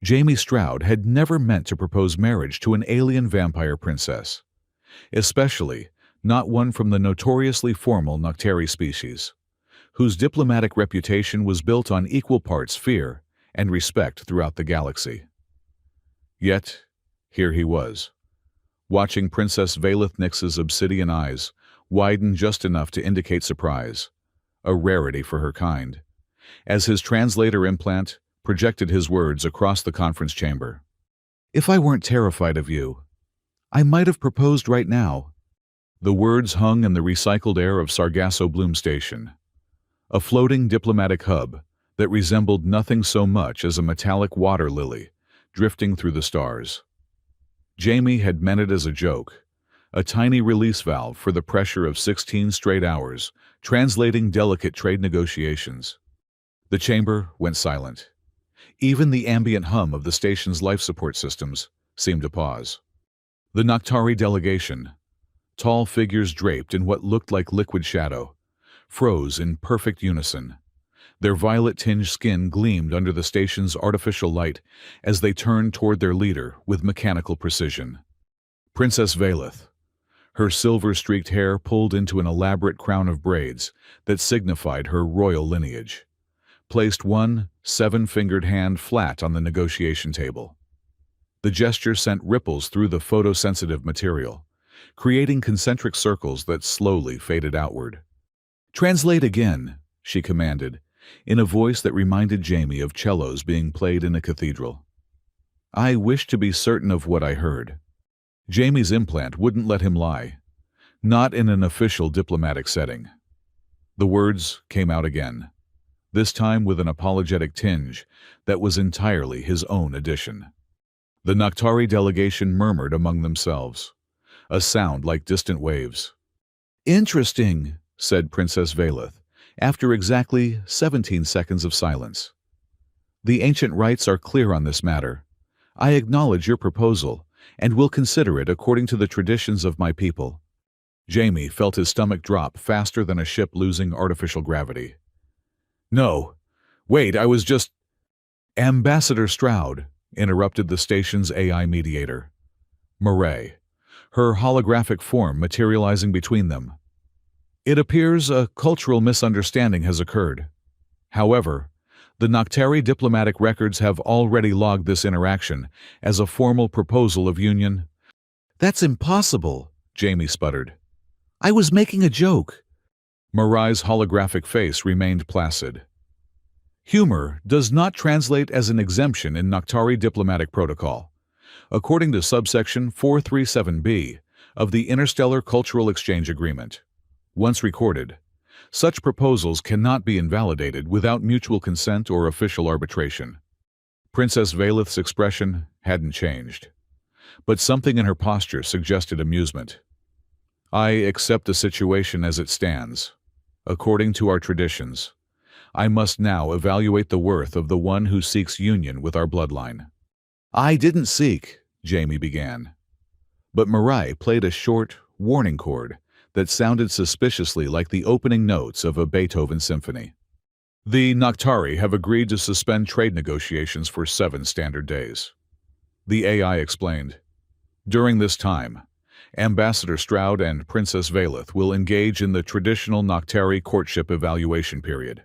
Jamie Stroud had never meant to propose marriage to an alien vampire princess, especially not one from the notoriously formal Noctari species, whose diplomatic reputation was built on equal parts fear and respect throughout the galaxy. Yet, here he was, watching Princess Valeth Nyx's obsidian eyes widen just enough to indicate surprise, a rarity for her kind, as his translator implant projected his words across the conference chamber. "If I weren't terrified of you, I might have proposed right now." The words hung in the recycled air of Sargasso Bloom Station, a floating diplomatic hub that resembled nothing so much as a metallic water lily drifting through the stars. Jamie had meant it as a joke, a tiny release valve for the pressure of 16 straight hours, translating delicate trade negotiations. The chamber went silent. Even the ambient hum of the station's life support systems seemed to pause. The Noctari delegation, tall figures draped in what looked like liquid shadow, froze in perfect unison. Their violet-tinged skin gleamed under the station's artificial light as they turned toward their leader with mechanical precision. Princess Valeth, her silver-streaked hair pulled into an elaborate crown of braids that signified her royal lineage, placed one 7-fingered hand flat on the negotiation table. The gesture sent ripples through the photosensitive material, creating concentric circles that slowly faded outward. "Translate again," she commanded, in a voice that reminded Jamie of cellos being played in a cathedral. "I wish to be certain of what I heard." Jamie's implant wouldn't let him lie, not in an official diplomatic setting. The words came out again, this time with an apologetic tinge that was entirely his own addition. The Noctari delegation murmured among themselves, a sound like distant waves. "Interesting," said Princess Valeth, after exactly 17 seconds of silence. "The ancient rites are clear on this matter. I acknowledge your proposal and will consider it according to the traditions of my people." Jamie felt his stomach drop faster than a ship losing artificial gravity. "No, wait, I was just—" "Ambassador Stroud," interrupted the station's AI mediator, Murray, her holographic form materializing between them. "It appears a cultural misunderstanding has occurred. However, the Noctari diplomatic records have already logged this interaction as a formal proposal of union." "That's impossible," Jamie sputtered. "I was making a joke." Murray's holographic face remained placid. "Humor does not translate as an exemption in Noctari diplomatic protocol, according to subsection 437B of the Interstellar Cultural Exchange Agreement. Once recorded, such proposals cannot be invalidated without mutual consent or official arbitration." Princess Valeth's expression hadn't changed, but something in her posture suggested amusement. "I accept the situation as it stands. According to our traditions, I must now evaluate the worth of the one who seeks union with our bloodline." "I didn't seek," Jamie began. But Murray played a short, warning chord that sounded suspiciously like the opening notes of a Beethoven symphony. "The Noctari have agreed to suspend trade negotiations for 7 standard days," the AI explained. "During this time, Ambassador Stroud and Princess Valeth will engage in the traditional Noctari courtship evaluation period."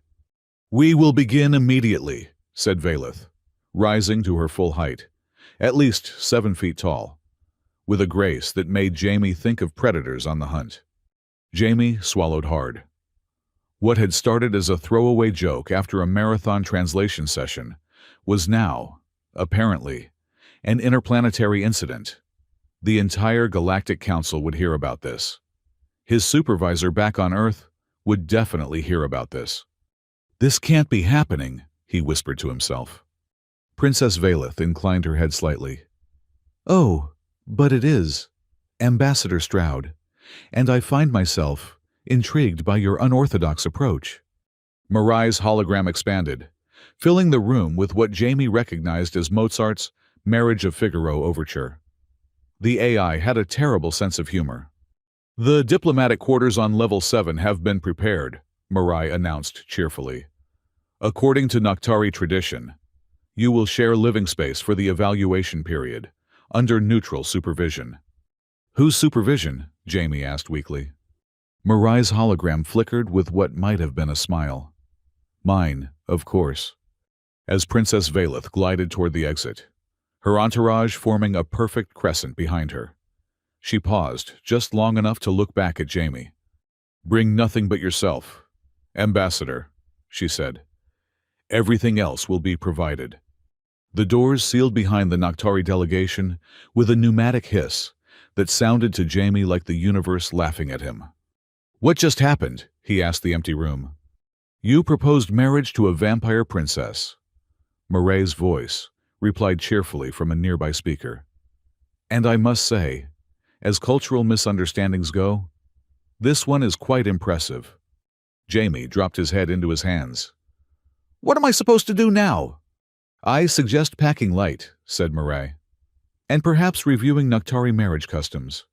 "We will begin immediately," said Valeth, rising to her full height, at least 7 feet tall, with a grace that made Jamie think of predators on the hunt. Jamie swallowed hard. What had started as a throwaway joke after a marathon translation session was now, apparently, an interplanetary incident. The entire Galactic Council would hear about this. His supervisor back on Earth would definitely hear about this. "This can't be happening," he whispered to himself. Princess Valeth inclined her head slightly. "Oh, but it is, Ambassador Stroud, and I find myself intrigued by your unorthodox approach." Murray's hologram expanded, filling the room with what Jamie recognized as Mozart's Marriage of Figaro overture. The AI had a terrible sense of humor. "The diplomatic quarters on Level 7 have been prepared," Murray announced cheerfully. "According to Noctari tradition, You will share living space for the evaluation period, under neutral supervision. Whose supervision? Jamie asked weakly. Marai's hologram flickered with what might have been a smile. Mine, of course. As Princess Valeth glided toward the exit, her entourage forming a perfect crescent behind her. She paused, just long enough to look back at Jamie. Bring nothing but yourself. Ambassador, she said. Everything else will be provided. The doors sealed behind the Noctari delegation with a pneumatic hiss that sounded to Jamie like the universe laughing at him. What just happened? He asked the empty room. You proposed marriage to a vampire princess. Marai's voice replied cheerfully from a nearby speaker. And I must say, as cultural misunderstandings go, this one is quite impressive. Jamie dropped his head into his hands. What am I supposed to do now? I suggest packing light, said Marai, and perhaps reviewing Noctari marriage customs.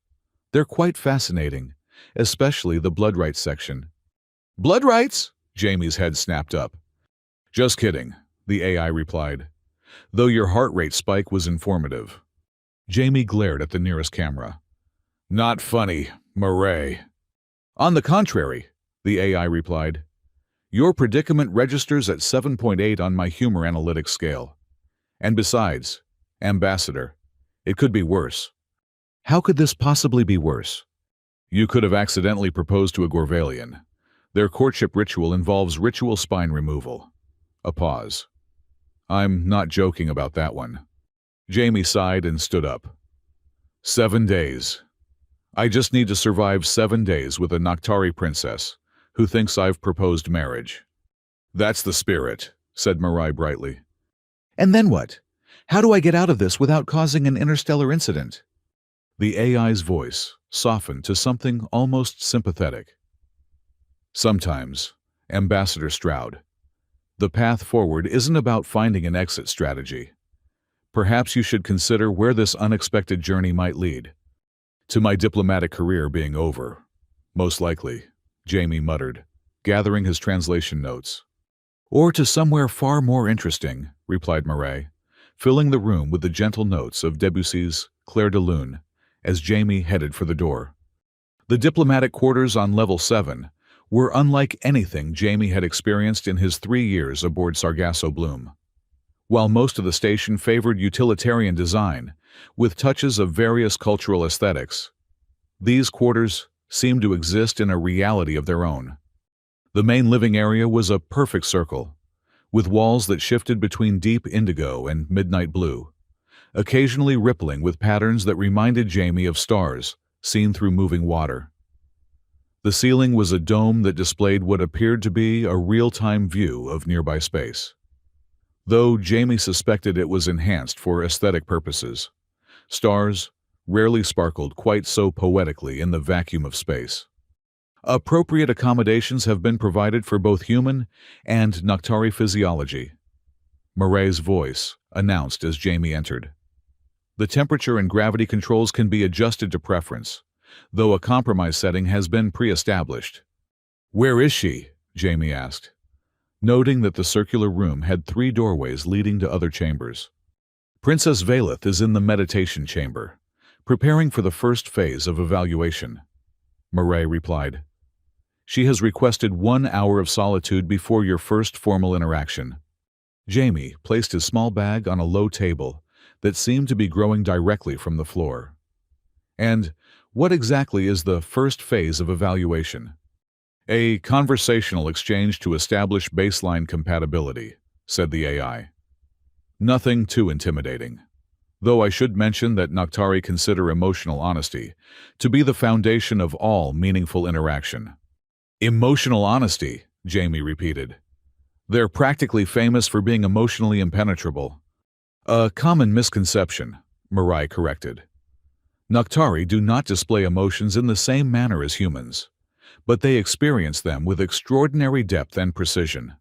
They're quite fascinating, especially the blood rights section. Blood rights? Jamie's head snapped up. Just kidding, the AI replied, though your heart rate spike was informative. Jamie glared at the nearest camera. Not funny, Marai. On the contrary, the AI replied. Your predicament registers at 7.8 on my humor analytics scale. And besides, Ambassador, it could be worse. How could this possibly be worse? You could have accidentally proposed to a Gorvalian. Their courtship ritual involves ritual spine removal. A pause. I'm not joking about that one. Jamie sighed and stood up. 7 days. I just need to survive 7 days with a Noctari princess who thinks I've proposed marriage. That's the spirit, said Marai brightly. And then what? How do I get out of this without causing an interstellar incident? The AI's voice softened to something almost sympathetic. Sometimes, Ambassador Stroud, the path forward isn't about finding an exit strategy. Perhaps you should consider where this unexpected journey might lead. To my diplomatic career being over, most likely, Jamie muttered, gathering his translation notes. Or to somewhere far more interesting, replied Marai, filling the room with the gentle notes of Debussy's Clair de Lune as Jamie headed for the door. The diplomatic quarters on Level 7 were unlike anything Jamie had experienced in his 3 years aboard Sargasso Bloom. While most of the station favored utilitarian design, with touches of various cultural aesthetics, these quarters seemed to exist in a reality of their own. The main living area was a perfect circle, with walls that shifted between deep indigo and midnight blue, occasionally rippling with patterns that reminded Jamie of stars seen through moving water. The ceiling was a dome that displayed what appeared to be a real-time view of nearby space. Though Jamie suspected it was enhanced for aesthetic purposes, stars rarely sparkled quite so poetically in the vacuum of space. Appropriate accommodations have been provided for both human and Noctari physiology, Marai's voice announced as Jamie entered. The temperature and gravity controls can be adjusted to preference, though a compromise setting has been pre-established. Where is she? Jamie asked, noting that the circular room had 3 doorways leading to other chambers. Princess Valeth is in the meditation chamber, preparing for the first phase of evaluation, Marai replied. She has requested 1 hour of solitude before your first formal interaction. Jamie placed his small bag on a low table that seemed to be growing directly from the floor. And what exactly is the first phase of evaluation? A conversational exchange to establish baseline compatibility, said the AI. Nothing too intimidating. Though I should mention that Noctari consider emotional honesty to be the foundation of all meaningful interaction. Emotional honesty, Jamie repeated. They're practically famous for being emotionally impenetrable. A common misconception, Marai corrected. Noctari do not display emotions in the same manner as humans, but they experience them with extraordinary depth and precision.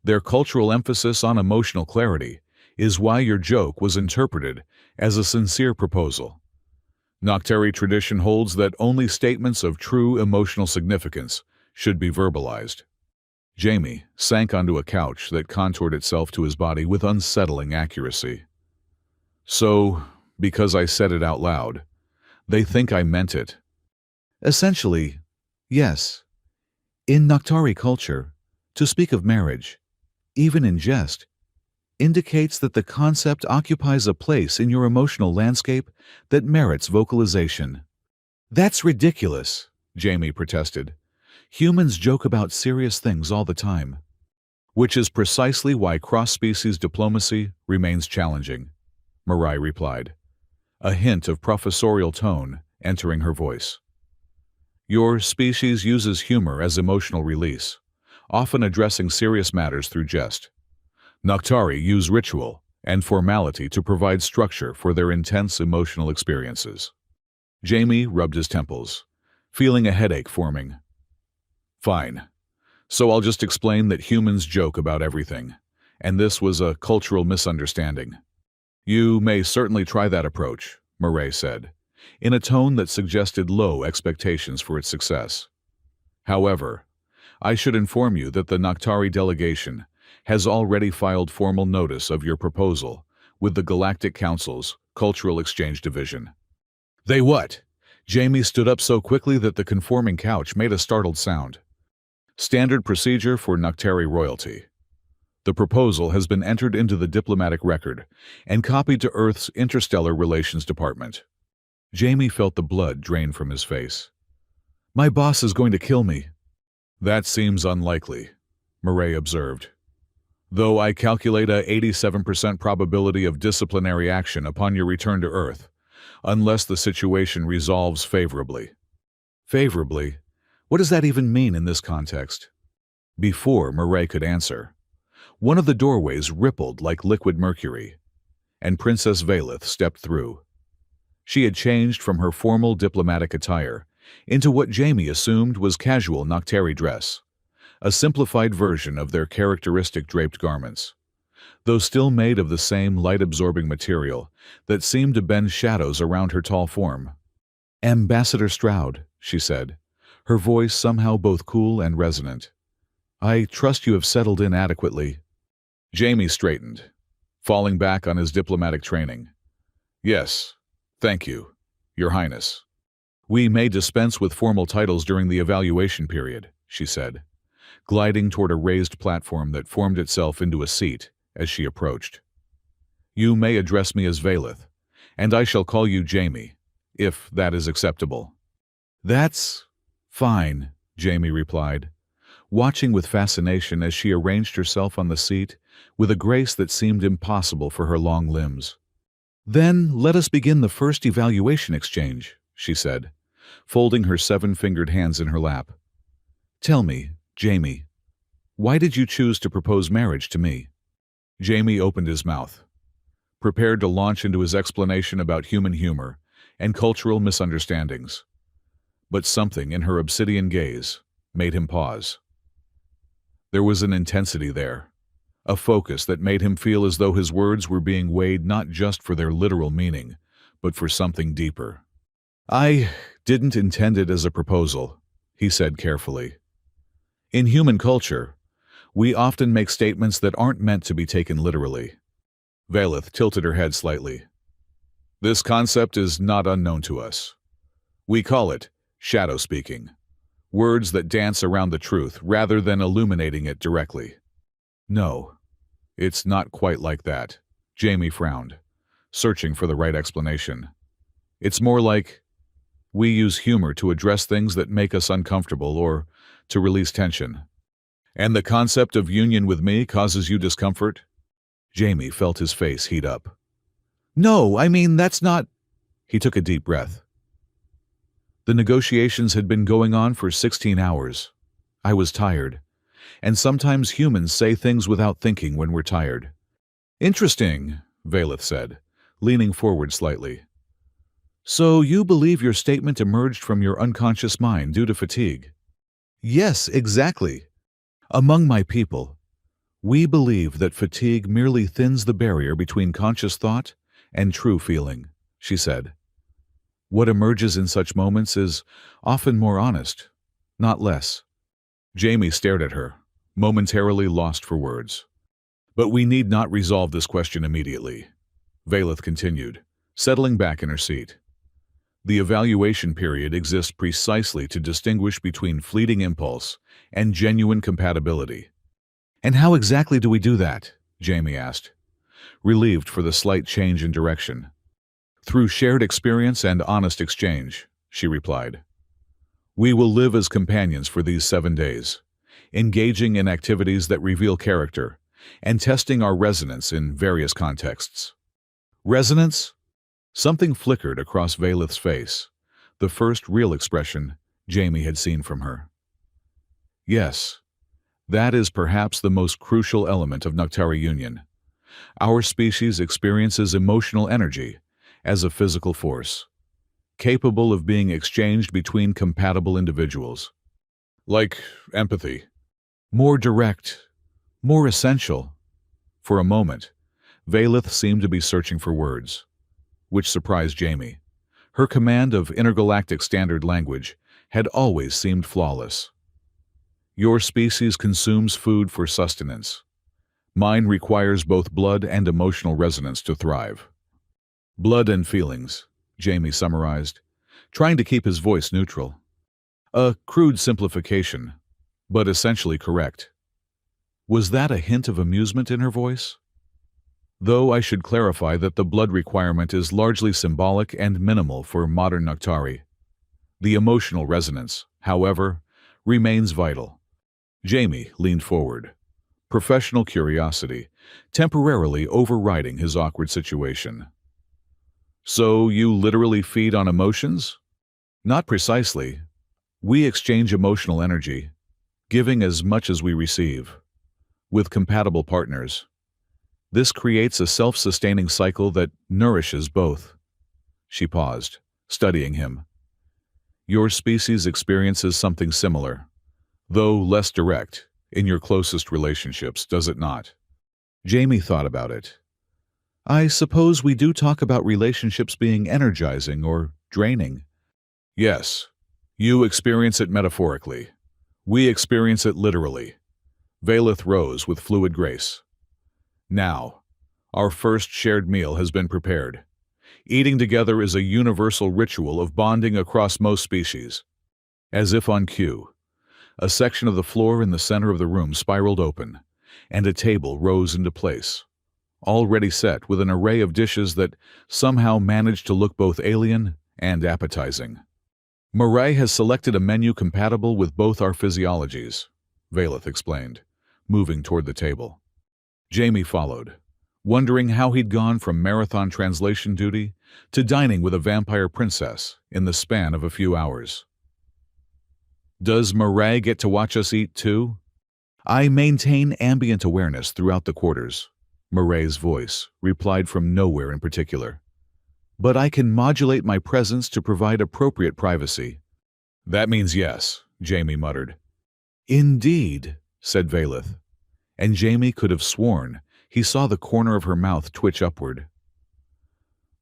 Their cultural emphasis on emotional clarity is why your joke was interpreted as a sincere proposal. Noctari tradition holds that only statements of true emotional significance should be verbalized. Jamie sank onto a couch that contoured itself to his body with unsettling accuracy. So, because I said it out loud, they think I meant it. Essentially, yes. In Naktari culture, to speak of marriage, even in jest, indicates that the concept occupies a place in your emotional landscape that merits vocalization. That's ridiculous, Jamie protested. Humans joke about serious things all the time. Which is precisely why cross-species diplomacy remains challenging, Mirai replied, a hint of professorial tone entering her voice. Your species uses humor as emotional release, often addressing serious matters through jest. Naktari use ritual and formality to provide structure for their intense emotional experiences. Jamie rubbed his temples, feeling a headache forming. Fine. So I'll just explain that humans joke about everything, and this was a cultural misunderstanding. You may certainly try that approach, Murray said, in a tone that suggested low expectations for its success. However, I should inform you that the Naktari delegation has already filed formal notice of your proposal with the Galactic Council's Cultural Exchange Division. They what? Jamie stood up so quickly that the conforming couch made a startled sound. Standard procedure for Naktari royalty. The proposal has been entered into the diplomatic record and copied to Earth's Interstellar Relations Department. Jamie felt the blood drain from his face. My boss is going to kill me. That seems unlikely, Murray observed. Though I calculate a 87% probability of disciplinary action upon your return to Earth, unless the situation resolves favorably. Favorably? What does that even mean in this context? Before Murray could answer, one of the doorways rippled like liquid mercury, and Princess Valeth stepped through. She had changed from her formal diplomatic attire into what Jamie assumed was casual Naktari dress, a simplified version of their characteristic draped garments, though still made of the same light-absorbing material that seemed to bend shadows around her tall form. Ambassador Stroud, she said, her voice somehow both cool and resonant. I trust you have settled in adequately. Jamie straightened, falling back on his diplomatic training. Yes, thank you, Your Highness. We may dispense with formal titles during the evaluation period, she said, gliding toward a raised platform that formed itself into a seat as she approached. You may address me as Valeth, and I shall call you Jamie, if that is acceptable. That's fine, Jamie replied, watching with fascination as she arranged herself on the seat with a grace that seemed impossible for her long limbs. Then let us begin the first evaluation exchange, she said, folding her 7-fingered hands in her lap. Tell me, Jamie, why did you choose to propose marriage to me? Jamie opened his mouth, prepared to launch into his explanation about human humor and cultural misunderstandings. But something in her obsidian gaze made him pause. There was an intensity there, a focus that made him feel as though his words were being weighed not just for their literal meaning, but for something deeper. I didn't intend it as a proposal, he said carefully. In human culture, we often make statements that aren't meant to be taken literally. Valeth tilted her head slightly. This concept is not unknown to us. We call it shadow speaking, words that dance around the truth rather than illuminating it directly. No, it's not quite like that, Jamie frowned, searching for the right explanation. It's more like we use humor to address things that make us uncomfortable or to release tension. And the concept of union with me causes you discomfort? Jamie felt his face heat up. No, I mean, that's not... He took a deep breath. The negotiations had been going on for 16 hours. I was tired. And sometimes humans say things without thinking when we're tired. Interesting, Valeth said, leaning forward slightly. So you believe your statement emerged from your unconscious mind due to fatigue? Yes, exactly. Among my people, we believe that fatigue merely thins the barrier between conscious thought and true feeling, she said. What emerges in such moments is often more honest, not less. Jamie stared at her, momentarily lost for words. But we need not resolve this question immediately, Valeth continued, settling back in her seat. The evaluation period exists precisely to distinguish between fleeting impulse and genuine compatibility. And how exactly do we do that? Jamie asked, relieved for the slight change in direction. Through shared experience and honest exchange, she replied. We will live as companions for these 7 days, engaging in activities that reveal character and testing our resonance in various contexts. Resonance? Something flickered across Valeth's face, the first real expression Jamie had seen from her. Yes, that is perhaps the most crucial element of Noctari union. Our species experiences emotional energy as a physical force, capable of being exchanged between compatible individuals. Like empathy. More direct, more essential. For a moment, Valeth seemed to be searching for words, which surprised Jamie. Her command of intergalactic standard language had always seemed flawless. Your species consumes food for sustenance. Mine requires both blood and emotional resonance to thrive. Blood and feelings, Jamie summarized, trying to keep his voice neutral. A crude simplification, but essentially correct. Was that a hint of amusement in her voice? Though I should clarify that the blood requirement is largely symbolic and minimal for modern Noctari. The emotional resonance, however, remains vital. Jamie leaned forward, professional curiosity temporarily overriding his awkward situation. So you literally feed on emotions? Not precisely. We exchange emotional energy, giving as much as we receive. With compatible partners, this creates a self-sustaining cycle that nourishes both. She paused, studying him. Your species experiences something similar, though less direct, in your closest relationships, does it not? Jamie thought about it. I suppose we do talk about relationships being energizing or draining. Yes, you experience it metaphorically. We experience it literally. Valeth rose with fluid grace. Now, our first shared meal has been prepared. Eating together is a universal ritual of bonding across most species. As if on cue, a section of the floor in the center of the room spiraled open, and a table rose into place, already set with an array of dishes that somehow managed to look both alien and appetizing. Murray has selected a menu compatible with both our physiologies, Valeth explained, moving toward the table. Jamie followed, wondering how he'd gone from marathon translation duty to dining with a vampire princess in the span of a few hours. Does Murray get to watch us eat too? I maintain ambient awareness throughout the quarters, Murray's voice replied from nowhere in particular. But I can modulate my presence to provide appropriate privacy. That means yes, Jamie muttered. Indeed, said Valeth, and Jamie could have sworn he saw the corner of her mouth twitch upward.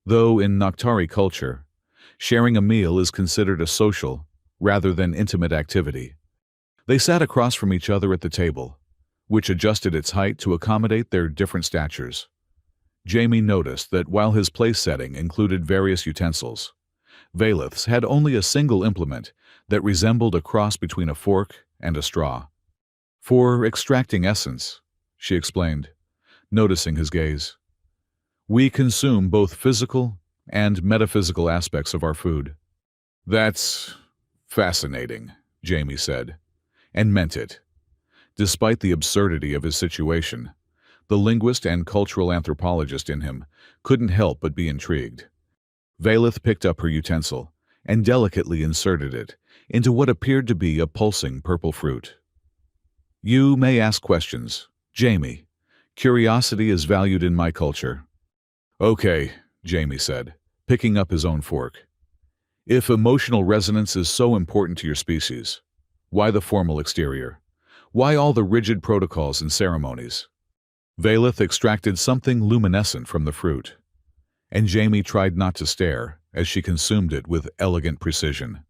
Though in Noctari culture, sharing a meal is considered a social rather than intimate activity. They sat across from each other at the table, which adjusted its height to accommodate their different statures. Jamie noticed that while his place setting included various utensils, Valeth's had only a single implement that resembled a cross between a fork and a straw. For extracting essence, she explained, noticing his gaze. We consume both physical and metaphysical aspects of our food. That's fascinating, Jamie said, and meant it. Despite the absurdity of his situation, the linguist and cultural anthropologist in him couldn't help but be intrigued. Valeth picked up her utensil and delicately inserted it into what appeared to be a pulsing purple fruit. You may ask questions, Jamie. Curiosity is valued in my culture. Okay, Jamie said, picking up his own fork. If emotional resonance is so important to your species, why the formal exterior? Why all the rigid protocols and ceremonies? Valeth extracted something luminescent from the fruit, and Jamie tried not to stare as she consumed it with elegant precision.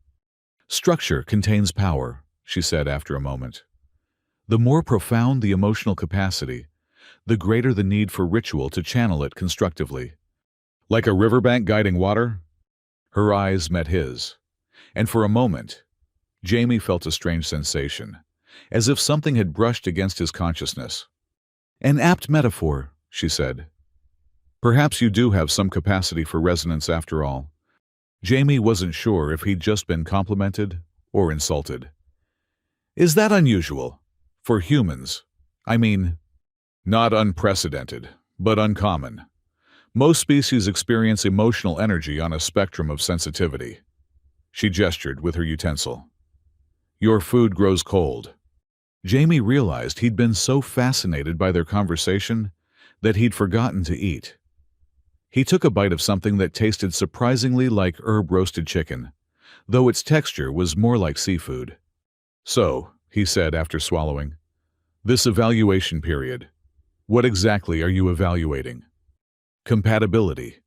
Structure contains power, she said after a moment. The more profound the emotional capacity, the greater the need for ritual to channel it constructively. Like a riverbank guiding water? Her eyes met his, and for a moment, Jamie felt a strange sensation, as if something had brushed against his consciousness. An apt metaphor, she said. Perhaps you do have some capacity for resonance after all. Jamie wasn't sure if he'd just been complimented or insulted. Is that unusual? For humans? I mean, not unprecedented, but uncommon. Most species experience emotional energy on a spectrum of sensitivity. She gestured with her utensil. Your food grows cold. Jamie realized he'd been so fascinated by their conversation that he'd forgotten to eat. He took a bite of something that tasted surprisingly like herb-roasted chicken, though its texture was more like seafood. So, he said after swallowing, this evaluation period, what exactly are you evaluating? Compatibility,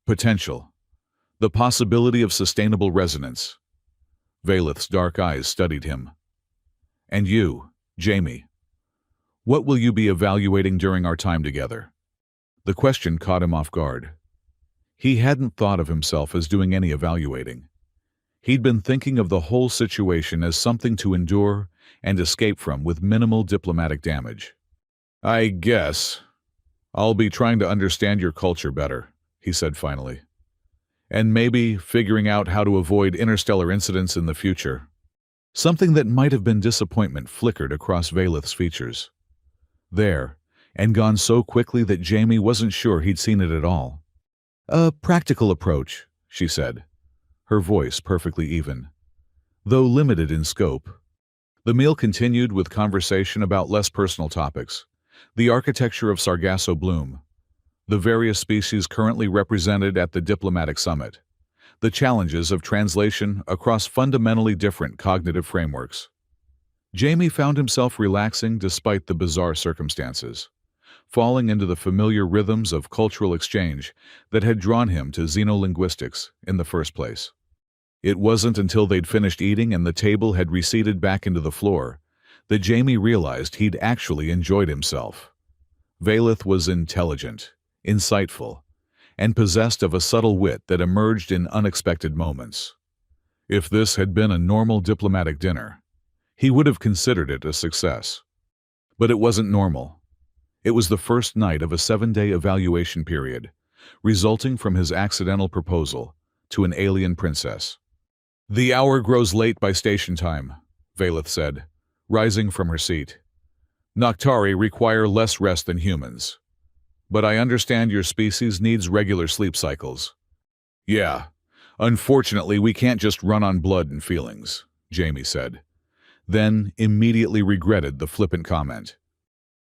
potential, the possibility of sustainable resonance. Valeth's dark eyes studied him. And you, Jamie, what will you be evaluating during our time together? The question caught him off guard. He hadn't thought of himself as doing any evaluating. He'd been thinking of the whole situation as something to endure and escape from with minimal diplomatic damage. I guess I'll be trying to understand your culture better, he said finally. And maybe figuring out how to avoid interstellar incidents in the future. Something that might have been disappointment flickered across Valeth's features. There, and gone so quickly that Jamie wasn't sure he'd seen it at all. A practical approach, she said, her voice perfectly even, though limited in scope. The meal continued with conversation about less personal topics, the architecture of Sargasso bloom, the various species currently represented at the diplomatic summit, the challenges of translation across fundamentally different cognitive frameworks. Jamie found himself relaxing despite the bizarre circumstances, falling into the familiar rhythms of cultural exchange that had drawn him to xenolinguistics in the first place. It wasn't until they'd finished eating and the table had receded back into the floor that Jamie realized he'd actually enjoyed himself. Valeth was intelligent, insightful, and possessed of a subtle wit that emerged in unexpected moments. If this had been a normal diplomatic dinner, he would have considered it a success. But it wasn't normal. It was the first night of a 7-day evaluation period, resulting from his accidental proposal to an alien princess. The hour grows late by station time, Valeth said, rising from her seat. Noctari require less rest than humans. But I understand your species needs regular sleep cycles. Yeah, unfortunately we can't just run on blood and feelings, Jamie said, then immediately regretted the flippant comment.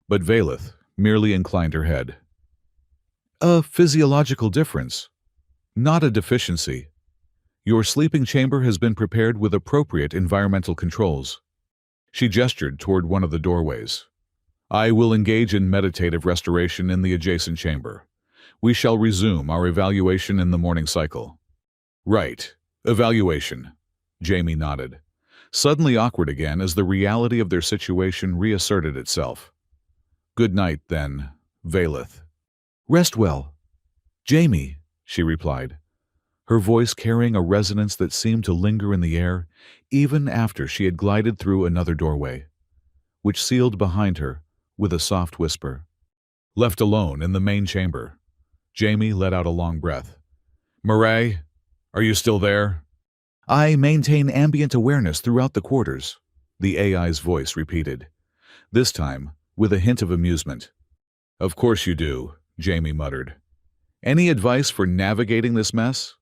But Valeth merely inclined her head. A physiological difference, not a deficiency. Your sleeping chamber has been prepared with appropriate environmental controls. She gestured toward one of the doorways. I will engage in meditative restoration in the adjacent chamber. We shall resume our evaluation in the morning cycle. Right, evaluation, Jamie nodded, suddenly awkward again as the reality of their situation reasserted itself. Good night, then, Valeth. Rest well. Jamie, she replied, her voice carrying a resonance that seemed to linger in the air even after she had glided through another doorway, which sealed behind her with a soft whisper. Left alone in the main chamber, Jamie let out a long breath. Murray, are you still there? I maintain ambient awareness throughout the quarters, the AI's voice repeated, this time with a hint of amusement. Of course you do, Jamie muttered. Any advice for navigating this mess?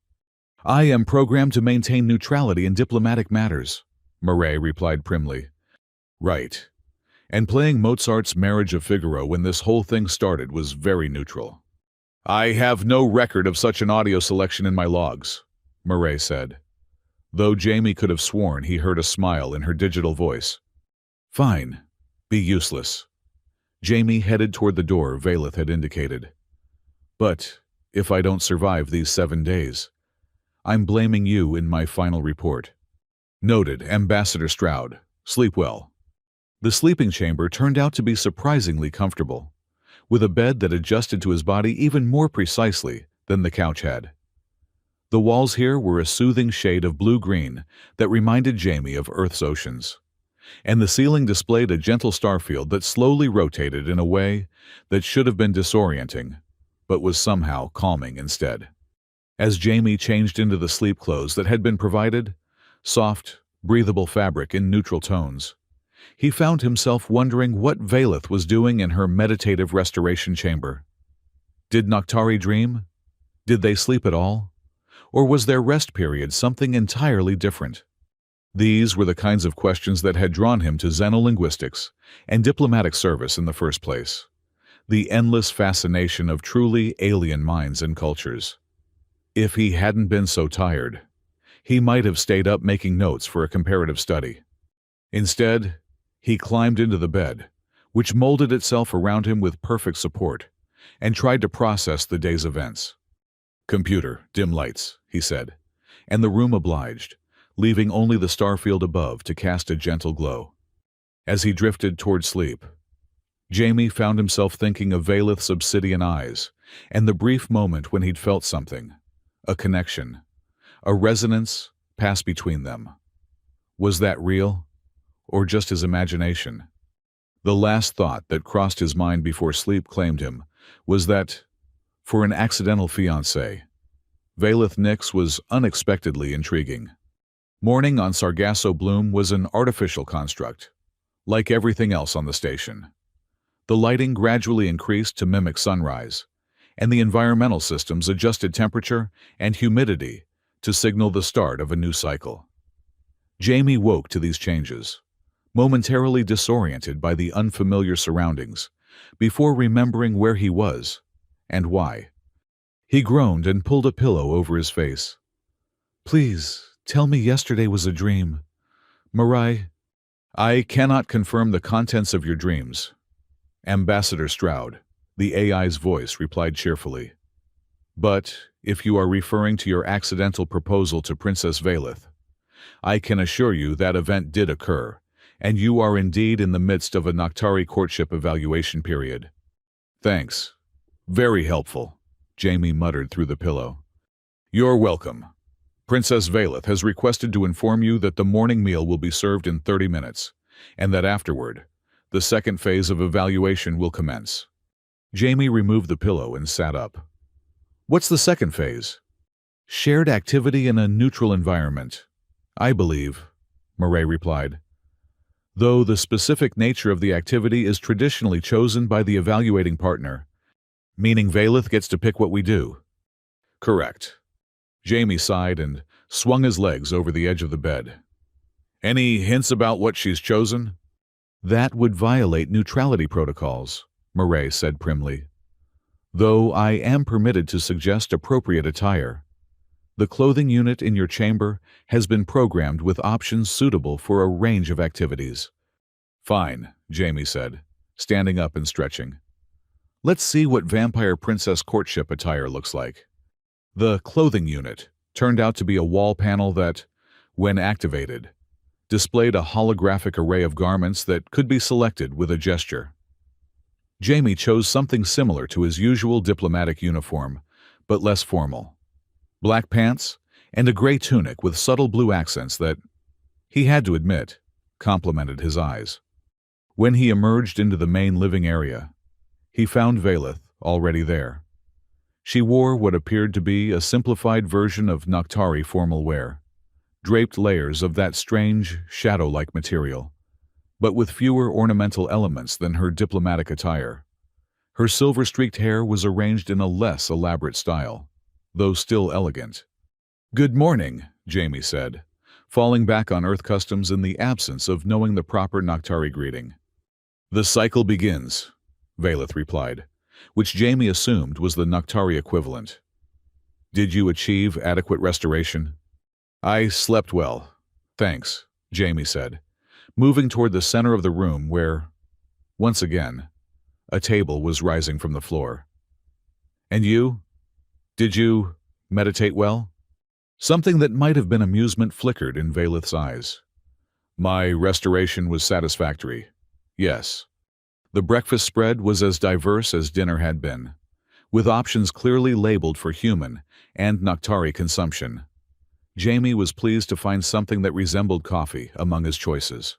I am programmed to maintain neutrality in diplomatic matters, Murray replied primly. Right. And playing Mozart's Marriage of Figaro when this whole thing started was very neutral. I have no record of such an audio selection in my logs, Murray said, though Jamie could have sworn he heard a smile in her digital voice. Fine. Be useless. Jamie headed toward the door Valeth had indicated. But if I don't survive these 7 days, I'm blaming you in my final report. Noted, Ambassador Stroud. Sleep well. The sleeping chamber turned out to be surprisingly comfortable, with a bed that adjusted to his body even more precisely than the couch had. The walls here were a soothing shade of blue-green that reminded Jamie of Earth's oceans, and the ceiling displayed a gentle starfield that slowly rotated in a way that should have been disorienting, but was somehow calming instead. As Jamie changed into the sleep clothes that had been provided, soft, breathable fabric in neutral tones, he found himself wondering what Valeth was doing in her meditative restoration chamber. Did Noctari dream? Did they sleep at all? Or was their rest period something entirely different? These were the kinds of questions that had drawn him to xenolinguistics and diplomatic service in the first place, the endless fascination of truly alien minds and cultures. If he hadn't been so tired, he might have stayed up making notes for a comparative study. Instead, he climbed into the bed, which molded itself around him with perfect support, and tried to process the day's events. "Computer, dim lights," he said, and the room obliged, leaving only the starfield above to cast a gentle glow. As he drifted toward sleep, Jamie found himself thinking of Valeth's obsidian eyes and the brief moment when he'd felt something, a connection, a resonance pass between them. Was that real, or just his imagination? The last thought that crossed his mind before sleep claimed him was that, for an accidental fiancé, Valeth Nix was unexpectedly intriguing. Morning on Sargasso Bloom was an artificial construct, like everything else on the station. The lighting gradually increased to mimic sunrise, and the environmental systems adjusted temperature and humidity to signal the start of a new cycle. Jamie woke to these changes, momentarily disoriented by the unfamiliar surroundings, before remembering where he was and why. He groaned and pulled a pillow over his face. "Please, tell me yesterday was a dream. Marai." "I cannot confirm the contents of your dreams, Ambassador Stroud," the AI's voice replied cheerfully. "But if you are referring to your accidental proposal to Princess Valeth, I can assure you that event did occur, and you are indeed in the midst of a Noctari courtship evaluation period." "Thanks. Very helpful," Jamie muttered through the pillow. "You're welcome. Princess Valeth has requested to inform you that the morning meal will be served in 30 minutes, and that afterward, the second phase of evaluation will commence." Jamie removed the pillow and sat up. "What's the second phase?" "Shared activity in a neutral environment, I believe," Murray replied. "Though the specific nature of the activity is traditionally chosen by the evaluating partner, meaning Valeth gets to pick what we do." "Correct." Jamie sighed and swung his legs over the edge of the bed. "Any hints about what she's chosen?" "That would violate neutrality protocols," Murray said primly. "Though I am permitted to suggest appropriate attire. The clothing unit in your chamber has been programmed with options suitable for a range of activities." "Fine," Jamie said, standing up and stretching. "Let's see what vampire princess courtship attire looks like." The clothing unit turned out to be a wall panel that, when activated, displayed a holographic array of garments that could be selected with a gesture. Jamie chose something similar to his usual diplomatic uniform, but less formal. Black pants and a gray tunic with subtle blue accents that, he had to admit, complemented his eyes. When he emerged into the main living area, he found Valeth already there. She wore what appeared to be a simplified version of Noctari formal wear, draped layers of that strange, shadow-like material, but with fewer ornamental elements than her diplomatic attire. Her silver-streaked hair was arranged in a less elaborate style, though still elegant. "Good morning," Jamie said, falling back on Earth customs in the absence of knowing the proper Noctari greeting. "The cycle begins," Valeth replied, which Jamie assumed was the Noctari equivalent. "Did you achieve adequate restoration?" "I slept well, thanks," Jamie said, moving toward the center of the room where, once again, a table was rising from the floor. "And you? Did you meditate well?" Something that might have been amusement flickered in Valeth's eyes. "My restoration was satisfactory," Yes. The breakfast spread was as diverse as dinner had been, with options clearly labeled for human and Noctari consumption. Jamie was pleased to find something that resembled coffee among his choices.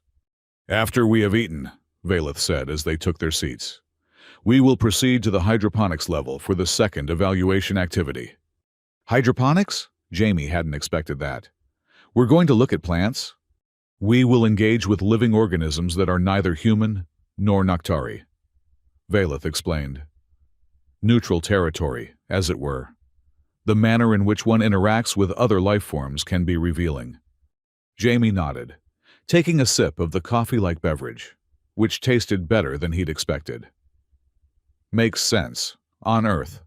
"After we have eaten," Valeth said as they took their seats, "we will proceed to the hydroponics level for the second evaluation activity." Hydroponics? Jamie hadn't expected that. "We're going to look at plants? We will engage with living organisms that are neither human nor Noctari," Valeth explained. "Neutral territory, as it were. The manner in which one interacts with other life forms can be revealing." Jamie nodded, taking a sip of the coffee-like beverage, which tasted better than he'd expected. "Makes sense. On Earth,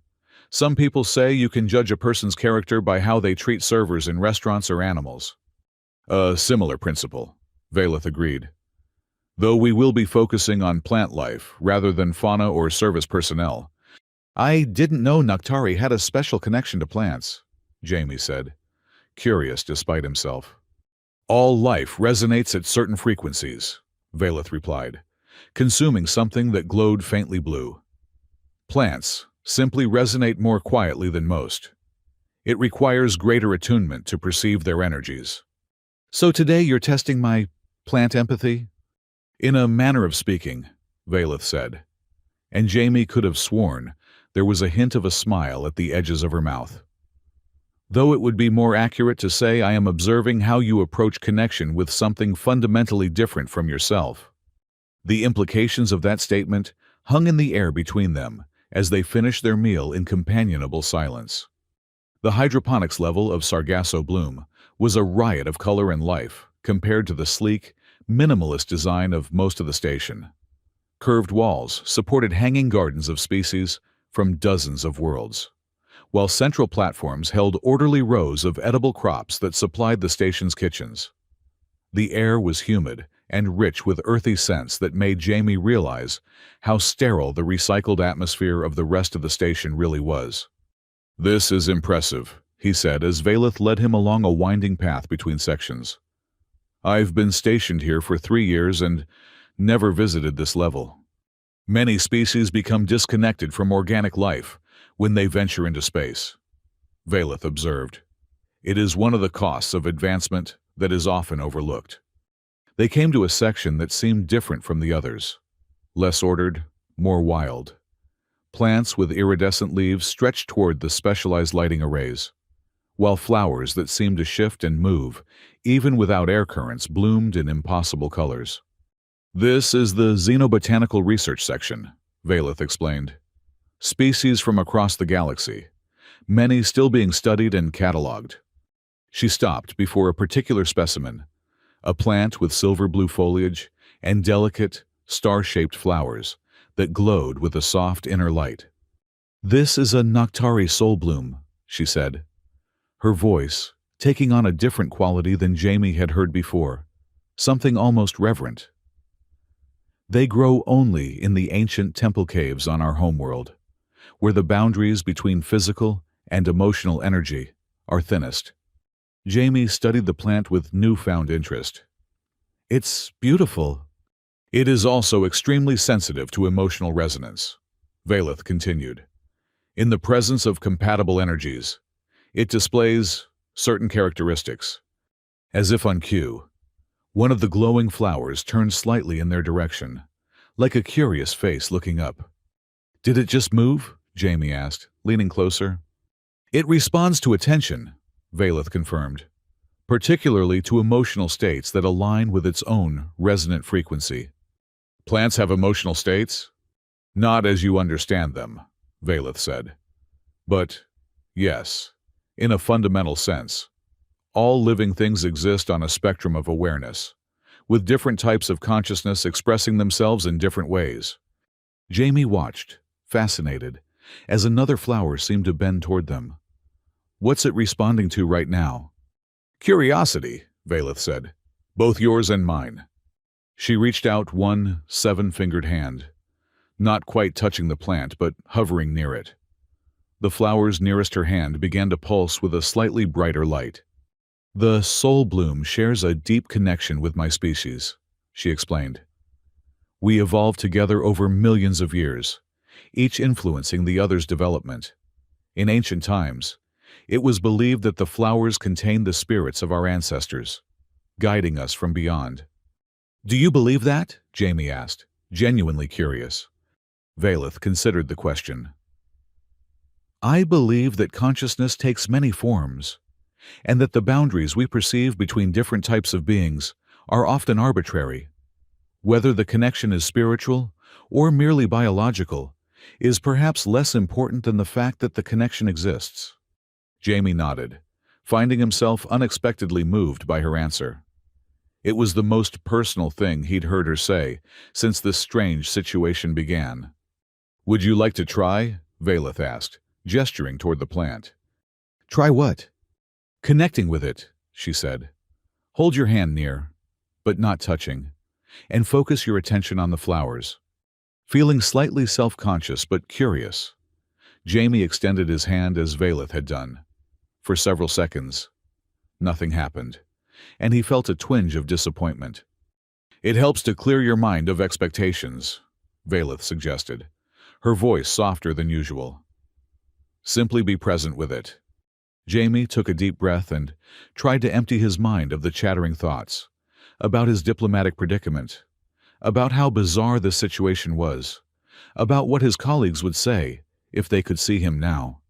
some people say you can judge a person's character by how they treat servers in restaurants or animals." "A similar principle," Valeth agreed. "Though we will be focusing on plant life rather than fauna or service personnel." "I didn't know Noctari had a special connection to plants," Jamie said, curious despite himself. "All life resonates at certain frequencies," Valeth replied, consuming something that glowed faintly blue. "Plants simply resonate more quietly than most. It requires greater attunement to perceive their energies." "So today you're testing my plant empathy?" "In a manner of speaking," Valeth said, and Jamie could have sworn there was a hint of a smile at the edges of her mouth. "Though it would be more accurate to say I am observing how you approach connection with something fundamentally different from yourself." The implications of that statement hung in the air between them as they finished their meal in companionable silence. The hydroponics level of Sargasso Bloom was a riot of color and life compared to the sleek, minimalist design of most of the station. Curved walls supported hanging gardens of species from dozens of worlds, while central platforms held orderly rows of edible crops that supplied the station's kitchens. The air was humid and rich with earthy scents that made Jamie realize how sterile the recycled atmosphere of the rest of the station really was. "This is impressive," he said as Valeth led him along a winding path between sections. "I've been stationed here for 3 years and never visited this level. Many species become disconnected from organic life when they venture into space," Valeth observed. "It is one of the costs of advancement that is often overlooked." They came to a section that seemed different from the others. Less ordered, more wild. Plants with iridescent leaves stretched toward the specialized lighting arrays, while flowers that seemed to shift and move, even without air currents, bloomed in impossible colors. "This is the Xenobotanical Research Section," Valeth explained. "Species from across the galaxy, many still being studied and catalogued." She stopped before a particular specimen, a plant with silver-blue foliage and delicate, star-shaped flowers that glowed with a soft inner light. "This is a Noctari soul bloom," she said, her voice taking on a different quality than Jamie had heard before, something almost reverent. "They grow only in the ancient temple caves on our homeworld, where the boundaries between physical and emotional energy are thinnest." Jamie studied the plant with newfound interest. "It's beautiful." "It is also extremely sensitive to emotional resonance," Valeth continued. "In the presence of compatible energies, it displays certain characteristics." As if on cue, one of the glowing flowers turned slightly in their direction, like a curious face looking up. "Did it just move?" Jamie asked, leaning closer. "It responds to attention," Valeth confirmed, "particularly to emotional states that align with its own resonant frequency." "Plants have emotional states?" "Not as you understand them," Valeth said. "But, yes, in a fundamental sense. All living things exist on a spectrum of awareness, with different types of consciousness expressing themselves in different ways." Jamie watched, fascinated, as another flower seemed to bend toward them. "What's it responding to right now?" "Curiosity," Valeth said. "Both yours and mine." She reached out one 7-fingered hand, not quite touching the plant but hovering near it. The flowers nearest her hand began to pulse with a slightly brighter light. "The soul bloom shares a deep connection with my species," she explained. We evolved together over millions of years, each influencing the other's development. In ancient times, it was believed that the flowers contained the spirits of our ancestors, guiding us from beyond. "Do you believe that?" Jamie asked, genuinely curious. Valeth considered the question. "I believe that consciousness takes many forms, and that the boundaries we perceive between different types of beings are often arbitrary. Whether the connection is spiritual or merely biological is perhaps less important than the fact that the connection exists." Jamie nodded, finding himself unexpectedly moved by her answer. It was the most personal thing he'd heard her say since this strange situation began. "Would you like to try?" Valeth asked, gesturing toward the plant. "Try what?" "Connecting with it," she said. "Hold your hand near, but not touching, and focus your attention on the flowers." Feeling slightly self-conscious but curious, Jamie extended his hand as Valeth had done. For several seconds, nothing happened, and he felt a twinge of disappointment. "It helps to clear your mind of expectations," Valeth suggested, her voice softer than usual. "Simply be present with it." Jamie took a deep breath and tried to empty his mind of the chattering thoughts about his diplomatic predicament, about how bizarre this situation was, about what his colleagues would say if they could see him now.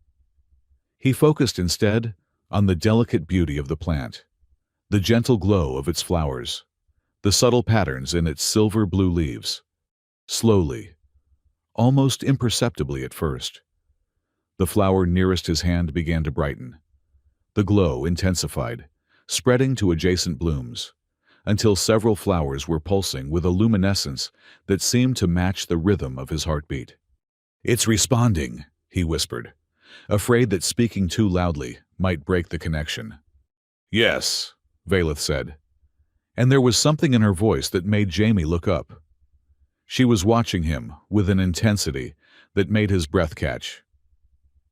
He focused instead on the delicate beauty of the plant, the gentle glow of its flowers, the subtle patterns in its silver-blue leaves. Slowly, almost imperceptibly at first, the flower nearest his hand began to brighten. The glow intensified, spreading to adjacent blooms, until several flowers were pulsing with a luminescence that seemed to match the rhythm of his heartbeat. "It's responding," he whispered, afraid that speaking too loudly might break the connection. "Yes," Valeth said, and there was something in her voice that made Jamie look up. She was watching him with an intensity that made his breath catch.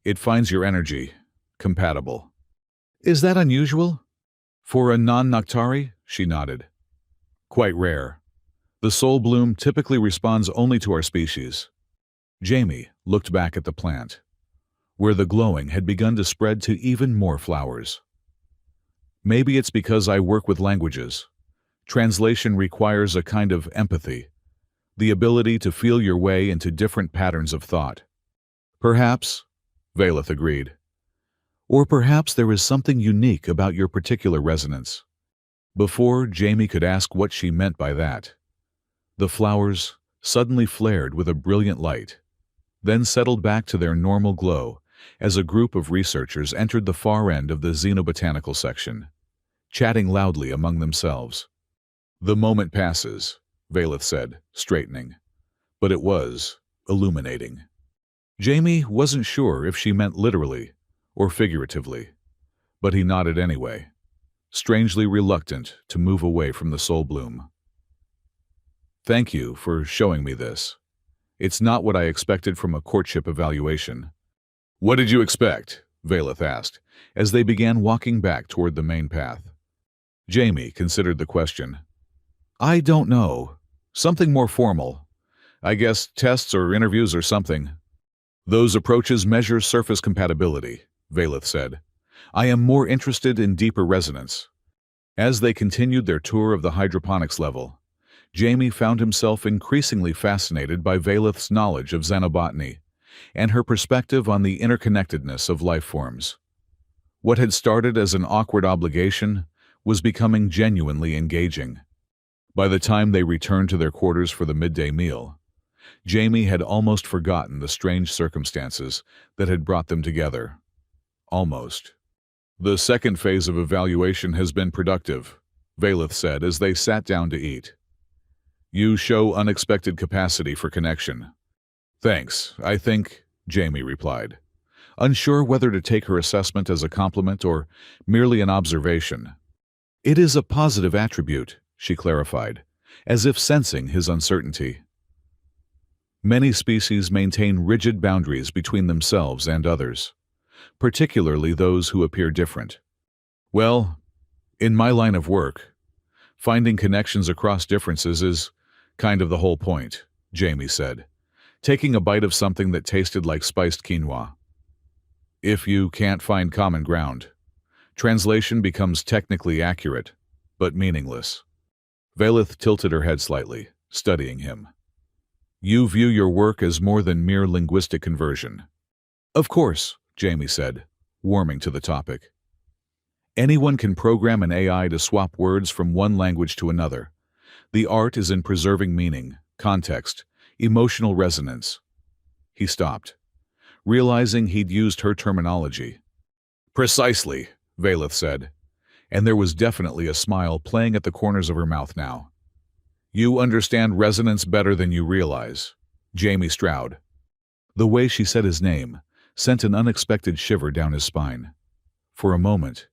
"It finds your energy compatible." "Is that unusual?" "For a non-Noctari?" She nodded. "Quite rare. The soul bloom typically responds only to our species." Jamie looked back at the plant, where the glowing had begun to spread to even more flowers. "Maybe it's because I work with languages. Translation requires a kind of empathy, the ability to feel your way into different patterns of thought." "Perhaps," Valeth agreed. "Or perhaps there is something unique about your particular resonance." Before Jamie could ask what she meant by that, the flowers suddenly flared with a brilliant light, then settled back to their normal glow as a group of researchers entered the far end of the xenobotanical section, chatting loudly among themselves. "The moment passes," Valeth said, straightening, "but it was illuminating." Jamie wasn't sure if she meant literally or figuratively, but he nodded anyway, strangely reluctant to move away from the soul bloom. "Thank you for showing me this. It's not what I expected from a courtship evaluation." "What did you expect?" Valeth asked, as they began walking back toward the main path. Jamie considered the question. "I don't know. Something more formal. I guess tests or interviews or something." "Those approaches measure surface compatibility," Valeth said. "I am more interested in deeper resonance." As they continued their tour of the hydroponics level, Jamie found himself increasingly fascinated by Valeth's knowledge of xenobotany and her perspective on the interconnectedness of life forms. What had started as an awkward obligation was becoming genuinely engaging. By the time they returned to their quarters for the midday meal, Jamie had almost forgotten the strange circumstances that had brought them together. Almost. "The second phase of evaluation has been productive," Valeth said as they sat down to eat. "You show unexpected capacity for connection." "Thanks, I think," Jamie replied, unsure whether to take her assessment as a compliment or merely an observation. "It is a positive attribute," she clarified, as if sensing his uncertainty. "Many species maintain rigid boundaries between themselves and others, particularly those who appear different. Well, in my line of work, finding connections across differences is Kind of the whole point, Jamie said, taking a bite of something that tasted like spiced quinoa. If you can't find common ground, translation becomes technically accurate, but meaningless. Valeth tilted her head slightly, studying him. You view your work as more than mere linguistic conversion. Of course, Jamie said, warming to the topic. Anyone can program an AI to swap words from one language to another. The art is in preserving meaning, context, emotional resonance. He stopped, realizing he'd used her terminology. Precisely, Valeth said, and there was definitely a smile playing at the corners of her mouth now. You understand resonance better than you realize, Jamie Stroud. The way she said his name sent an unexpected shiver down his spine. For a moment,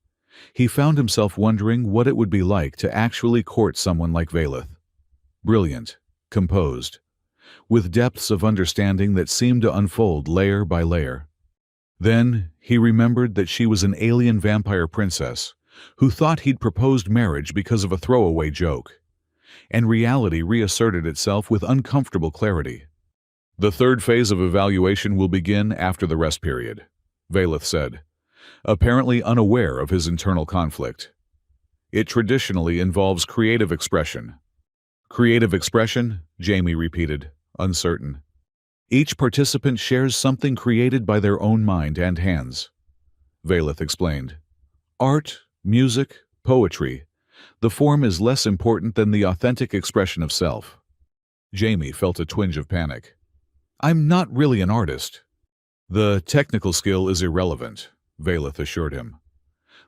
he found himself wondering what it would be like to actually court someone like Valeth. Brilliant, composed, with depths of understanding that seemed to unfold layer by layer. Then he remembered that she was an alien vampire princess who thought he'd proposed marriage because of a throwaway joke, and reality reasserted itself with uncomfortable clarity. The third phase of evaluation will begin after the rest period, Valeth said, apparently unaware of his internal conflict. It traditionally involves creative expression. Creative expression, Jamie repeated, uncertain. Each participant shares something created by their own mind and hands, Valeth explained. Art, music, poetry. The form is less important than the authentic expression of self. Jamie felt a twinge of panic. I'm not really an artist. The technical skill is irrelevant, Valeth assured him.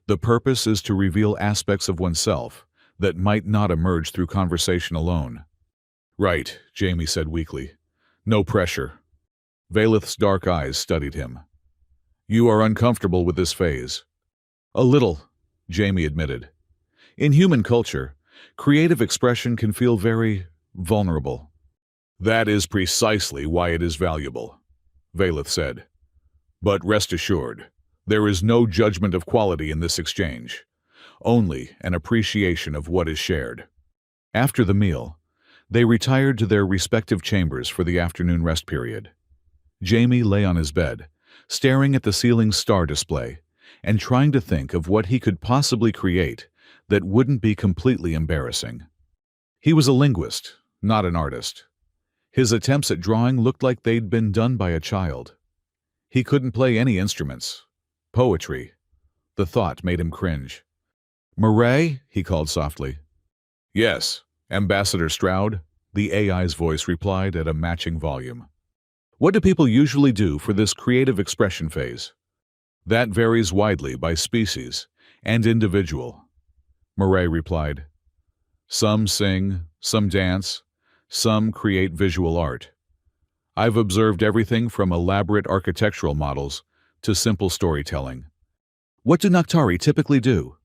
The purpose is to reveal aspects of oneself that might not emerge through conversation alone. Right, Jamie said weakly. No pressure. Valeth's dark eyes studied him. You are uncomfortable with this phase. A little, Jamie admitted. In human culture, creative expression can feel very vulnerable. That is precisely why it is valuable, Valeth said. But rest assured, there is no judgment of quality in this exchange, only an appreciation of what is shared. After the meal, they retired to their respective chambers for the afternoon rest period. Jamie lay on his bed, staring at the ceiling's star display, and trying to think of what he could possibly create that wouldn't be completely embarrassing. He was a linguist, not an artist. His attempts at drawing looked like they'd been done by a child. He couldn't play any instruments. Poetry. The thought made him cringe. Murray, he called softly. Yes, Ambassador Stroud, the AI's voice replied at a matching volume. What do people usually do for this creative expression phase? That varies widely by species and individual, Murray replied. Some sing, some dance, some create visual art. I've observed everything from elaborate architectural models to simple storytelling. What do Noctari typically do?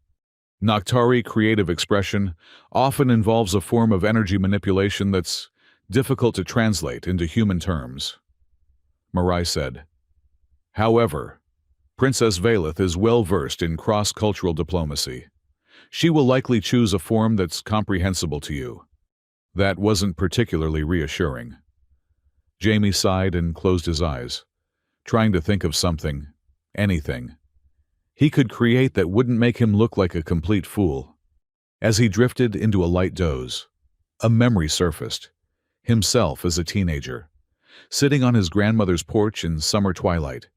Noctari creative expression often involves a form of energy manipulation that's difficult to translate into human terms, Murray said. However, Princess Valeth is well versed in cross-cultural diplomacy. She will likely choose a form that's comprehensible to you. That wasn't particularly reassuring. Jamie sighed and closed his eyes, trying to think of something, anything, he could create that wouldn't make him look like a complete fool. As he drifted into a light doze, a memory surfaced, himself as a teenager, sitting on his grandmother's porch in summer twilight,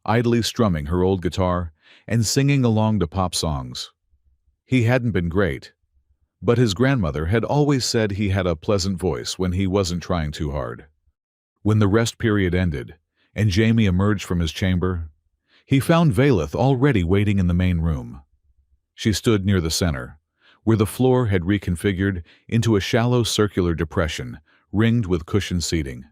idly strumming her old guitar and singing along to pop songs. He hadn't been great, but his grandmother had always said he had a pleasant voice when he wasn't trying too hard. When the rest period ended and Jamie emerged from his chamber, he found Valeth already waiting in the main room. She stood near the center, where the floor had reconfigured into a shallow circular depression ringed with cushioned seating.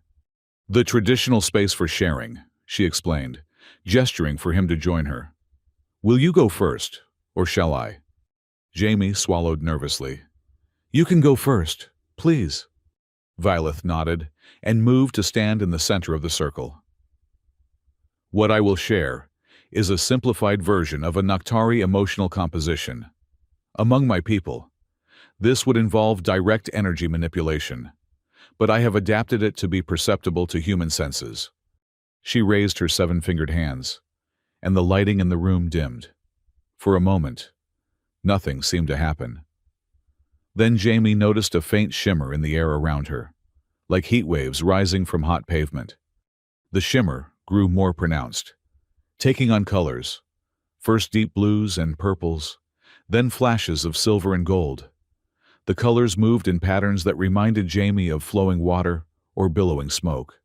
The traditional space for sharing, she explained, gesturing for him to join her. Will you go first, or shall I? Jamie swallowed nervously. You can go first, please. Valeth nodded and moved to stand in the center of the circle. What I will share is a simplified version of a Noctari emotional composition. Among my people, this would involve direct energy manipulation, but I have adapted it to be perceptible to human senses." She raised her seven-fingered hands, and the lighting in the room dimmed. For a moment, nothing seemed to happen. Then Jamie noticed a faint shimmer in the air around her, like heat waves rising from hot pavement. The shimmer grew more pronounced, taking on colors, first deep blues and purples, then flashes of silver and gold. The colors moved in patterns that reminded Jamie of flowing water or billowing smoke,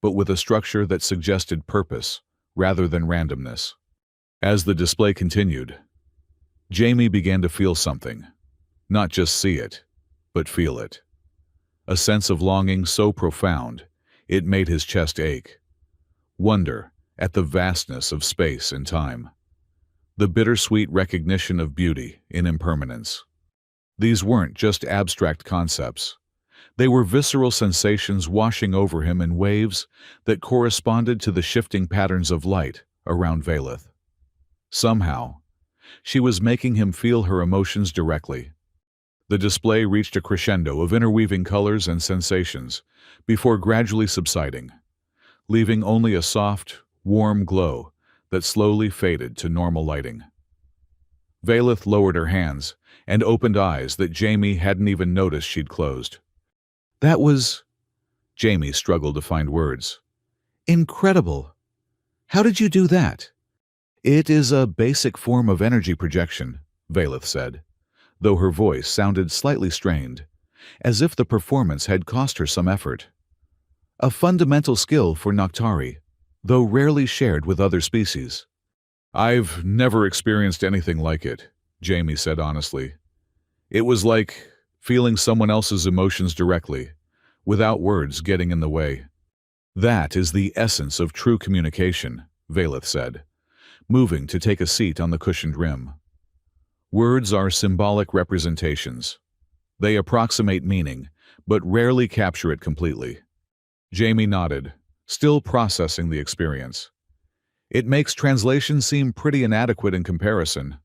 but with a structure that suggested purpose rather than randomness. As the display continued, Jamie began to feel something, not just see it, but feel it. A sense of longing so profound, it made his chest ache. Wonder at the vastness of space and time. The bittersweet recognition of beauty in impermanence. These weren't just abstract concepts. They were visceral sensations washing over him in waves that corresponded to the shifting patterns of light around Valeth. Somehow, she was making him feel her emotions directly. The display reached a crescendo of interweaving colors and sensations before gradually subsiding, leaving only a soft, warm glow that slowly faded to normal lighting. Valeth lowered her hands and opened eyes that Jamie hadn't even noticed she'd closed. "That was—" Jamie struggled to find words. "Incredible! How did you do that?" "It is a basic form of energy projection," Valeth said, though her voice sounded slightly strained, as if the performance had cost her some effort. "A fundamental skill for Noctari, though rarely shared with other species." "I've never experienced anything like it," Jamie said honestly. "It was like feeling someone else's emotions directly, without words getting in the way." "That is the essence of true communication," Valeth said, moving to take a seat on the cushioned rim. "Words are symbolic representations. They approximate meaning, but rarely capture it completely." Jamie nodded, still processing the experience. "It makes translation seem pretty inadequate in comparison."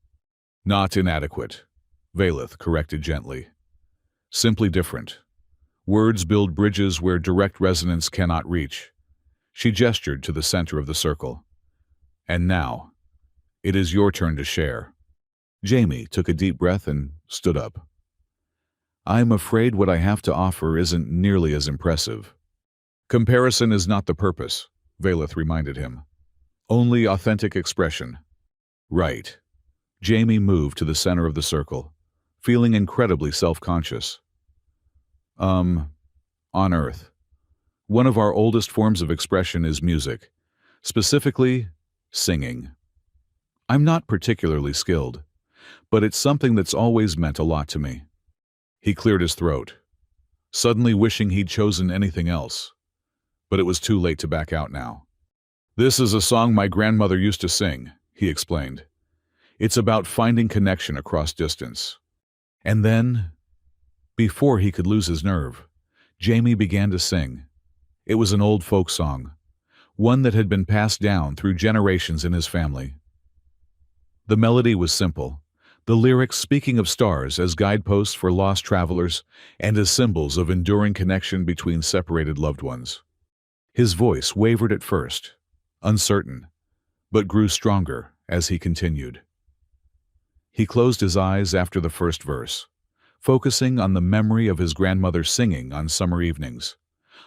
"Not inadequate," Valeth corrected gently. "Simply different. Words build bridges where direct resonance cannot reach." She gestured to the center of the circle. "And now, it is your turn to share." Jamie took a deep breath and stood up. "I'm afraid what I have to offer isn't nearly as impressive." "Comparison is not the purpose," Valeth reminded him. "Only authentic expression." "Right." Jamie moved to the center of the circle, feeling incredibly self-conscious. On Earth, one of our oldest forms of expression is music, specifically singing. I'm not particularly skilled, but it's something that's always meant a lot to me." He cleared his throat, suddenly wishing he'd chosen anything else, but it was too late to back out now. "This is a song my grandmother used to sing," he explained. "It's about finding connection across distance." And then, before he could lose his nerve, Jamie began to sing. It was an old folk song, one that had been passed down through generations in his family. The melody was simple, the lyrics speaking of stars as guideposts for lost travelers and as symbols of enduring connection between separated loved ones. His voice wavered at first, uncertain, but grew stronger as he continued. He closed his eyes after the first verse, focusing on the memory of his grandmother singing on summer evenings,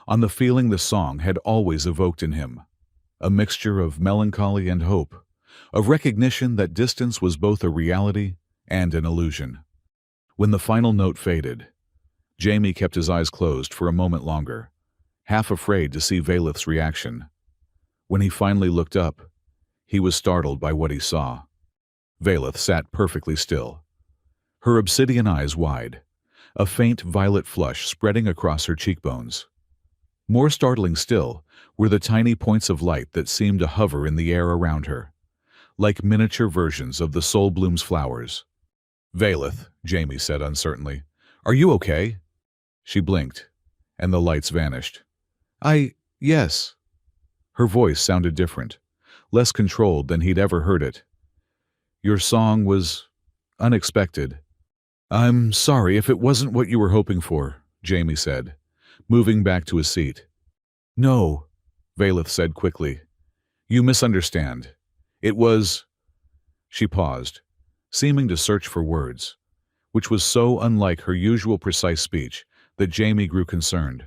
on the feeling the song had always evoked in him, a mixture of melancholy and hope, of recognition that distance was both a reality and an illusion. When the final note faded, Jamie kept his eyes closed for a moment longer, half afraid to see Valeth's reaction. When he finally looked up, he was startled by what he saw. Valeth sat perfectly still, her obsidian eyes wide, a faint violet flush spreading across her cheekbones. More startling still were the tiny points of light that seemed to hover in the air around her, like miniature versions of the soul bloom's flowers. "Valeth," Jamie said uncertainly, "are you okay?" She blinked, and the lights vanished. Yes." Her voice sounded different, less controlled than he'd ever heard it. "Your song was unexpected." "I'm sorry if it wasn't what you were hoping for," Jamie said, moving back to his seat. "No," Valeth said quickly. "You misunderstand. It was—" She paused, seeming to search for words, which was so unlike her usual precise speech that Jamie grew concerned.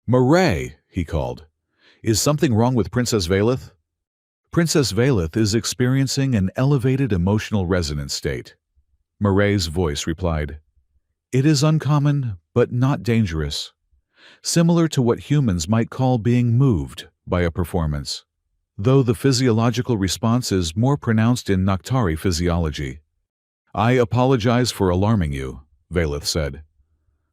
"Murray," he called. "Is something wrong with Princess Valeth?" "Princess Valeth is experiencing an elevated emotional resonance state," Murray's voice replied. "It is uncommon, but not dangerous. Similar to what humans might call being moved by a performance, though the physiological response is more pronounced in Noctari physiology." "I apologize for alarming you," Valeth said,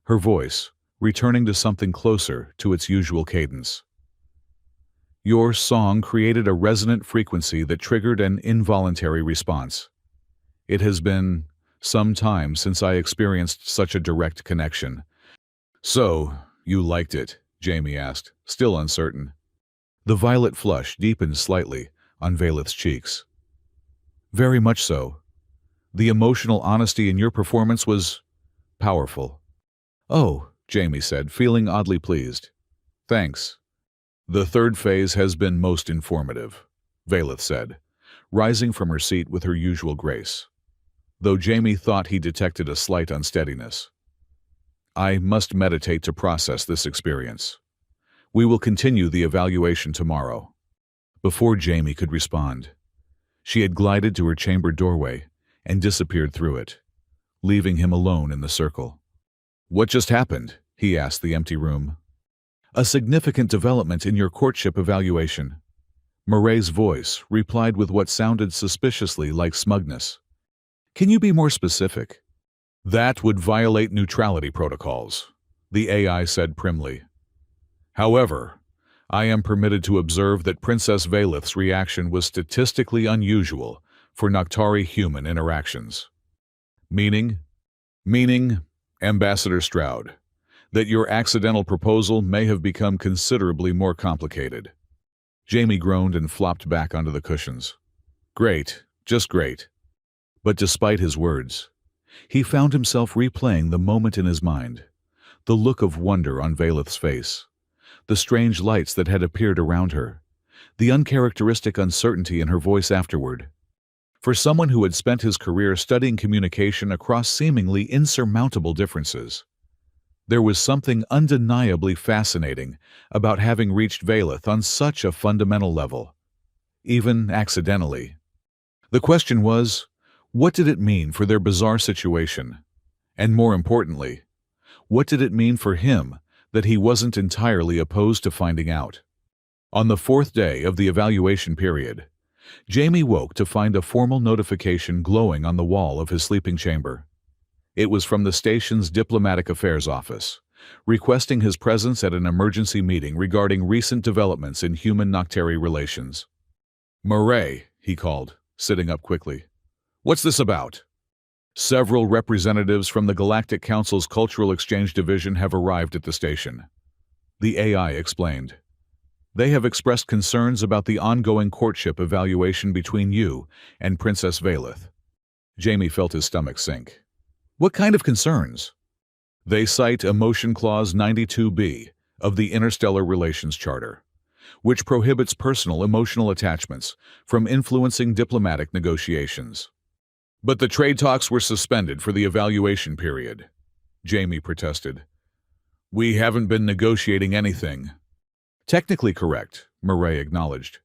her voice returning to something closer to its usual cadence. "Your song created a resonant frequency that triggered an involuntary response. It has been some time since I experienced such a direct connection." "So, you liked it?" Jamie asked, still uncertain. The violet flush deepened slightly on Valeth's cheeks. "Very much so. The emotional honesty in your performance was powerful." "Oh," Jamie said, feeling oddly pleased. "Thanks. The third phase has been most informative," Valeth said, rising from her seat with her usual grace, though Jamie thought he detected a slight unsteadiness. "I must meditate to process this experience. We will continue the evaluation tomorrow." Before Jamie could respond, she had glided to her chamber doorway and disappeared through it, leaving him alone in the circle. "What just happened?" he asked the empty room. "A significant development in your courtship evaluation." Murray's voice replied with what sounded suspiciously like smugness. "Can you be more specific?" "That would violate neutrality protocols," the AI said primly. "However, I am permitted to observe that Princess Valeth's reaction was statistically unusual for Noctari-human interactions." Meaning, Ambassador Stroud, that your accidental proposal may have become considerably more complicated." Jamie groaned and flopped back onto the cushions. "Great, just great." But despite his words, he found himself replaying the moment in his mind, the look of wonder on Valeth's face, the strange lights that had appeared around her, the uncharacteristic uncertainty in her voice afterward. For someone who had spent his career studying communication across seemingly insurmountable differences, there was something undeniably fascinating about having reached Valeth on such a fundamental level, even accidentally. The question was, what did it mean for their bizarre situation? And more importantly, what did it mean for him that he wasn't entirely opposed to finding out? On the fourth day of the evaluation period, Jamie woke to find a formal notification glowing on the wall of his sleeping chamber. It was from the station's diplomatic affairs office, requesting his presence at an emergency meeting regarding recent developments in human-Noctari relations. "Murray," he called, sitting up quickly. "What's this about?" "Several representatives from the Galactic Council's Cultural Exchange Division have arrived at the station," the AI explained. "They have expressed concerns about the ongoing courtship evaluation between you and Princess Valeth." Jamie felt his stomach sink. "What kind of concerns?" "They cite Emotion Clause 92B of the Interstellar Relations Charter, which prohibits personal emotional attachments from influencing diplomatic negotiations." "But the trade talks were suspended for the evaluation period," Jamie protested. "We haven't been negotiating anything." "Technically correct," Murray acknowledged,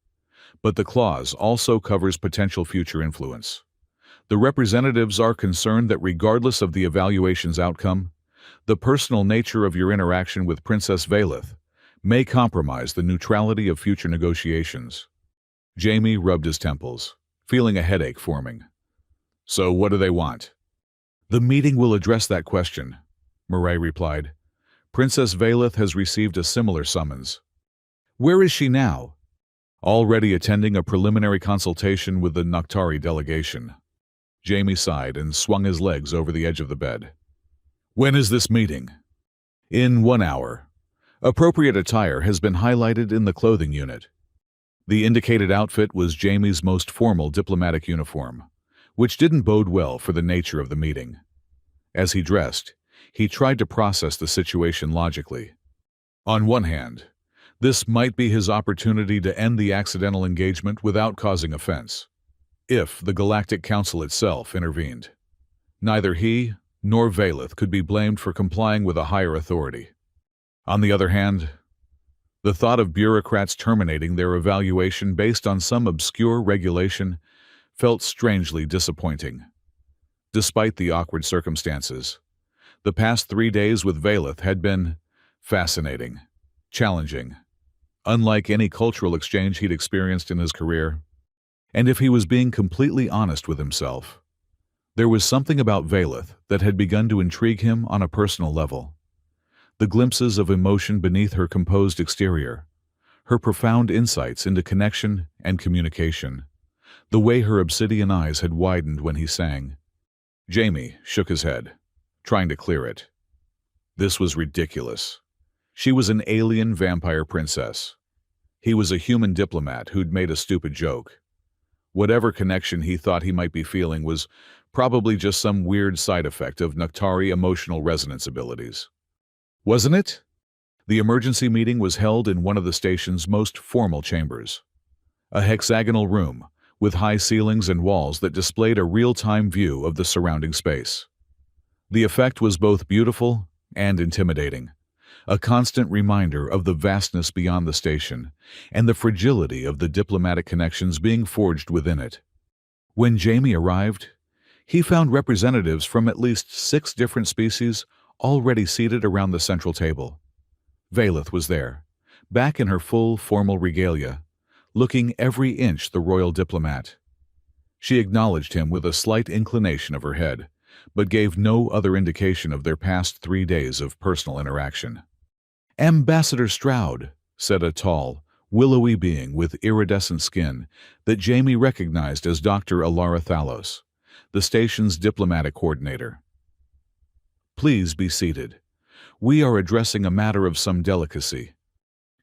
"but the clause also covers potential future influence. The representatives are concerned that regardless of the evaluation's outcome, the personal nature of your interaction with Princess Valeth may compromise the neutrality of future negotiations." Jamie rubbed his temples, feeling a headache forming. "So what do they want?" "The meeting will address that question," Murray replied. "Princess Valeth has received a similar summons." "Where is she now?" "Already attending a preliminary consultation with the Noctari delegation." Jamie sighed and swung his legs over the edge of the bed. "When is this meeting?" "In 1 hour. Appropriate attire has been highlighted in the clothing unit." The indicated outfit was Jamie's most formal diplomatic uniform, which didn't bode well for the nature of the meeting. As he dressed, he tried to process the situation logically. On one hand, this might be his opportunity to end the accidental engagement without causing offense, if the Galactic Council itself intervened. Neither he nor Valeth could be blamed for complying with a higher authority. On the other hand, the thought of bureaucrats terminating their evaluation based on some obscure regulation felt strangely disappointing. Despite the awkward circumstances, the past 3 days with Valeth had been fascinating, challenging, unlike any cultural exchange he'd experienced in his career. And if he was being completely honest with himself, there was something about Valeth that had begun to intrigue him on a personal level. The glimpses of emotion beneath her composed exterior, her profound insights into connection and communication, the way her obsidian eyes had widened when he sang. Jamie shook his head, trying to clear it. This was ridiculous. She was an alien vampire princess. He was a human diplomat who'd made a stupid joke. Whatever connection he thought he might be feeling was probably just some weird side effect of Naktari emotional resonance abilities. Wasn't it? The emergency meeting was held in one of the station's most formal chambers. A hexagonal room with high ceilings and walls that displayed a real-time view of the surrounding space. The effect was both beautiful and intimidating, a constant reminder of the vastness beyond the station and the fragility of the diplomatic connections being forged within it. When Jamie arrived, he found representatives from at least 6 different species already seated around the central table. Valeth was there, back in her full formal regalia, looking every inch the royal diplomat. She acknowledged him with a slight inclination of her head, but gave no other indication of their past 3 days of personal interaction. "Ambassador Stroud," said a tall, willowy being with iridescent skin that Jamie recognized as Dr. Alara Thalos, the station's diplomatic coordinator. "Please be seated. We are addressing a matter of some delicacy."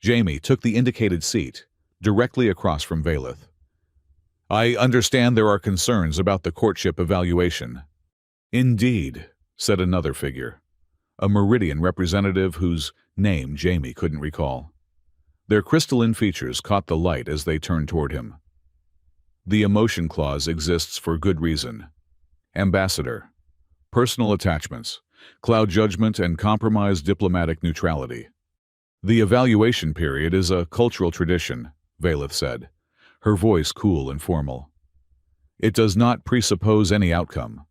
Jamie took the indicated seat, directly across from Valeth. "I understand there are concerns about the courtship evaluation." "Indeed," said another figure, a Meridian representative whose name Jamie couldn't recall. Their crystalline features caught the light as they turned toward him. "The emotion clause exists for good reason. Ambassador, personal attachments, cloud judgment, and compromised diplomatic neutrality. The evaluation period is a cultural tradition," Valeth said, her voice cool and formal. "It does not presuppose any outcome,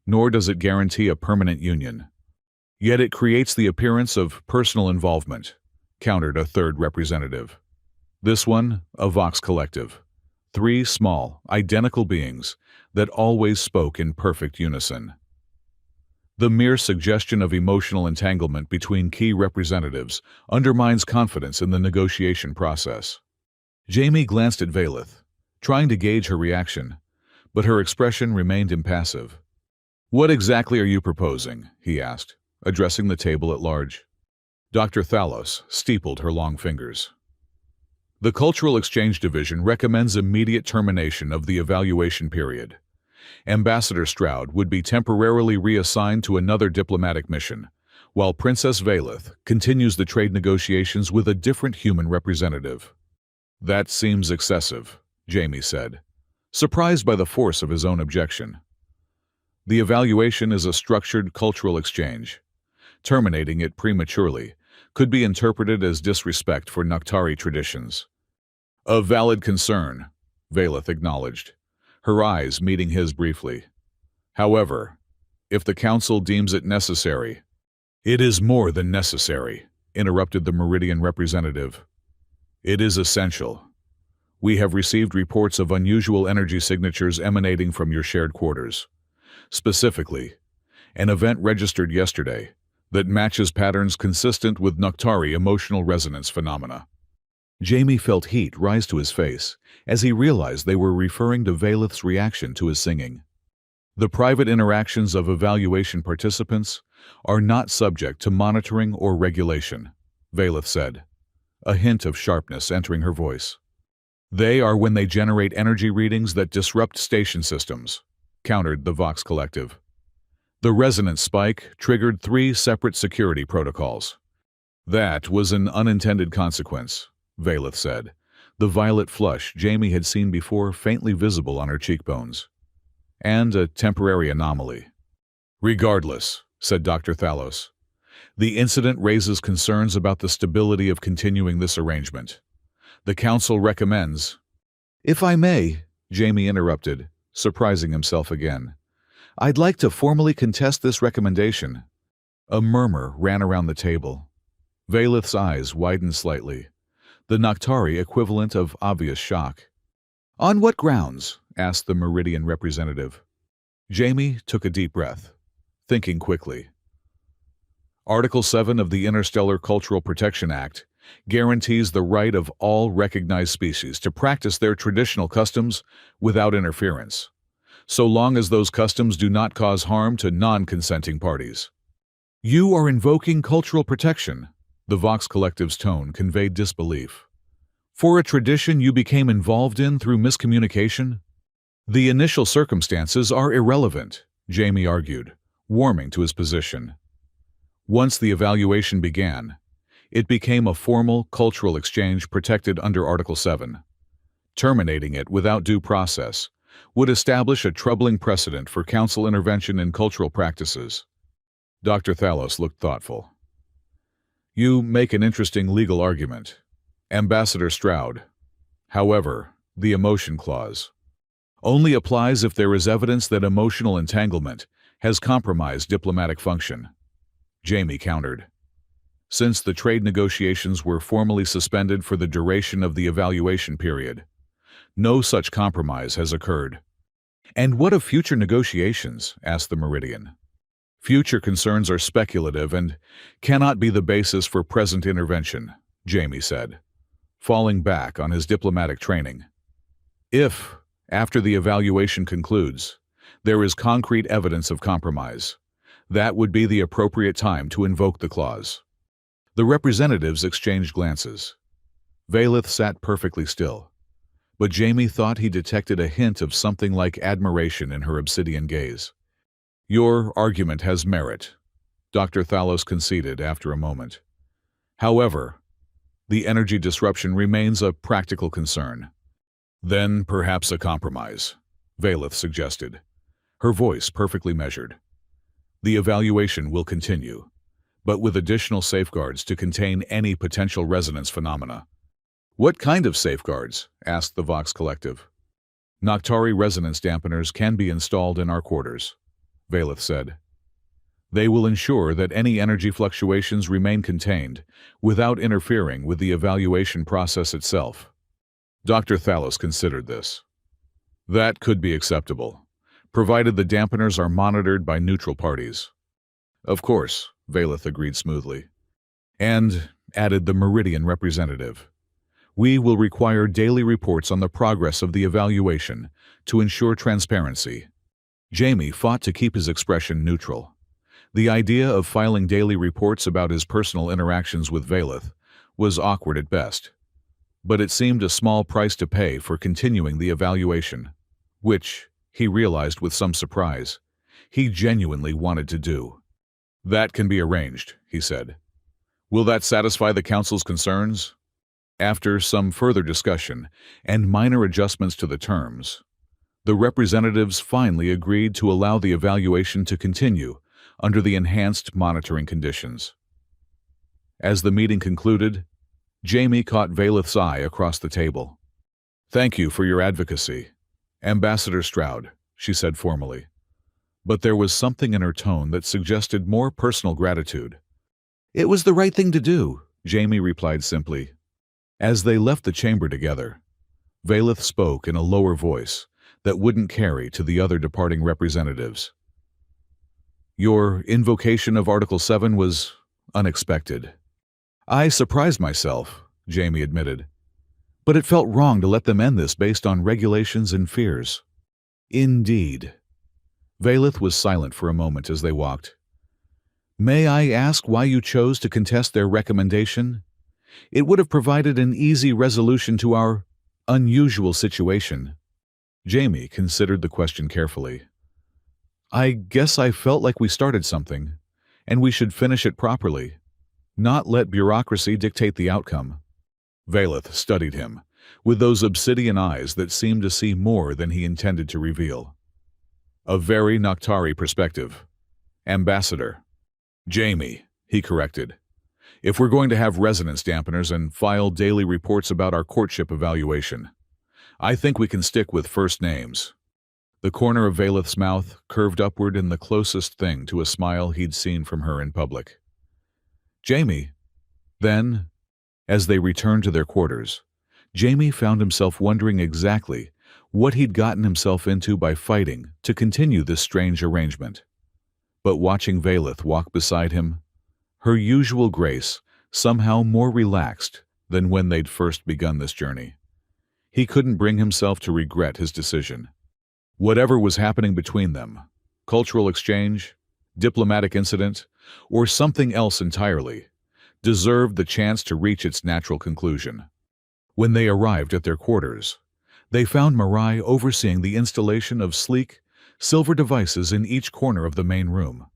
nor does it guarantee a permanent union. Yet it creates the appearance of personal involvement," countered a third representative. This one, a Vox collective. 3 small, identical beings that always spoke in perfect unison. The mere suggestion of emotional entanglement between key representatives undermines confidence in the negotiation process. Jamie glanced at Valeth, trying to gauge her reaction, but her expression remained impassive. "What exactly are you proposing?" he asked, addressing the table at large. Dr. Thalos steepled her long fingers. "The Cultural Exchange Division recommends immediate termination of the evaluation period. Ambassador Stroud would be temporarily reassigned to another diplomatic mission, while Princess Valeth continues the trade negotiations with a different human representative." "That seems excessive," Jamie said, surprised by the force of his own objection. "The evaluation is a structured cultural exchange. Terminating it prematurely could be interpreted as disrespect for Naktari traditions." "A valid concern," Valeth acknowledged, her eyes meeting his briefly. "However, if the Council deems it necessary—" "It is more than necessary," interrupted the Meridian representative. "It is essential. We have received reports of unusual energy signatures emanating from your shared quarters. Specifically, an event registered yesterday that matches patterns consistent with Naktari emotional resonance phenomena." Jamie felt heat rise to his face as he realized they were referring to Valeth's reaction to his singing. "The private interactions of evaluation participants are not subject to monitoring or regulation," Valeth said, a hint of sharpness entering her voice. "They are when they generate energy readings that disrupt station systems," countered the Vox collective. "The resonance spike triggered 3 separate security protocols. That was an unintended consequence, Valeth said, the violet flush Jamie had seen before faintly visible on her cheekbones. And a temporary anomaly. Regardless, said Dr. Thalos, the incident raises concerns about the stability of continuing this arrangement. The Council recommends— If I may, Jamie interrupted, surprising himself again. I'd like to formally contest this recommendation. A murmur ran around the table. Valeth's eyes widened slightly, the Noctari equivalent of obvious shock. On what grounds? Asked the Meridian representative. Jamie took a deep breath, thinking quickly. Article 7 of the Interstellar Cultural Protection Act guarantees the right of all recognized species to practice their traditional customs without interference, so long as those customs do not cause harm to non-consenting parties. You are invoking cultural protection, the Vox Collective's tone conveyed disbelief. For a tradition you became involved in through miscommunication? The initial circumstances are irrelevant, Jamie argued, warming to his position. Once the evaluation began, it became a formal cultural exchange protected under Article 7. Terminating it without due process would establish a troubling precedent for council intervention in cultural practices. Dr. Thalos looked thoughtful. You make an interesting legal argument, Ambassador Stroud. However, the emotion clause only applies if there is evidence that emotional entanglement has compromised diplomatic function. Jamie countered. Since the trade negotiations were formally suspended for the duration of the evaluation period, no such compromise has occurred. And what of future negotiations? Asked the Meridian. Future concerns are speculative and cannot be the basis for present intervention, Jamie said, falling back on his diplomatic training. If, after the evaluation concludes, there is concrete evidence of compromise, that would be the appropriate time to invoke the clause. The representatives exchanged glances. Valeth sat perfectly still, but Jamie thought he detected a hint of something like admiration in her obsidian gaze. Your argument has merit, Dr. Thalos conceded after a moment. However, the energy disruption remains a practical concern. Then perhaps a compromise, Valeth suggested, her voice perfectly measured. The evaluation will continue, but with additional safeguards to contain any potential resonance phenomena. What kind of safeguards? Asked the Vox Collective. Noctari resonance dampeners can be installed in our quarters, Valeth said. They will ensure that any energy fluctuations remain contained without interfering with the evaluation process itself. Dr. Thalos considered this. That could be acceptable, provided the dampeners are monitored by neutral parties. Of course, Valeth agreed smoothly. And, added the Meridian representative, we will require daily reports on the progress of the evaluation to ensure transparency. Jamie fought to keep his expression neutral. The idea of filing daily reports about his personal interactions with Valeth was awkward at best, but it seemed a small price to pay for continuing the evaluation, which, he realized with some surprise, he genuinely wanted to do. That can be arranged, he said. Will that satisfy the Council's concerns? After some further discussion and minor adjustments to the terms, the representatives finally agreed to allow the evaluation to continue under the enhanced monitoring conditions. As the meeting concluded, Jamie caught Valeth's eye across the table. Thank you for your advocacy, Ambassador Stroud, she said formally. But there was something in her tone that suggested more personal gratitude. It was the right thing to do, Jamie replied simply. As they left the chamber together, Valeth spoke in a lower voice that wouldn't carry to the other departing representatives. Your invocation of Article 7 was unexpected. I surprised myself, Jamie admitted, but it felt wrong to let them end this based on regulations and fears. Indeed. Valeth was silent for a moment as they walked. May I ask why you chose to contest their recommendation? It would have provided an easy resolution to our unusual situation. Jamie considered the question carefully. I guess I felt like we started something, and we should finish it properly. not let bureaucracy dictate the outcome. Valeth studied him, with those obsidian eyes that seemed to see more than he intended to reveal. A very Noctari perspective. Ambassador. Jamie, he corrected. If we're going to have resonance dampeners and file daily reports about our courtship evaluation, I think we can stick with first names. The corner of Valeth's mouth curved upward in the closest thing to a smile he'd seen from her in public. Jamie. Then, as they returned to their quarters, Jamie found himself wondering exactly what he'd gotten himself into by fighting to continue this strange arrangement. But watching Valeth walk beside him, her usual grace somehow more relaxed than when they'd first begun this journey, he couldn't bring himself to regret his decision. Whatever was happening between them, cultural exchange, diplomatic incident, or something else entirely, deserved the chance to reach its natural conclusion. When they arrived at their quarters, they found Mirai overseeing the installation of sleek, silver devices in each corner of the main room.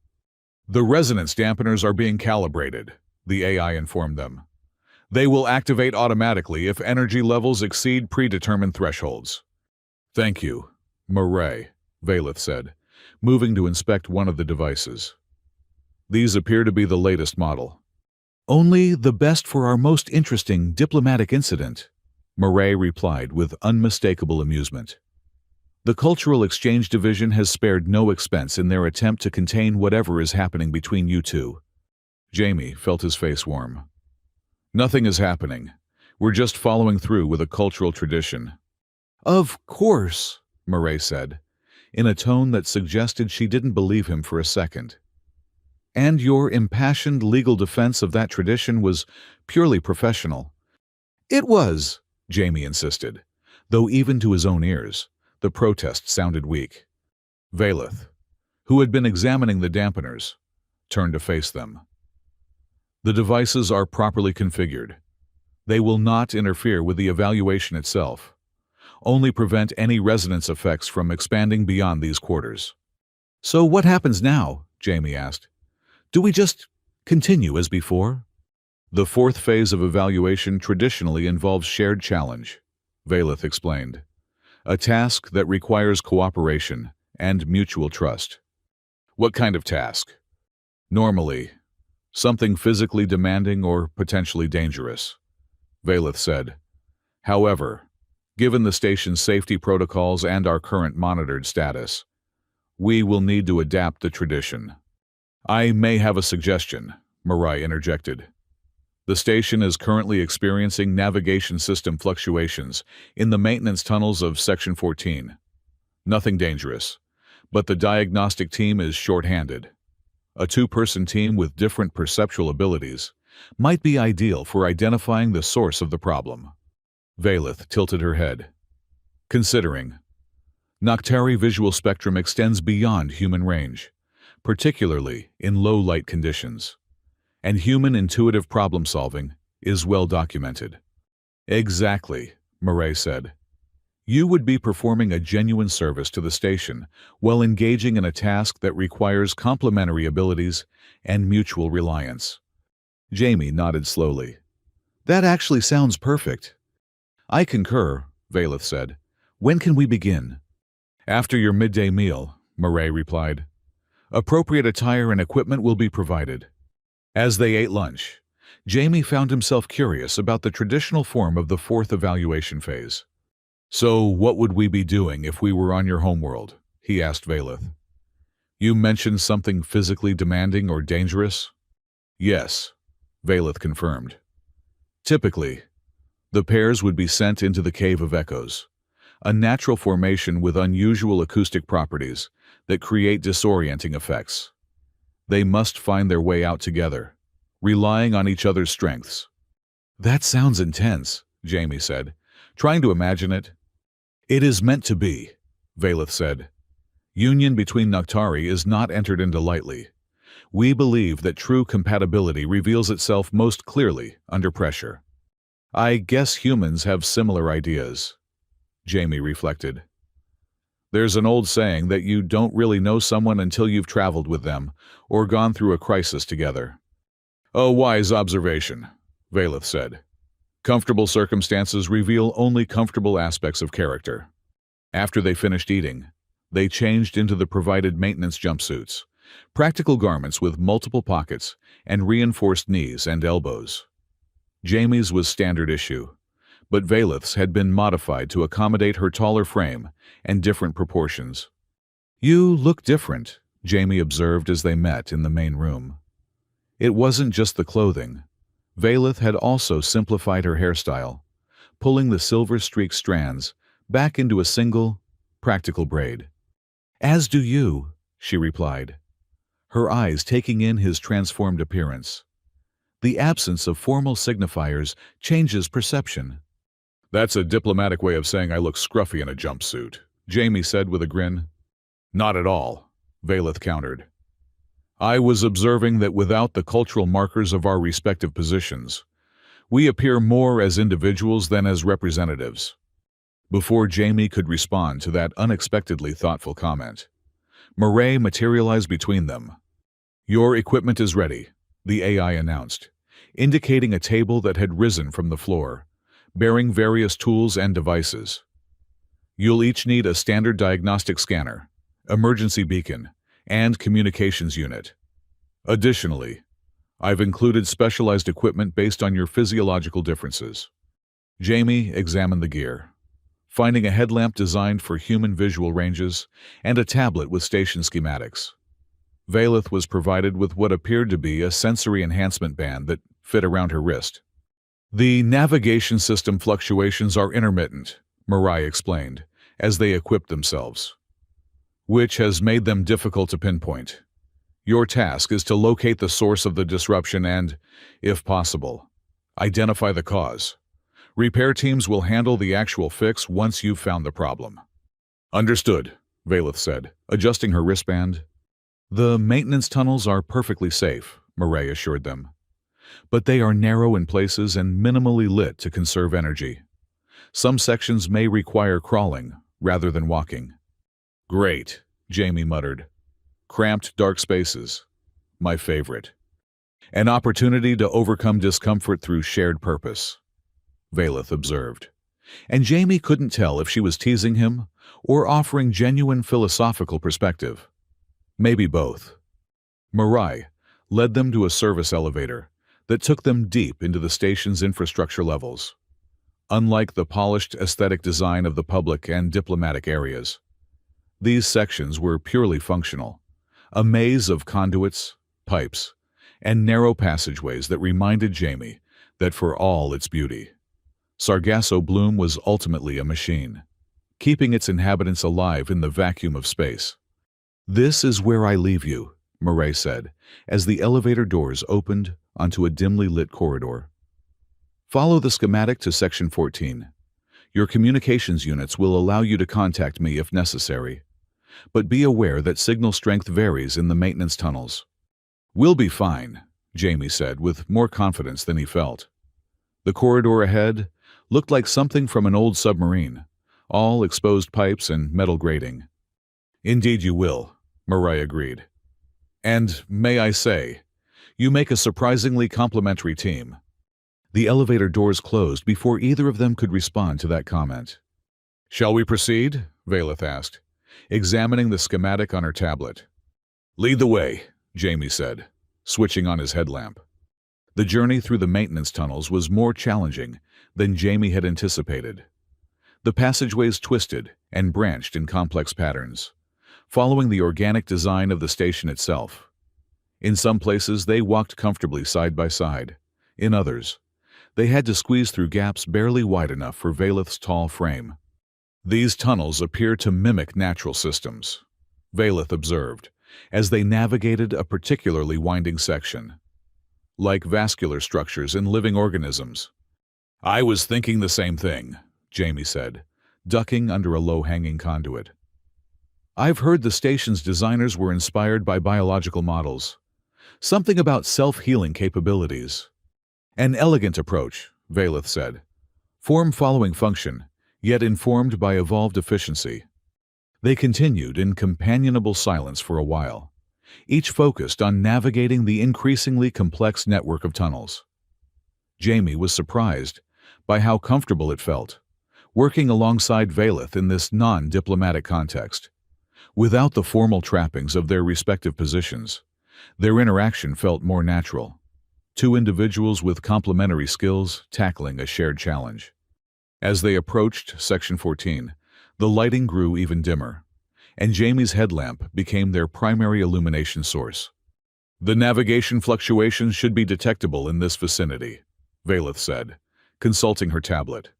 The resonance dampeners are being calibrated, the AI informed them. They will activate automatically if energy levels exceed predetermined thresholds. Thank you, Mirai, Valeth said, moving to inspect one of the devices. These appear to be the latest model. Only the best for our most interesting diplomatic incident, Mirai replied with unmistakable amusement. The Cultural Exchange Division has spared no expense in their attempt to contain whatever is happening between you two. Jamie felt his face warm. Nothing is happening. We're just following through with a cultural tradition. Of course, Mirai said, in a tone that suggested she didn't believe him for a second. And your impassioned legal defense of that tradition was purely professional. It was, Jamie insisted, though even to his own ears, the protest sounded weak. Valeth, who had been examining the dampeners, turned to face them. The devices are properly configured. They will not interfere with the evaluation itself, only prevent any resonance effects from expanding beyond these quarters. So what happens now? Jamie asked. Do we just continue as before? The fourth phase of evaluation traditionally involves shared challenge, Valeth explained. A task that requires cooperation and mutual trust. What kind of task? Normally, something physically demanding or potentially dangerous, Valeth said. However, given the station's safety protocols and our current monitored status, we will need to adapt the tradition. I may have a suggestion, Mirai interjected. The station is currently experiencing navigation system fluctuations in the maintenance tunnels of Section 14. Nothing dangerous, but the diagnostic team is short-handed. A two-person team with different perceptual abilities might be ideal for identifying the source of the problem. Valeth tilted her head. Considering, Noctari visual spectrum extends beyond human range, particularly in low-light conditions, and human intuitive problem-solving is well documented. Exactly, Mirai said. You would be performing a genuine service to the station while engaging in a task that requires complementary abilities and mutual reliance. Jamie nodded slowly. That actually sounds perfect. I concur, Valeth said. When can we begin? After your midday meal, Mirai replied. Appropriate attire and equipment will be provided. As they ate lunch, Jamie found himself curious about the traditional form of the fourth evaluation phase. So what would we be doing if we were on your homeworld? He asked Valeth. You mentioned something physically demanding or dangerous? Yes, Valeth confirmed. Typically, the pairs would be sent into the Cave of Echoes, a natural formation with unusual acoustic properties that create disorienting effects. They must find their way out together, relying on each other's strengths. That sounds intense, Jamie said, trying to imagine it. It is meant to be, Valeth said. Union between Noctari is not entered into lightly. We believe that true compatibility reveals itself most clearly under pressure. I guess humans have similar ideas, Jamie reflected. There's an old saying that you don't really know someone until you've traveled with them or gone through a crisis together. A wise observation, Valeth said. Comfortable circumstances reveal only comfortable aspects of character. After they finished eating, they changed into the provided maintenance jumpsuits, practical garments with multiple pockets and reinforced knees and elbows. Jamie's was standard issue, but Valeth's had been modified to accommodate her taller frame and different proportions. "You look different," Jamie observed as they met in the main room. It wasn't just the clothing. Valeth had also simplified her hairstyle, pulling the silver-streaked strands back into a single, practical braid. "As do you," she replied, her eyes taking in his transformed appearance. The absence of formal signifiers changes perception. "That's a diplomatic way of saying I look scruffy in a jumpsuit," Jamie said with a grin. "Not at all," Valeth countered. "I was observing that without the cultural markers of our respective positions, we appear more as individuals than as representatives." Before Jamie could respond to that unexpectedly thoughtful comment, Murray materialized between them. "Your equipment is ready," the AI announced, indicating a table that had risen from the floor, bearing various tools and devices. "You'll each need a standard diagnostic scanner, emergency beacon, and communications unit. Additionally, I've included specialized equipment based on your physiological differences." Jamie examined the gear, finding a headlamp designed for human visual ranges and a tablet with station schematics. Valeth was provided with what appeared to be a sensory enhancement band that fit around her wrist. "The navigation system fluctuations are intermittent," Murray explained, as they equipped themselves, "which has made them difficult to pinpoint. Your task is to locate the source of the disruption and, if possible, identify the cause. Repair teams will handle the actual fix once you've found the problem." "Understood," Valeth said, adjusting her wristband. "The maintenance tunnels are perfectly safe," Murray assured them. "But they are narrow in places and minimally lit to conserve energy. Some sections may require crawling rather than walking." "Great," Jamie muttered. "Cramped, dark spaces. My favorite. An opportunity to overcome discomfort through shared purpose," Valeth observed. And Jamie couldn't tell if she was teasing him or offering genuine philosophical perspective. Maybe both. Murray led them to a service elevator that took them deep into the station's infrastructure levels. Unlike the polished aesthetic design of the public and diplomatic areas, these sections were purely functional, a maze of conduits, pipes, and narrow passageways that reminded Jamie that for all its beauty, Sargasso Bloom was ultimately a machine, keeping its inhabitants alive in the vacuum of space. "This is where I leave you," Murray said, as the elevator doors opened onto a dimly lit corridor. "Follow the schematic to Section 14. Your communications units will allow you to contact me if necessary, but be aware that signal strength varies in the maintenance tunnels." "We'll be fine," Jamie said with more confidence than he felt. The corridor ahead looked like something from an old submarine, all exposed pipes and metal grating. "Indeed you will," Murray agreed. "And, may I say, you make a surprisingly complementary team." The elevator doors closed before either of them could respond to that comment. "Shall we proceed?" Valeth asked, examining the schematic on her tablet. "Lead the way," Jamie said, switching on his headlamp. The journey through the maintenance tunnels was more challenging than Jamie had anticipated. The passageways twisted and branched in complex patterns, following the organic design of the station itself. In some places, they walked comfortably side by side. In others, they had to squeeze through gaps barely wide enough for Valeth's tall frame. "These tunnels appear to mimic natural systems," Valeth observed, as they navigated a particularly winding section. "Like vascular structures in living organisms." "I was thinking the same thing," Jamie said, ducking under a low-hanging conduit. "I've heard the station's designers were inspired by biological models. Something about self-healing capabilities." "An elegant approach," Valeth said. "Form following function, yet informed by evolved efficiency." They continued in companionable silence for a while, each focused on navigating the increasingly complex network of tunnels. Jamie was surprised by how comfortable it felt, working alongside Valeth in this non-diplomatic context. Without the formal trappings of their respective positions, their interaction felt more natural. Two individuals with complementary skills tackling a shared challenge. As they approached Section 14, the lighting grew even dimmer, and Jamie's headlamp became their primary illumination source. "The navigation fluctuations should be detectable in this vicinity," Valeth said, consulting her tablet.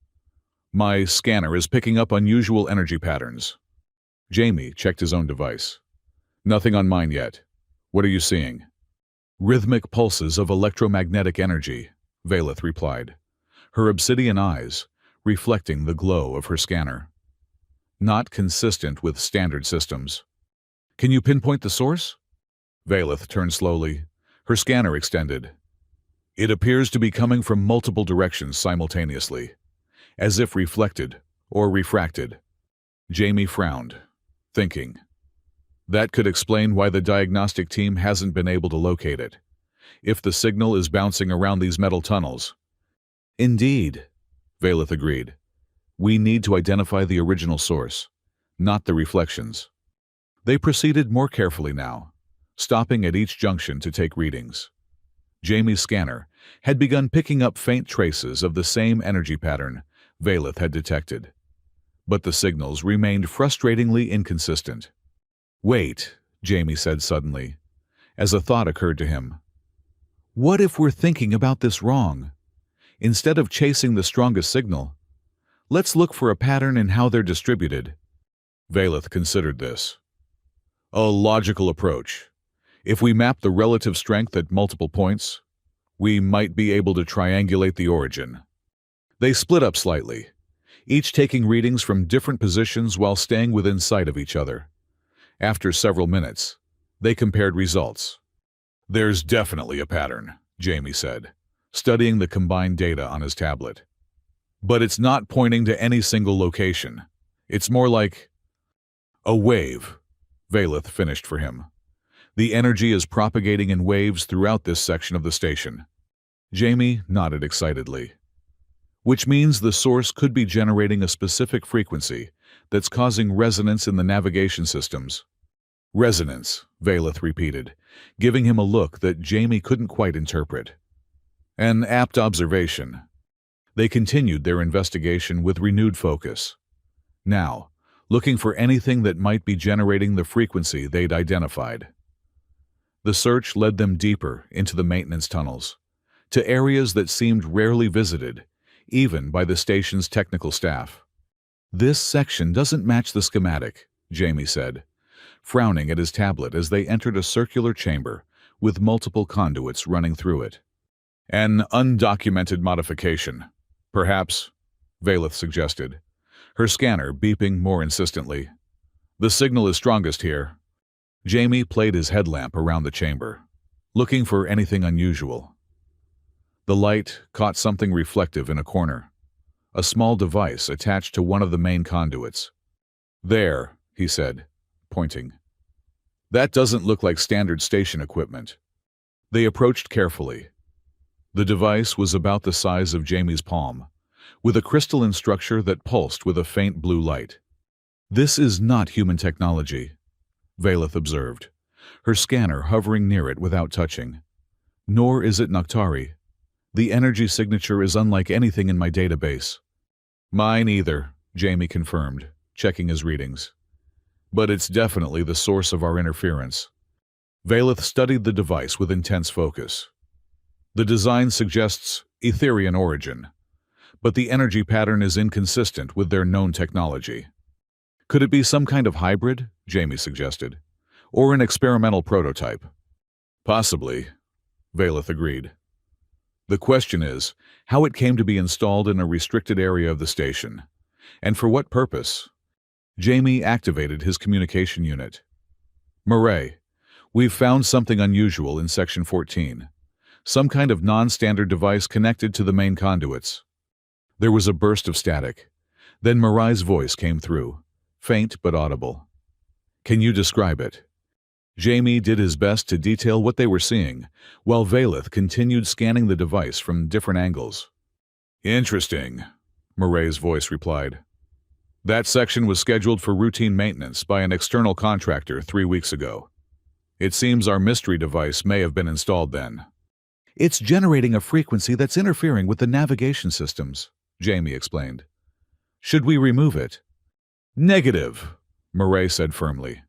"My scanner is picking up unusual energy patterns." Jamie checked his own device. "Nothing on mine yet. What are you seeing?" "Rhythmic pulses of electromagnetic energy," Valeth replied, her obsidian eyes reflecting the glow of her scanner. "Not consistent with standard systems." "Can you pinpoint the source?" Valeth turned slowly, her scanner extended. "It appears to be coming from multiple directions simultaneously, as if reflected or refracted." Jamie frowned, thinking. That could explain why the diagnostic team hasn't been able to locate it, if the signal is bouncing around these metal tunnels. "Indeed," Valeth agreed. "We need to identify the original source, not the reflections." They proceeded more carefully now, stopping at each junction to take readings. Jamie's scanner had begun picking up faint traces of the same energy pattern Valeth had detected, but the signals remained frustratingly inconsistent. "Wait," Jamie said suddenly, as a thought occurred to him. "What if we're thinking about this wrong? Instead of chasing the strongest signal, let's look for a pattern in how they're distributed." Valeth considered this. "A logical approach. If we map the relative strength at multiple points, we might be able to triangulate the origin." They split up slightly, each taking readings from different positions while staying within sight of each other. After several minutes, they compared results. "There's definitely a pattern," Jamie said, studying the combined data on his tablet. "But it's not pointing to any single location. It's more like a wave," Valeth finished for him. "The energy is propagating in waves throughout this section of the station." Jamie nodded excitedly. "Which means the source could be generating a specific frequency that's causing resonance in the navigation systems." "Resonance," Valeth repeated, giving him a look that Jamie couldn't quite interpret. "An apt observation." They continued their investigation with renewed focus, now looking for anything that might be generating the frequency they'd identified. The search led them deeper into the maintenance tunnels, to areas that seemed rarely visited, even by the station's technical staff. "This section doesn't match the schematic," Jamie said, frowning at his tablet as they entered a circular chamber with multiple conduits running through it. "An undocumented modification, perhaps," Valeth suggested, her scanner beeping more insistently. "The signal is strongest here." Jamie played his headlamp around the chamber, looking for anything unusual. The light caught something reflective in a corner, a small device attached to one of the main conduits. "There," he said, pointing. "That doesn't look like standard station equipment." They approached carefully. The device was about the size of Jamie's palm, with a crystalline structure that pulsed with a faint blue light. "This is not human technology," Valeth observed, her scanner hovering near it without touching. "Nor is it Noctari. The energy signature is unlike anything in my database." "Mine either," Jamie confirmed, checking his readings. "But it's definitely the source of our interference." Valeth studied the device with intense focus. The design suggests Etherian origin, but the energy pattern is inconsistent with their known technology. "Could it be some kind of hybrid?" Jamie suggested. "Or an experimental prototype?" "Possibly," Valeth agreed. "The question is how it came to be installed in a restricted area of the station, and for what purpose." Jamie activated his communication unit. "Murray, we've found something unusual in Section 14. Some kind of non-standard device connected to the main conduits." There was a burst of static. Then Murray's voice came through, faint but audible. "Can you describe it?" Jamie did his best to detail what they were seeing, while Valeth continued scanning the device from different angles. "Interesting," Murray's voice replied. "That section was scheduled for routine maintenance by an external contractor 3 weeks ago. It seems our mystery device may have been installed then." "It's generating a frequency that's interfering with the navigation systems," Jamie explained. "Should we remove it?" "Negative," Murray said firmly.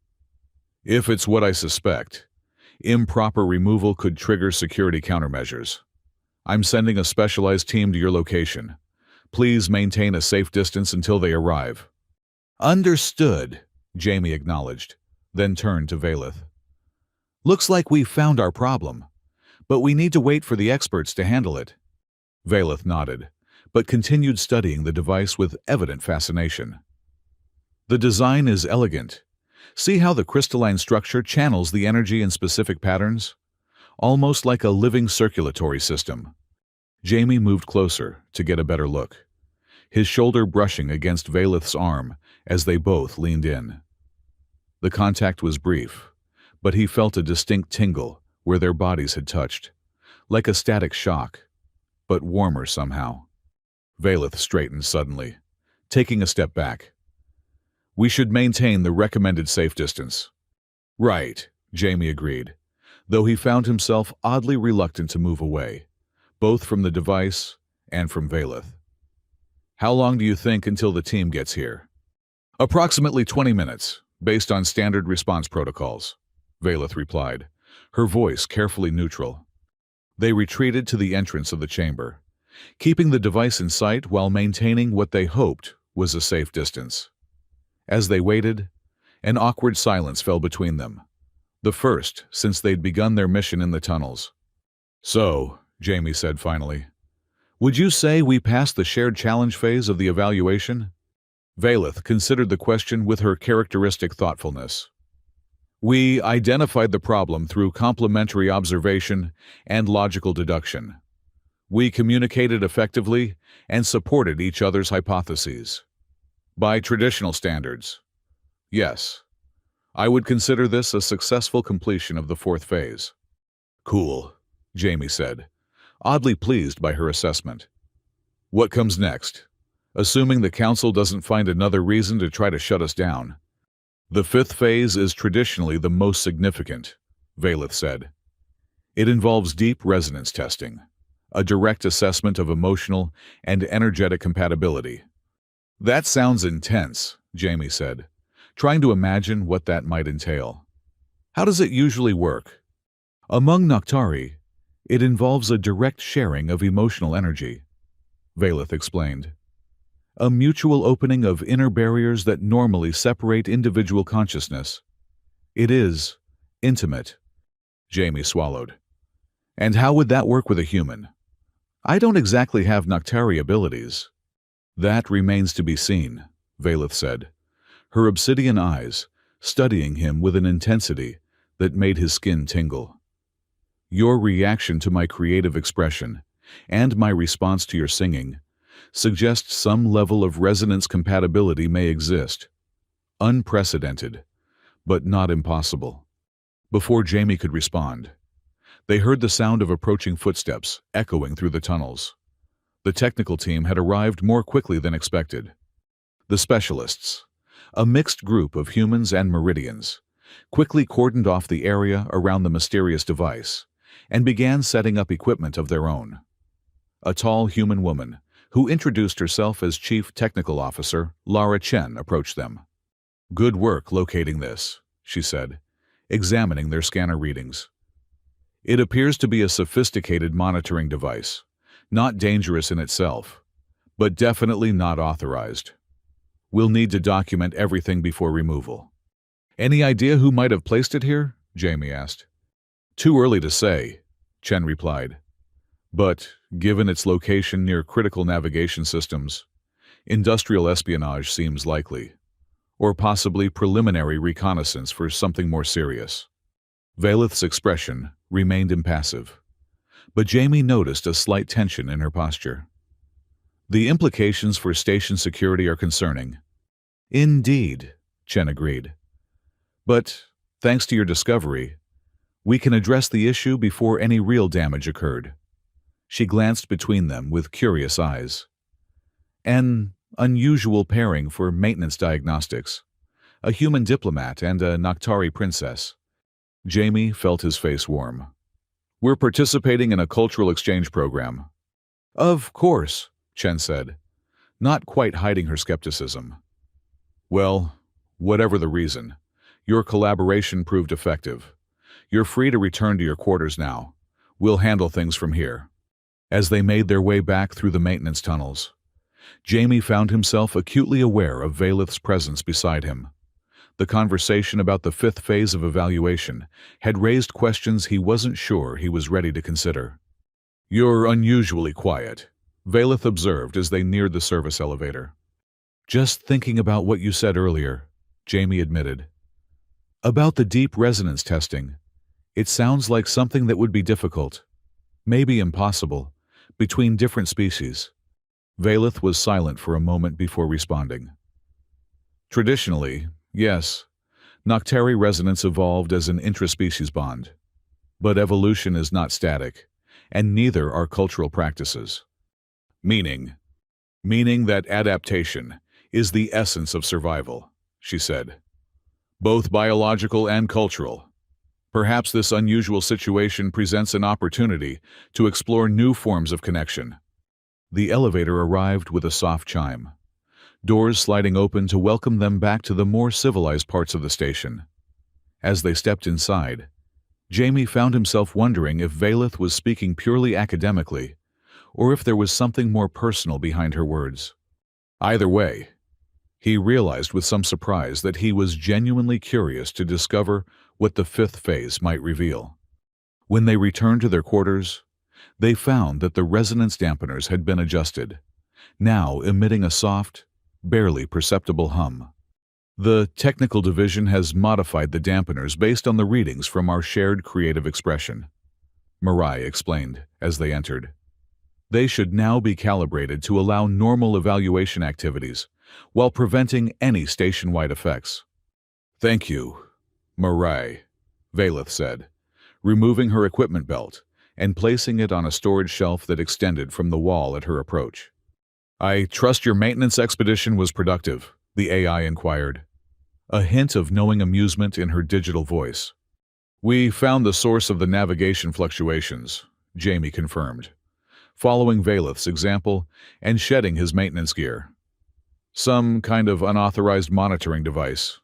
"If it's what I suspect, improper removal could trigger security countermeasures. I'm sending a specialized team to your location. Please maintain a safe distance until they arrive." "Understood," Jamie acknowledged, then turned to Valeth. "Looks like we've found our problem, but we need to wait for the experts to handle it." Valeth nodded, but continued studying the device with evident fascination. "The design is elegant. See how the crystalline structure channels the energy in specific patterns? Almost like a living circulatory system." Jamie moved closer to get a better look, his shoulder brushing against Valeth's arm as they both leaned in. The contact was brief, but he felt a distinct tingle where their bodies had touched, like a static shock, but warmer somehow. Valeth straightened suddenly, taking a step back. "We should maintain the recommended safe distance." "Right," Jamie agreed, though he found himself oddly reluctant to move away, both from the device and from Valeth. "How long do you think until the team gets here?" "Approximately 20 minutes, based on standard response protocols," Valeth replied, her voice carefully neutral. They retreated to the entrance of the chamber, keeping the device in sight while maintaining what they hoped was a safe distance. As they waited, an awkward silence fell between them, the first since they'd begun their mission in the tunnels. "So," Jamie said finally, "would you say we passed the shared challenge phase of the evaluation?" Valeth considered the question with her characteristic thoughtfulness. "We identified the problem through complementary observation and logical deduction. We communicated effectively and supported each other's hypotheses. By traditional standards, yes, I would consider this a successful completion of the 4th phase." "Cool," Jamie said, oddly pleased by her assessment. "What comes next? Assuming the Council doesn't find another reason to try to shut us down." "The 5th phase is traditionally the most significant," Valeth said. "It involves deep resonance testing, a direct assessment of emotional and energetic compatibility." "That sounds intense," Jamie said, trying to imagine what that might entail. "How does it usually work?" "Among Noctari, it involves a direct sharing of emotional energy," Valeth explained. "A mutual opening of inner barriers that normally separate individual consciousness. It is intimate." Jamie swallowed. "And how would that work with a human?" "I don't exactly have Noctari abilities." "That remains to be seen," Valeth said, her obsidian eyes studying him with an intensity that made his skin tingle. "Your reaction to my creative expression and my response to your singing suggests some level of resonance compatibility may exist. Unprecedented, but not impossible." Before Jamie could respond, they heard the sound of approaching footsteps echoing through the tunnels. The technical team had arrived more quickly than expected. The specialists, a mixed group of humans and Meridians, quickly cordoned off the area around the mysterious device and began setting up equipment of their own. A tall human woman, who introduced herself as Chief Technical Officer Lara Chen, approached them. "Good work locating this," she said, examining their scanner readings. "It appears to be a sophisticated monitoring device, not dangerous in itself, but definitely not authorized. We'll need to document everything before removal." "Any idea who might have placed it here?" Jamie asked. "Too early to say," Chen replied. "But, given its location near critical navigation systems, industrial espionage seems likely, or possibly preliminary reconnaissance for something more serious." Valeth's expression remained impassive, but Jamie noticed a slight tension in her posture. "The implications for station security are concerning." "Indeed," Chen agreed. "But Thanks to your discovery, we can address the issue before any real damage occurred. She glanced between them with curious eyes. An unusual pairing for maintenance diagnostics. A human diplomat and a Noctari princess. Jamie felt his face warm. We're participating in a cultural exchange program. Of course, Chen said, not quite hiding her skepticism. Well, whatever the reason, your collaboration proved effective. You're free to return to your quarters now. We'll handle things from here. As they made their way back through the maintenance tunnels, Jamie found himself acutely aware of Valeth's presence beside him. The conversation about the fifth phase of evaluation had raised questions he wasn't sure he was ready to consider. You're unusually quiet, Valeth observed as they neared the service elevator. Just thinking about what you said earlier, Jamie admitted. About the deep resonance testing. It sounds like something that would be difficult, maybe impossible, between different species. Valeth was silent for a moment before responding. Traditionally, yes, Noctari resonance evolved as an intraspecies bond. But evolution is not static, and neither are cultural practices. Meaning that adaptation is the essence of survival, she said. Both biological and cultural. Perhaps this unusual situation presents an opportunity to explore new forms of connection. The elevator arrived with a soft chime, doors sliding open to welcome them back to the more civilized parts of the station. As they stepped inside, Jamie found himself wondering if Valeth was speaking purely academically, or if there was something more personal behind her words. Either way, he realized with some surprise that he was genuinely curious to discover what the fifth phase might reveal. When they returned to their quarters, they found that the resonance dampeners had been adjusted, now emitting a soft, barely perceptible hum. The technical division has modified the dampeners based on the readings from our shared creative expression, Mirai explained as they entered. They should now be calibrated to allow normal evaluation activities while preventing any station-wide effects. Thank you, Mirai, Valeth said, removing her equipment belt and placing it on a storage shelf that extended from the wall at her approach. I trust your maintenance expedition was productive, the AI inquired, a hint of knowing amusement in her digital voice. We found the source of the navigation fluctuations, Jamie confirmed, following Valeth's example and shedding his maintenance gear. Some kind of unauthorized monitoring device.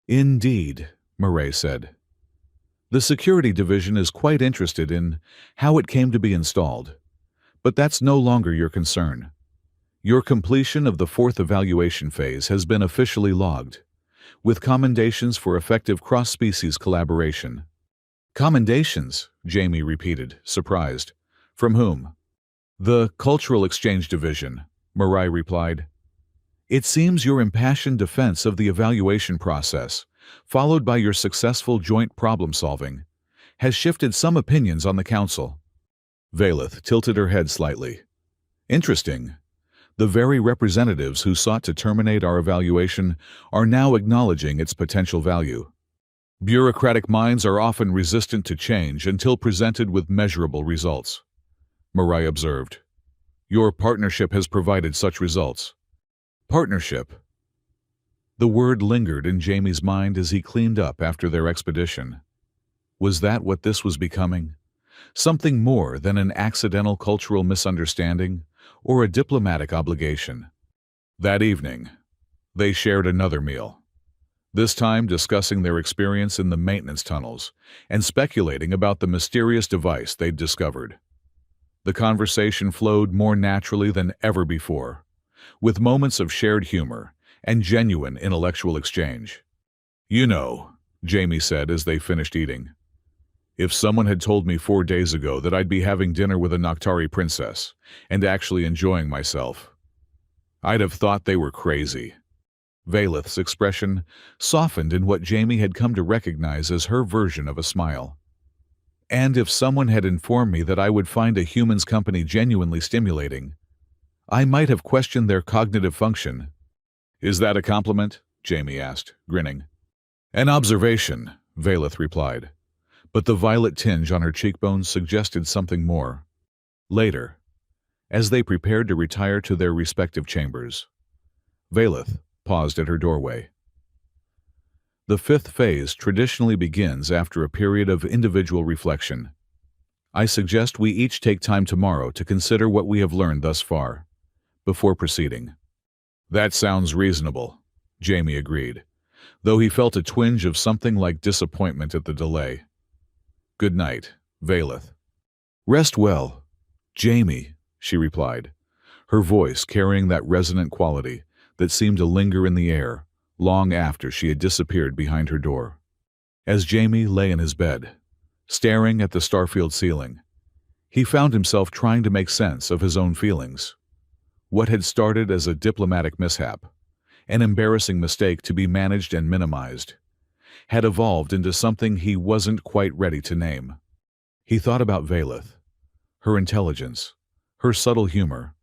Indeed, Mirai said. The security division is quite interested in how it came to be installed, but that's no longer your concern. Your completion of the fourth evaluation phase has been officially logged, with commendations for effective cross-species collaboration. Commendations, Jamie repeated, surprised. From whom? The Cultural Exchange Division, Mirai replied. It seems your impassioned defense of the evaluation process, followed by your successful joint problem-solving, has shifted some opinions on the Council. Valeth tilted her head slightly. Interesting. The very representatives who sought to terminate our evaluation are now acknowledging its potential value. Bureaucratic minds are often resistant to change until presented with measurable results, Mirai observed. Your partnership has provided such results. Partnership. The word lingered in Jamie's mind as he cleaned up after their expedition. Was that what this was becoming? Something more than an accidental cultural misunderstanding or a diplomatic obligation? That evening, they shared another meal, this time discussing their experience in the maintenance tunnels and speculating about the mysterious device they'd discovered. The conversation flowed more naturally than ever before, with moments of shared humor and genuine intellectual exchange. You know, Jamie said as they finished eating, if someone had told me 4 days ago that I'd be having dinner with a Noctari princess and actually enjoying myself, I'd have thought they were crazy. Valeth's expression softened in what Jamie had come to recognize as her version of a smile. And if someone had informed me that I would find a human's company genuinely stimulating, I might have questioned their cognitive function. Is that a compliment? Jamie asked, grinning. An observation, Valeth replied, but the violet tinge on her cheekbones suggested something more. Later, as they prepared to retire to their respective chambers, Valeth paused at her doorway. The fifth phase traditionally begins after a period of individual reflection. I suggest we each take time tomorrow to consider what we have learned thus far, before proceeding. That sounds reasonable, Jamie agreed, though he felt a twinge of something like disappointment at the delay. Good night, Valeth. Rest well, Jamie, she replied, her voice carrying that resonant quality that seemed to linger in the air long after she had disappeared behind her door. As Jamie lay in his bed, staring at the starfield ceiling, he found himself trying to make sense of his own feelings. What had started as a diplomatic mishap, an embarrassing mistake to be managed and minimized, had evolved into something he wasn't quite ready to name. He thought about Valeth, her intelligence, her subtle humor,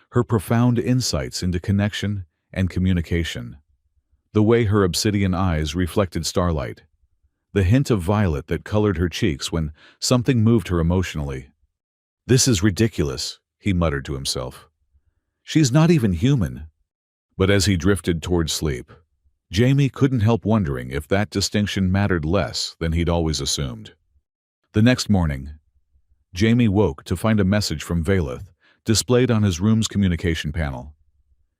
her profound insights into connection and communication, the way her obsidian eyes reflected starlight, the hint of violet that colored her cheeks when something moved her emotionally. This is ridiculous, he muttered to himself. She's not even human. But as he drifted toward sleep, Jamie couldn't help wondering if that distinction mattered less than he'd always assumed. The next morning, Jamie woke to find a message from Valeth displayed on his room's communication panel.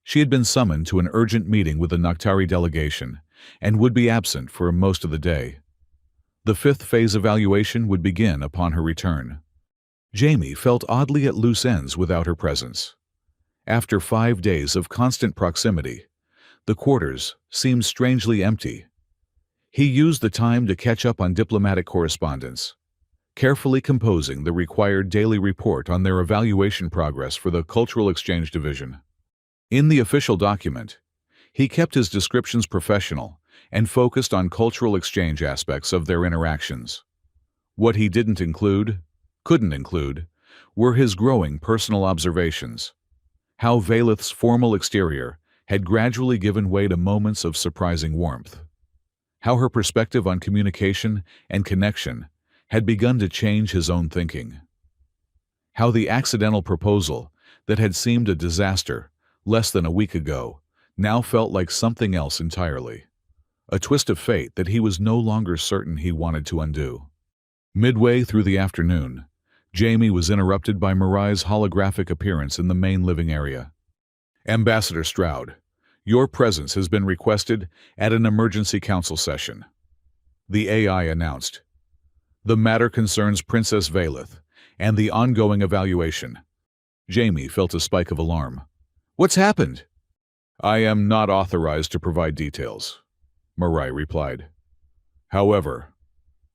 She had been summoned to an urgent meeting with the Noctari delegation and would be absent for most of the day. The fifth phase evaluation would begin upon her return. Jamie felt oddly at loose ends without her presence. After 5 days of constant proximity, the quarters seemed strangely empty. He used the time to catch up on diplomatic correspondence, carefully composing the required daily report on their evaluation progress for the Cultural Exchange Division. In the official document, he kept his descriptions professional and focused on cultural exchange aspects of their interactions. What he couldn't include, were his growing personal observations. How Valeth's formal exterior had gradually given way to moments of surprising warmth. How her perspective on communication and connection had begun to change his own thinking. How the accidental proposal that had seemed a disaster less than a week ago now felt like something else entirely. A twist of fate that he was no longer certain he wanted to undo. Midway through the afternoon, Jamie was interrupted by Marai's holographic appearance in the main living area. Ambassador Stroud, your presence has been requested at an emergency council session. The AI announced. The matter concerns Princess Valeth and the ongoing evaluation. Jamie felt a spike of alarm. What's happened? I am not authorized to provide details, Marai replied. However,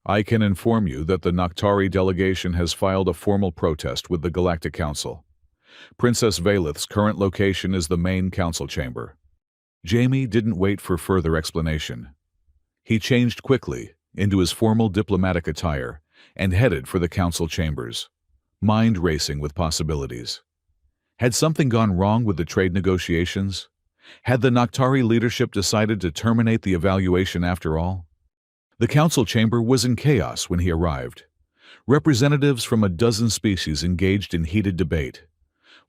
I can inform you that the Noctari delegation has filed a formal protest with the Galactic Council. Princess Valeth's current location is the main council chamber. Jamie didn't wait for further explanation. He changed quickly into his formal diplomatic attire and headed for the council chambers, mind racing with possibilities. Had something gone wrong with the trade negotiations? Had the Noctari leadership decided to terminate the evaluation after all? The council chamber was in chaos when he arrived. Representatives from a dozen species engaged in heated debate.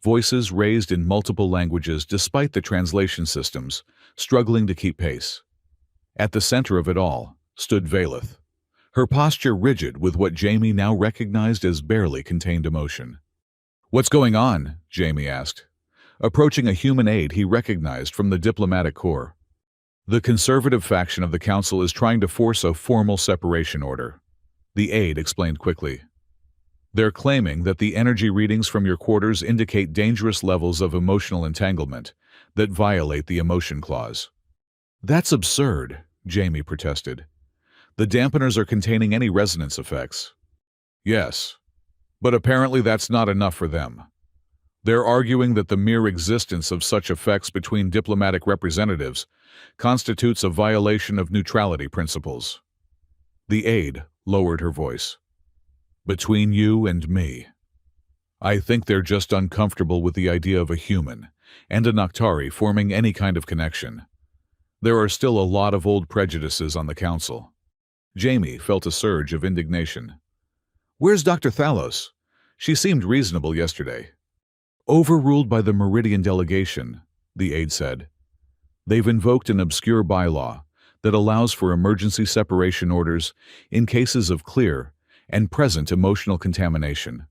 Voices raised in multiple languages despite the translation systems struggling to keep pace. At the center of it all stood Valeth, her posture rigid with what Jamie now recognized as barely contained emotion. What's going on? Jamie asked, approaching a human aide he recognized from the diplomatic corps. The conservative faction of the council is trying to force a formal separation order, the aide explained quickly. They're claiming that the energy readings from your quarters indicate dangerous levels of emotional entanglement that violate the emotion clause. That's absurd, Jamie protested. The dampeners are containing any resonance effects. Yes, but apparently that's not enough for them. They're arguing that the mere existence of such effects between diplomatic representatives constitutes a violation of neutrality principles. The aide lowered her voice. Between you and me, I think they're just uncomfortable with the idea of a human and a Noctari forming any kind of connection. There are still a lot of old prejudices on the council. Jamie felt a surge of indignation. "Where's Dr. Thalos? She seemed reasonable yesterday." "Overruled by the Meridian delegation," the aide said. "They've invoked an obscure bylaw that allows for emergency separation orders in cases of clear and present emotional contamination."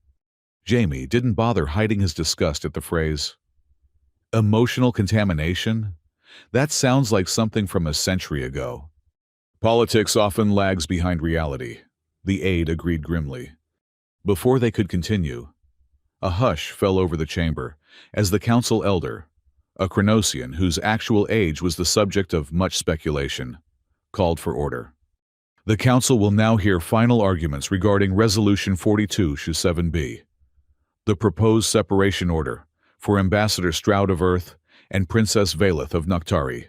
Jamie didn't bother hiding his disgust at the phrase. Emotional contamination? That sounds like something from a century ago. "Politics often lags behind reality," the aide agreed grimly. Before they could continue, a hush fell over the chamber as the council elder, a Chronosian whose actual age was the subject of much speculation, called for order. "The council will now hear final arguments regarding Resolution 42-7B, the proposed separation order for Ambassador Stroud of Earth and Princess Valeth of Noctari,"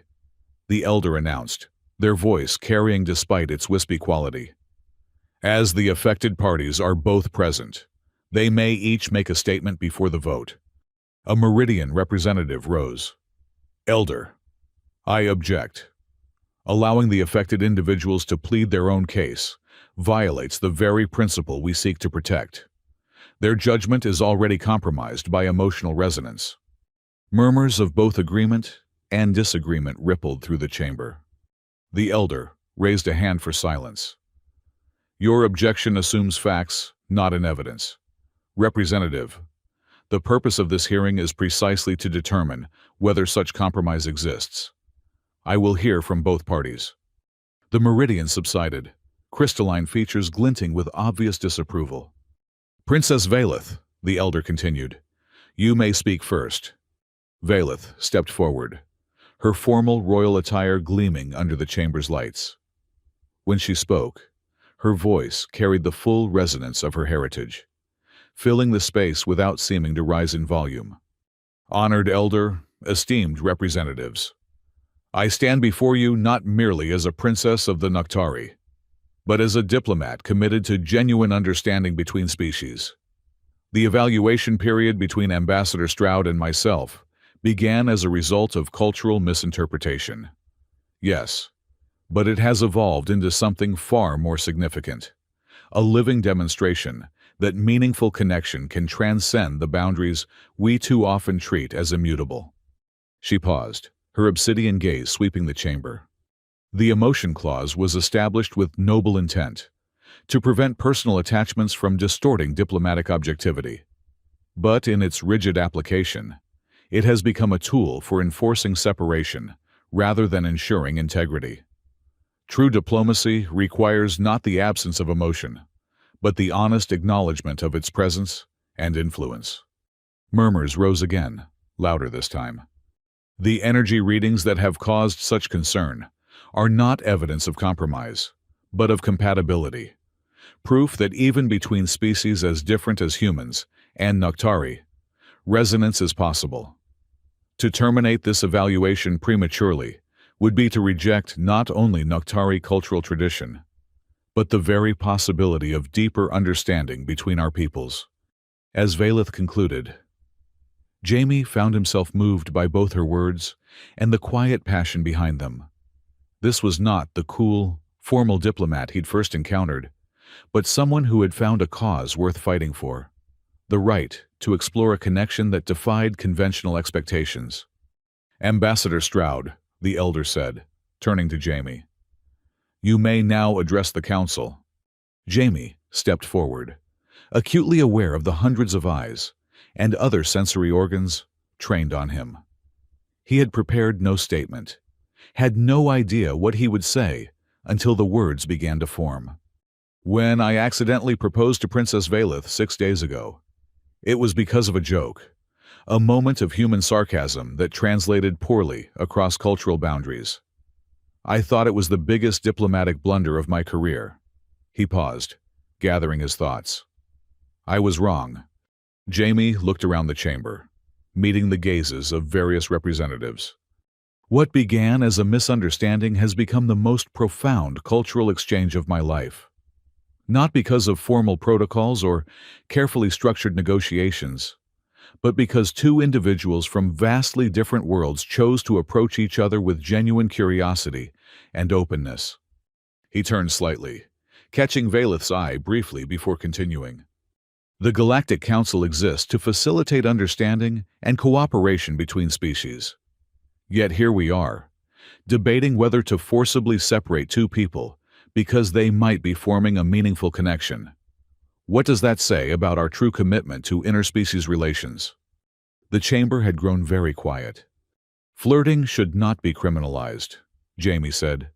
the elder announced, their voice carrying despite its wispy quality. "As the affected parties are both present, they may each make a statement before the vote." A Meridian representative rose. "Elder, I object. Allowing the affected individuals to plead their own case violates the very principle we seek to protect. Their judgment is already compromised by emotional resonance." Murmurs of both agreement and disagreement rippled through the chamber. The elder raised a hand for silence. "Your objection assumes facts, not an evidence. Representative, the purpose of this hearing is precisely to determine whether such compromise exists. I will hear from both parties." The Meridian subsided, crystalline features glinting with obvious disapproval. "Princess Valeth," the elder continued, "you may speak first." Valeth stepped forward, her formal royal attire gleaming under the chamber's lights. When she spoke, her voice carried the full resonance of her heritage, filling the space without seeming to rise in volume. "Honored elder, esteemed representatives, I stand before you not merely as a princess of the Noctari, but as a diplomat committed to genuine understanding between species. The evaluation period between Ambassador Stroud and myself began as a result of cultural misinterpretation. Yes, but it has evolved into something far more significant, a living demonstration that meaningful connection can transcend the boundaries we too often treat as immutable." She paused, her obsidian gaze sweeping the chamber. The emotion clause was established with noble intent, to prevent personal attachments from distorting diplomatic objectivity. But in its rigid application, it has become a tool for enforcing separation rather than ensuring integrity. True diplomacy requires not the absence of emotion, but the honest acknowledgement of its presence and influence. Murmurs rose again, louder this time. "The energy readings that have caused such concern are not evidence of compromise, but of compatibility. Proof that even between species as different as humans and Noctari, resonance is possible. To terminate this evaluation prematurely would be to reject not only Noctari cultural tradition, but the very possibility of deeper understanding between our peoples." As Valeth concluded, Jamie found himself moved by both her words and the quiet passion behind them. This was not the cool, formal diplomat he'd first encountered, but someone who had found a cause worth fighting for, the right to explore a connection that defied conventional expectations. "Ambassador Stroud," the elder said, turning to Jamie, "you may now address the council." Jamie stepped forward, acutely aware of the hundreds of eyes and other sensory organs trained on him. He had prepared no statement, had no idea what he would say until the words began to form. "When I accidentally proposed to Princess Valeth 6 days ago, it was because of a joke, a moment of human sarcasm that translated poorly across cultural boundaries. I thought it was the biggest diplomatic blunder of my career." He paused, gathering his thoughts. "I was wrong." Jamie looked around the chamber, meeting the gazes of various representatives. "What began as a misunderstanding has become the most profound cultural exchange of my life. Not because of formal protocols or carefully structured negotiations, but because two individuals from vastly different worlds chose to approach each other with genuine curiosity and openness. He turned slightly, catching Valeth's eye briefly before continuing. The Galactic Council exists to facilitate understanding and cooperation between species. Yet here we are, debating whether to forcibly separate two people because they might be forming a meaningful connection. What does that say about our true commitment to interspecies relations? The chamber had grown very quiet. Flirting should not be criminalized, Jamie said,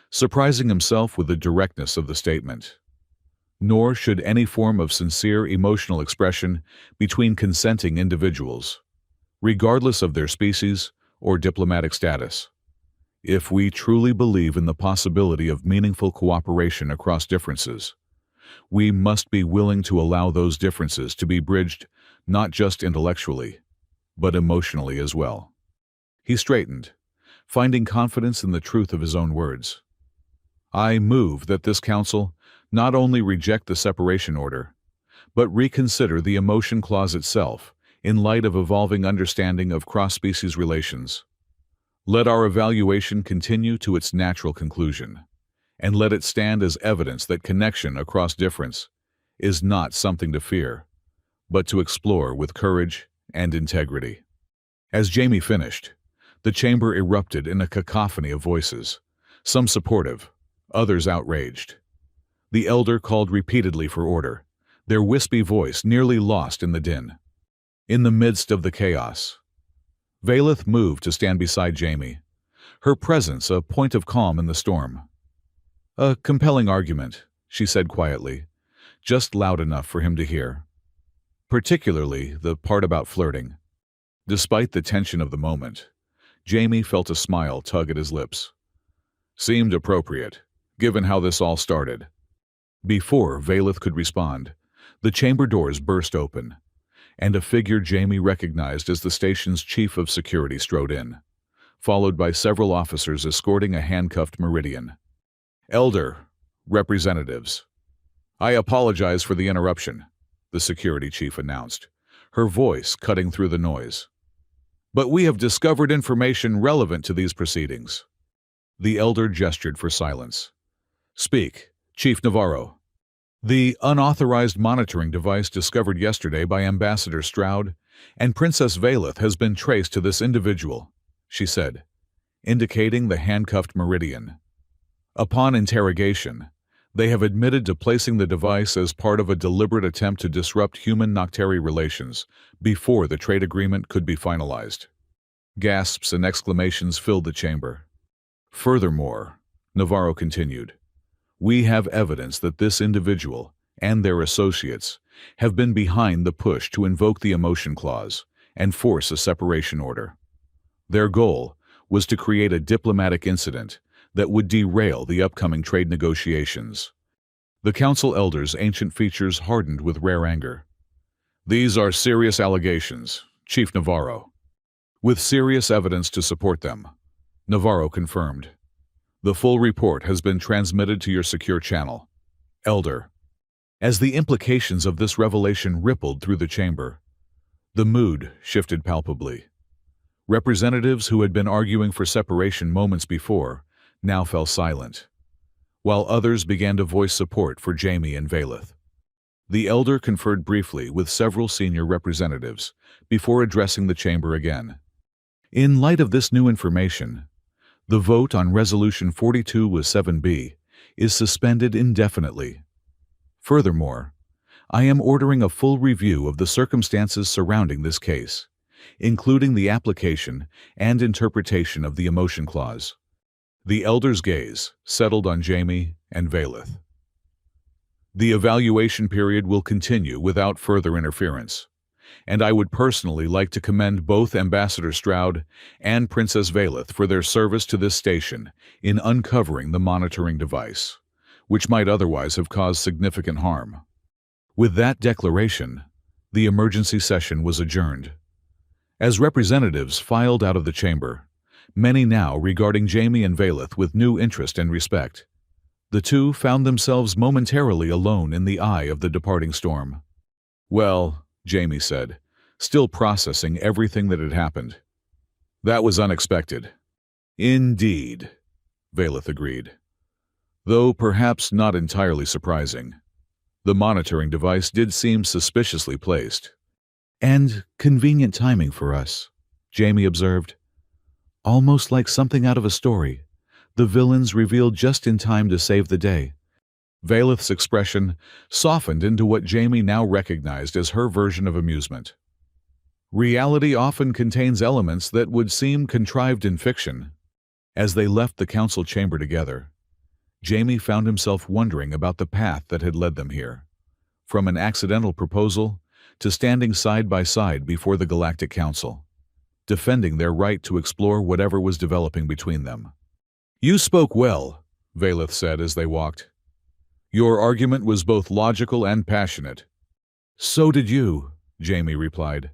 surprising himself with the directness of the statement. Nor should any form of sincere emotional expression between consenting individuals, regardless of their species or diplomatic status. If we truly believe in the possibility of meaningful cooperation across differences, we must be willing to allow those differences to be bridged not just intellectually, but emotionally as well. He straightened, finding confidence in the truth of his own words. I move that this council not only reject the separation order, but reconsider the emotion clause itself in light of evolving understanding of cross-species relations. Let our evaluation continue to its natural conclusion, and let it stand as evidence that connection across difference is not something to fear, but to explore with courage and integrity. As Jamie finished, the chamber erupted in a cacophony of voices, some supportive, others outraged. The elder called repeatedly for order, their wispy voice nearly lost in the din. In the midst of the chaos, Valeth moved to stand beside Jamie, her presence a point of calm in the storm. A compelling argument, she said quietly, just loud enough for him to hear. Particularly the part about flirting. Despite the tension of the moment, Jamie felt a smile tug at his lips. Seemed appropriate, given how this all started. Before Valeth could respond, the chamber doors burst open, and a figure Jamie recognized as the station's chief of security strode in, followed by several officers escorting a handcuffed Meridian. Elder, representatives. I apologize for the interruption, the security chief announced, her voice cutting through the noise. But we have discovered information relevant to these proceedings. The elder gestured for silence. Speak, Chief Navarro. The unauthorized monitoring device discovered yesterday by Ambassador Stroud and Princess Valeth has been traced to this individual, she said, indicating the handcuffed Meridian. Upon interrogation, they have admitted to placing the device as part of a deliberate attempt to disrupt human-Noctari relations before the trade agreement could be finalized. Gasps and exclamations filled the chamber. Furthermore, Navarro continued, we have evidence that this individual and their associates have been behind the push to invoke the emotion clause and force a separation order. Their goal was to create a diplomatic incident that would derail the upcoming trade negotiations. The council elders' ancient features hardened with rare anger. These are serious allegations, Chief Navarro. With serious evidence to support them, Navarro confirmed. The full report has been transmitted to your secure channel. Elder. As the implications of this revelation rippled through the chamber, the mood shifted palpably. Representatives who had been arguing for separation moments before now fell silent, while others began to voice support for Jamie and Valeth. The elder conferred briefly with several senior representatives before addressing the chamber again. In light of this new information, the vote on Resolution 42-7B is suspended indefinitely. Furthermore, I am ordering a full review of the circumstances surrounding this case, including the application and interpretation of the emotion clause. The elder's gaze settled on Jamie and Valeth. The evaluation period will continue without further interference, and I would personally like to commend both Ambassador Stroud and Princess Valeth for their service to this station in uncovering the monitoring device, which might otherwise have caused significant harm. With that declaration, the emergency session was adjourned. As representatives filed out of the chamber, many now regarding Jamie and Valeth with new interest and respect, the two found themselves momentarily alone in the eye of the departing storm. Well, Jamie said, still processing everything that had happened. That was unexpected. Indeed, Valeth agreed. though perhaps not entirely surprising. The monitoring device did seem suspiciously placed. And convenient timing for us, Jamie observed. Almost like something out of a story. The villains revealed just in time to save the day. Valeth's expression softened into what Jamie now recognized as her version of amusement. Reality often contains elements that would seem contrived in fiction. As they left the council chamber together, Jamie found himself wondering about the path that had led them here. From an accidental proposal to standing side by side before the Galactic Council, defending their right to explore whatever was developing between them. "You spoke well," Valeth said as they walked. "Your argument was both logical and passionate." "So did you," Jamie replied.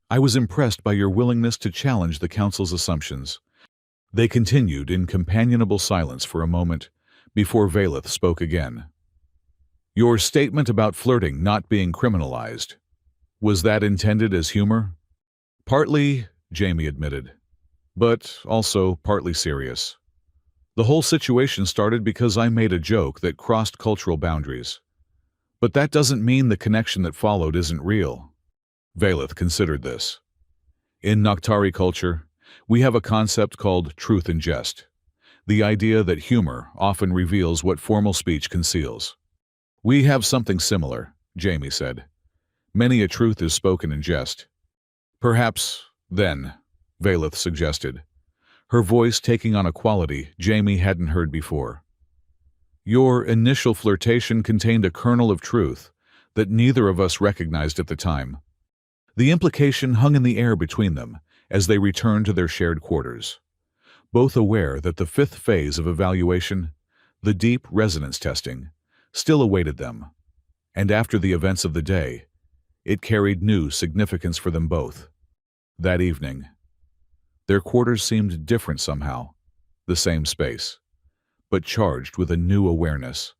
"I was impressed by your willingness to challenge the Council's assumptions." They continued in companionable silence for a moment before Valeth spoke again. "Your statement about flirting not being criminalized, was that intended as humor?" "Partly," Jamie admitted, "but also partly serious. The whole situation started because I made a joke that crossed cultural boundaries. But that doesn't mean the connection that followed isn't real." Valeth considered this. "In Noctari culture, we have a concept called truth in jest, the idea that humor often reveals what formal speech conceals." "We have something similar," Jamie said. "Many a truth is spoken in jest." "Perhaps, then," Valeth suggested, her voice taking on a quality Jamie hadn't heard before. "Your initial flirtation contained a kernel of truth that neither of us recognized at the time." The implication hung in the air between them as they returned to their shared quarters, both aware that the fifth phase of evaluation, the deep resonance testing, still awaited them. And after the events of the day, it carried new significance for them both. That evening, their quarters seemed different somehow, the same space, but charged with a new awareness.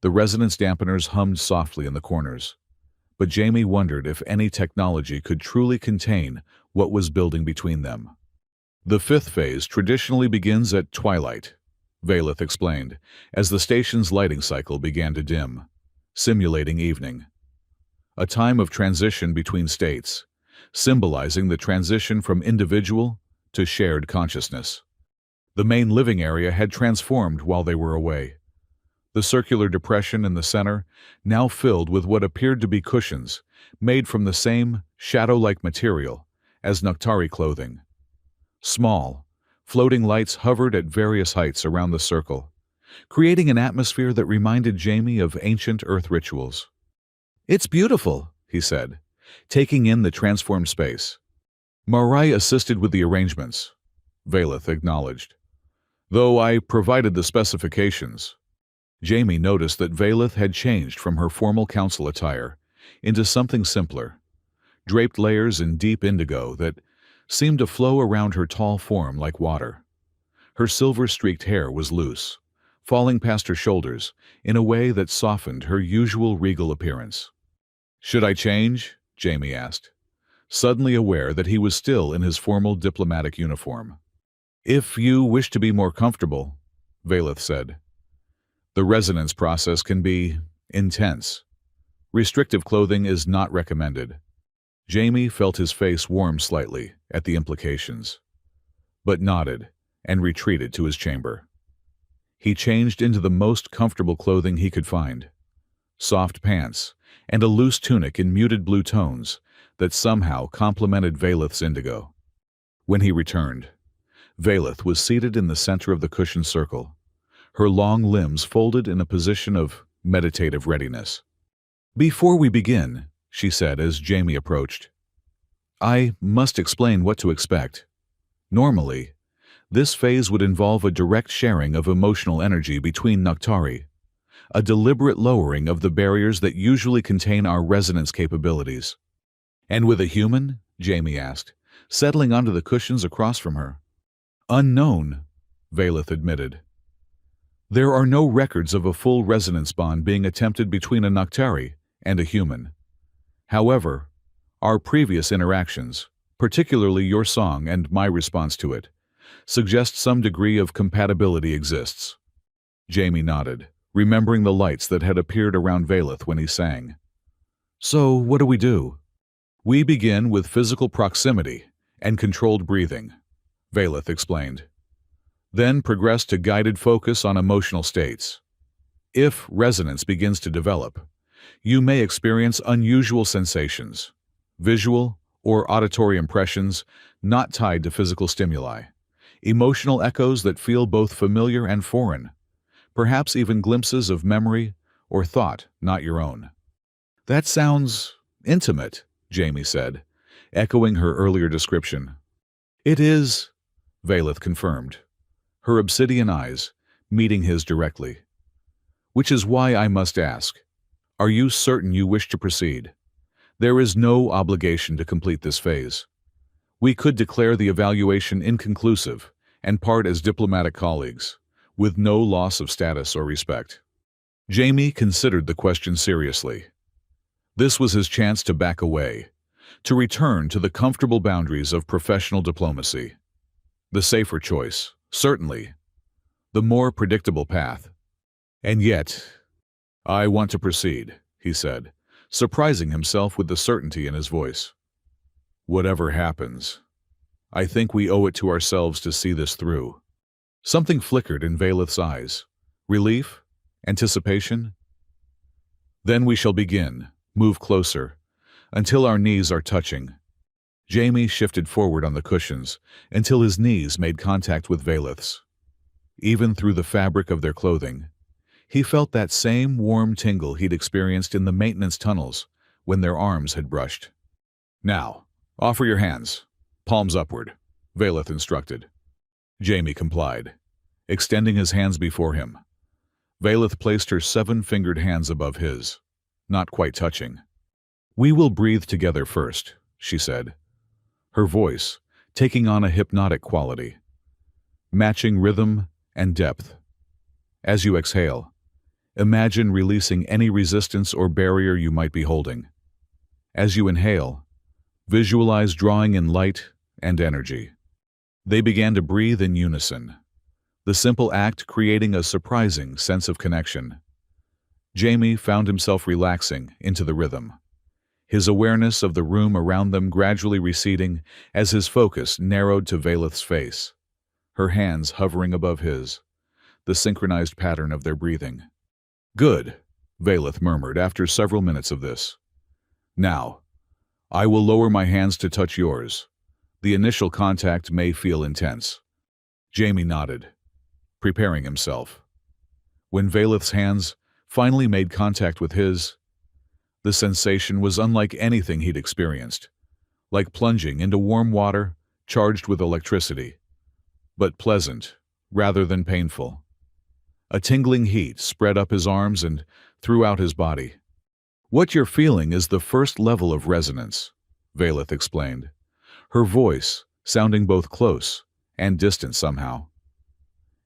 The resonance dampeners hummed softly in the corners, but Jamie wondered if any technology could truly contain what was building between them. "The fifth phase traditionally begins at twilight," Valeth explained, as the station's lighting cycle began to dim, simulating evening. "A time of transition between states, symbolizing the transition from individual to shared consciousness." The main living area had transformed while they were away. The circular depression in the center, now filled with what appeared to be cushions, made from the same shadow-like material as Noctari clothing. Small, floating lights hovered at various heights around the circle, creating an atmosphere that reminded Jamie of ancient Earth rituals. "It's beautiful," he said, taking in the transformed space. "Marai assisted with the arrangements," Valeth acknowledged, "though I provided the specifications." Jamie noticed that Valeth had changed from her formal council attire into something simpler, draped layers in deep indigo that seemed to flow around her tall form like water. Her silver-streaked hair was loose, falling past her shoulders in a way that softened her usual regal appearance. "Should I change?" Jamie asked, suddenly aware that he was still in his formal diplomatic uniform. "If you wish to be more comfortable," Valeth said. "The resonance process can be intense. Restrictive clothing is not recommended." Jamie felt his face warm slightly at the implications, but nodded and retreated to his chamber. He changed into the most comfortable clothing he could find, soft pants and a loose tunic in muted blue tones that somehow complemented Valeth's indigo. When he returned, Valeth was seated in the center of the cushioned circle, her long limbs folded in a position of meditative readiness. "Before we begin," she said as Jamie approached, "I must explain what to expect. Normally, this phase would involve a direct sharing of emotional energy between Noctari, a deliberate lowering of the barriers that usually contain our resonance capabilities." "And with a human?" Jamie asked, settling onto the cushions across from her. "Unknown," Valeth admitted. "There are no records of a full resonance bond being attempted between a Noctari and a human. However, our previous interactions, particularly your song and my response to it, suggest some degree of compatibility exists." Jamie nodded, remembering the lights that had appeared around Valeth when he sang. So, what do we do? We begin with physical proximity and controlled breathing, Valeth explained. Then progress to guided focus on emotional states. If resonance begins to develop, you may experience unusual sensations, visual or auditory impressions not tied to physical stimuli, emotional echoes that feel both familiar and foreign, perhaps even glimpses of memory or thought not your own. That sounds intimate, Jamie said, echoing her earlier description. It is, Valeth confirmed, her obsidian eyes meeting his directly. Which is why I must ask, are you certain you wish to proceed? There is no obligation to complete this phase. We could declare the evaluation inconclusive and part as diplomatic colleagues, with no loss of status or respect. Jamie considered the question seriously. This was his chance to back away, to return to the comfortable boundaries of professional diplomacy. The safer choice, certainly. The more predictable path. And yet, I want to proceed, he said, surprising himself with the certainty in his voice. Whatever happens, I think we owe it to ourselves to see this through. Something flickered in Valeth's eyes. Relief? Anticipation? Then we shall begin. Move closer, until our knees are touching. Jamie shifted forward on the cushions until his knees made contact with Valeth's. Even through the fabric of their clothing, he felt that same warm tingle he'd experienced in the maintenance tunnels when their arms had brushed. Now, offer your hands, palms upward, Valeth instructed. Jamie complied, extending his hands before him. Valeth placed her 7-fingered hands above his, not quite touching. We will breathe together first, she said, her voice taking on a hypnotic quality, matching rhythm and depth. As you exhale, imagine releasing any resistance or barrier you might be holding. As you inhale, visualize drawing in light and energy. They began to breathe in unison, the simple act creating a surprising sense of connection. Jamie found himself relaxing into the rhythm, his awareness of the room around them gradually receding as his focus narrowed to Valeth's face, her hands hovering above his, the synchronized pattern of their breathing. Good, Valeth murmured after several minutes of this. Now, I will lower my hands to touch yours. The initial contact may feel intense. Jamie nodded, preparing himself. When Valeth's hands finally made contact with his, the sensation was unlike anything he'd experienced, like plunging into warm water charged with electricity, but pleasant rather than painful. A tingling heat spread up his arms and throughout his body. What you're feeling is the first level of resonance, Valeth explained, her voice sounding both close and distant somehow.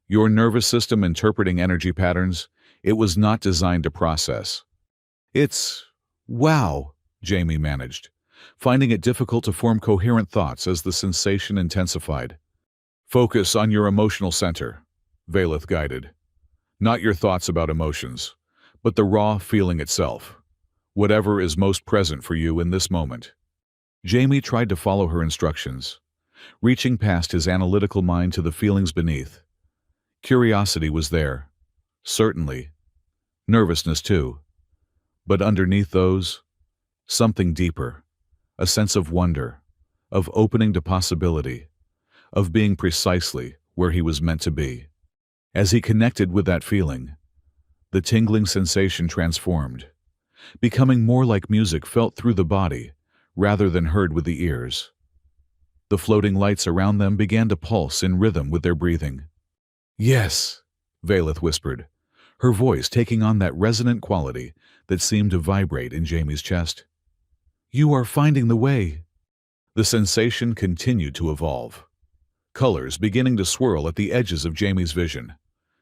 Your nervous system interpreting energy patterns it was not designed to process. It's, wow, Jamie managed, finding it difficult to form coherent thoughts as the sensation intensified. Focus on your emotional center, Valeth guided. Not your thoughts about emotions, but the raw feeling itself, whatever is most present for you in this moment. Jamie tried to follow her instructions, reaching past his analytical mind to the feelings beneath. Curiosity was there, certainly. Nervousness too. But underneath those, something deeper, a sense of wonder, of opening to possibility, of being precisely where he was meant to be. As he connected with that feeling, the tingling sensation transformed, becoming more like music felt through the body rather than heard with the ears. The floating lights around them began to pulse in rhythm with their breathing. Yes, Valeth whispered, her voice taking on that resonant quality that seemed to vibrate in Jamie's chest. You are finding the way. The sensation continued to evolve, colors beginning to swirl at the edges of Jamie's vision,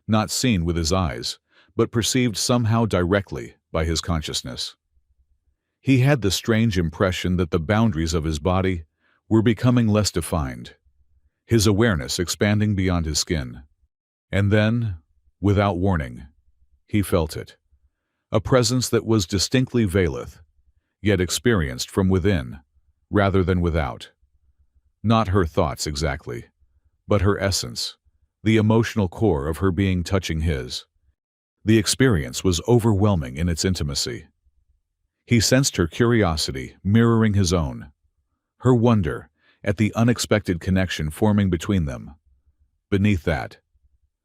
not seen with his eyes, but perceived somehow directly by his consciousness. He had the strange impression that the boundaries of his body were becoming less defined, his awareness expanding beyond his skin. And then, Without warning, he felt it. A presence that was distinctly Valeth, yet experienced from within, rather than without. Not her thoughts exactly, but her essence, the emotional core of her being touching his. The experience was overwhelming in its intimacy. He sensed her curiosity mirroring his own, her wonder at the unexpected connection forming between them. Beneath that,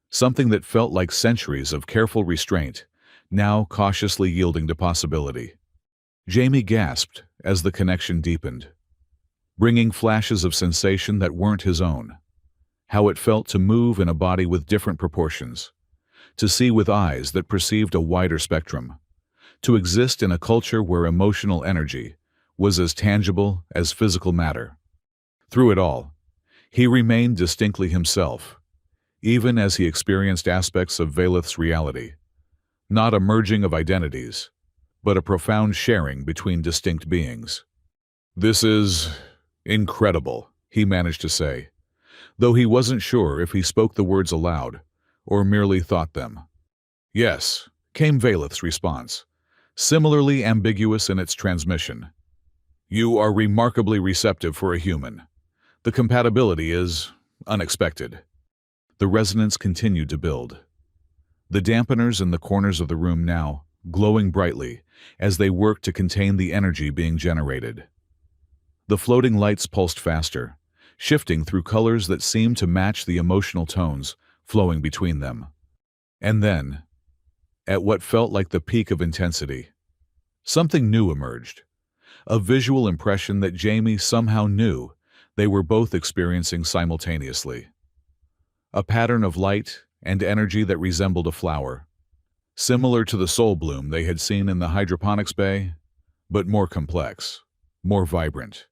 something that felt like centuries of careful restraint, now cautiously yielding to possibility. Jamie gasped as the connection deepened, bringing flashes of sensation that weren't his own. How it felt to move in a body with different proportions, to see with eyes that perceived a wider spectrum, to exist in a culture where emotional energy was as tangible as physical matter. Through it all, he remained distinctly himself, even as he experienced aspects of Valeth's reality, not a merging of identities, but a profound sharing between distinct beings. "This is incredible," he managed to say, though he wasn't sure if he spoke the words aloud or merely thought them. "Yes," came Valeth's response, similarly ambiguous in its transmission. "You are remarkably receptive for a human. The compatibility is unexpected." The resonance continued to build. The dampeners in the corners of the room now glowing brightly as they worked to contain the energy being generated. The floating lights pulsed faster, shifting through colors that seemed to match the emotional tones flowing between them. And then, at what felt like the peak of intensity, something new emerged, a visual impression that Jamie somehow knew they were both experiencing simultaneously. A pattern of light and energy that resembled a flower, similar to the soul bloom they had seen in the hydroponics bay, but more complex, more vibrant,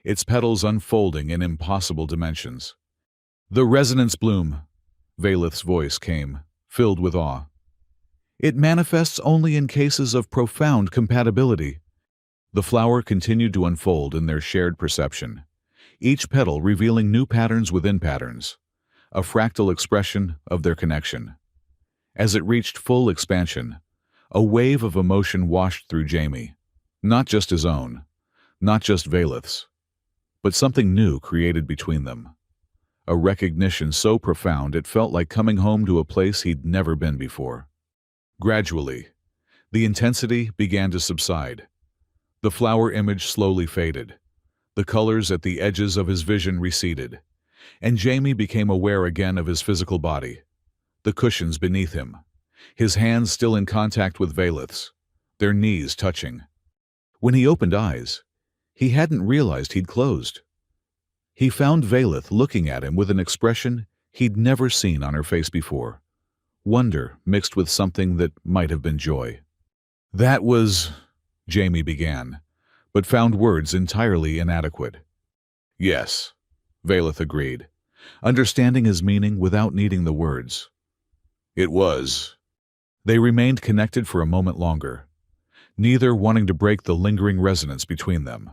its petals unfolding in impossible dimensions. "The resonance bloom," Valeth's voice came, filled with awe. "It manifests only in cases of profound compatibility." The flower continued to unfold in their shared perception, each petal revealing new patterns within patterns, a fractal expression of their connection. As it reached full expansion, a wave of emotion washed through Jamie, not just his own, not just Valeth's, but something new created between them. A recognition so profound it felt like coming home to a place he'd never been before. Gradually, the intensity began to subside. The flower image slowly faded. The colors at the edges of his vision receded, and Jamie became aware again of his physical body, the cushions beneath him, his hands still in contact with Valeth's, their knees touching. When he opened eyes, he hadn't realized he'd closed. He found Valeth looking at him with an expression he'd never seen on her face before, wonder mixed with something that might have been joy. "That was," Jamie began, but found words entirely inadequate. "Yes," Valeth agreed, understanding his meaning without needing the words. "It was." They remained connected for a moment longer, neither wanting to break the lingering resonance between them.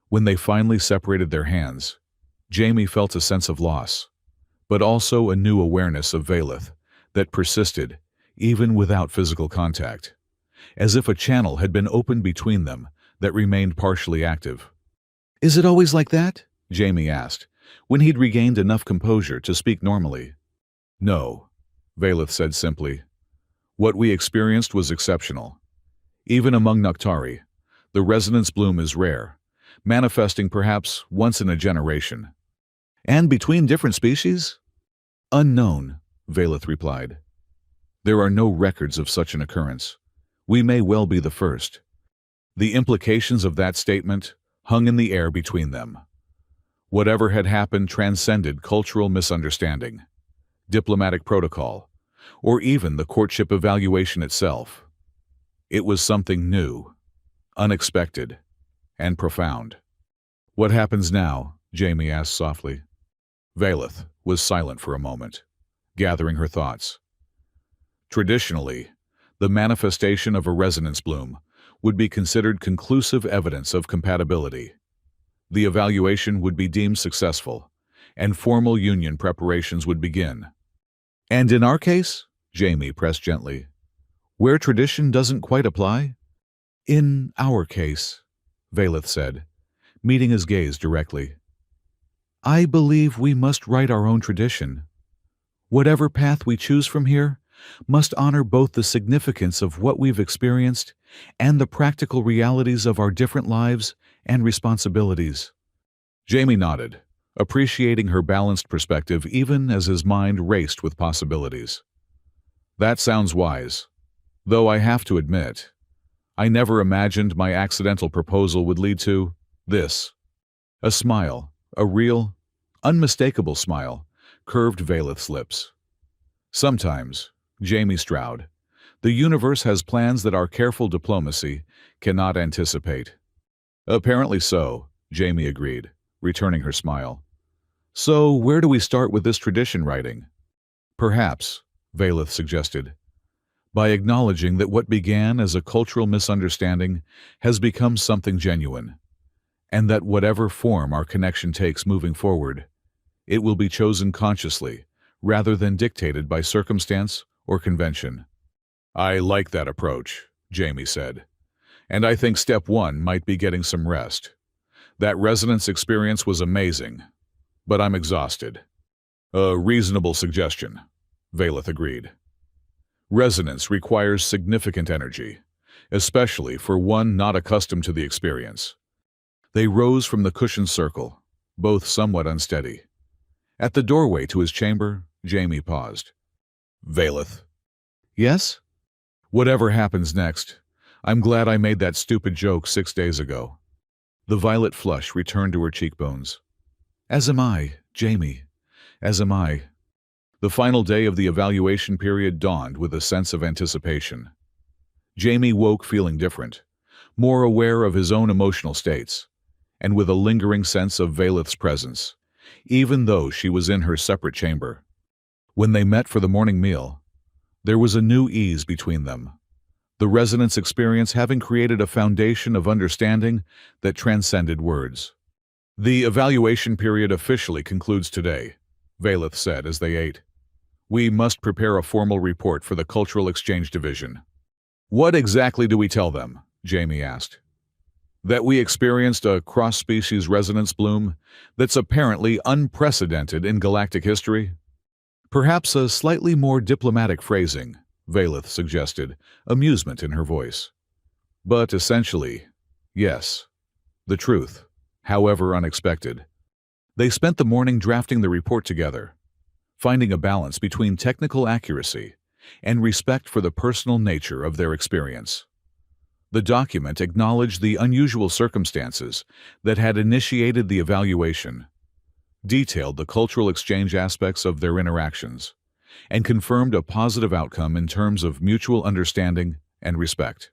When they finally separated their hands, Jamie felt a sense of loss, but also a new awareness of Valeth that persisted even without physical contact, as if a channel had been opened between them that remained partially active. "Is it always like that?" Jamie asked, when he'd regained enough composure to speak normally. "No," Valeth said simply. "What we experienced was exceptional. Even among Naktari, the resonance bloom is rare, manifesting perhaps once in a generation." "And between different species?" "Unknown," Valeth replied. "There are no records of such an occurrence. We may well be the first." The implications of that statement hung in the air between them. Whatever had happened transcended cultural misunderstanding, diplomatic protocol, or even the courtship evaluation itself. It was something new, unexpected, and profound. "What happens now?" Jamie asked softly. Valeth was silent for a moment, gathering her thoughts. Traditionally, the manifestation of a resonance bloom would be considered conclusive evidence of compatibility. The evaluation would be deemed successful, and formal union preparations would begin. "And in our case?" Jamie pressed gently. Where tradition doesn't quite apply? In our case, Valeth said, meeting his gaze directly. I believe we must write our own tradition. Whatever path we choose from here must honor both the significance of what we've experienced and the practical realities of our different lives and responsibilities. Jamie nodded, appreciating her balanced perspective even as his mind raced with possibilities. That sounds wise, though I have to admit, I never imagined my accidental proposal would lead to this. A smile, a real, unmistakable smile, curved Valeth's lips. Sometimes, Jamie Stroud, the universe has plans that our careful diplomacy cannot anticipate. Apparently so, Jamie agreed, returning her smile. So, where do we start with this tradition writing? Perhaps, Valeth suggested, by acknowledging that what began as a cultural misunderstanding has become something genuine, and that whatever form our connection takes moving forward, it will be chosen consciously, rather than dictated by circumstance or convention. I like that approach, Jamie said, and I think step one might be getting some rest. That resonance experience was amazing, but I'm exhausted. A reasonable suggestion, Valeth agreed. Resonance requires significant energy, especially for one not accustomed to the experience. They rose from the cushioned circle, both somewhat unsteady. At the doorway to his chamber, Jamie paused. Valeth. Yes? Whatever happens next, I'm glad I made that stupid joke 6 days ago. The violet flush returned to her cheekbones. As am I, Jamie. As am I. The final day of the evaluation period dawned with a sense of anticipation. Jamie woke feeling different, more aware of his own emotional states, and with a lingering sense of Valeth's presence, even though she was in her separate chamber. When they met for the morning meal, there was a new ease between them, the resonance experience having created a foundation of understanding that transcended words. The evaluation period officially concludes today, Valeth said as they ate. We must prepare a formal report for the Cultural Exchange Division. What exactly do we tell them? Jamie asked. That we experienced a cross-species resonance bloom that's apparently unprecedented in galactic history? Perhaps a slightly more diplomatic phrasing, Valeth suggested, amusement in her voice. But essentially, yes, the truth, however unexpected. They spent the morning drafting the report together, finding a balance between technical accuracy and respect for the personal nature of their experience. The document acknowledged the unusual circumstances that had initiated the evaluation, detailed the cultural exchange aspects of their interactions, and confirmed a positive outcome in terms of mutual understanding and respect.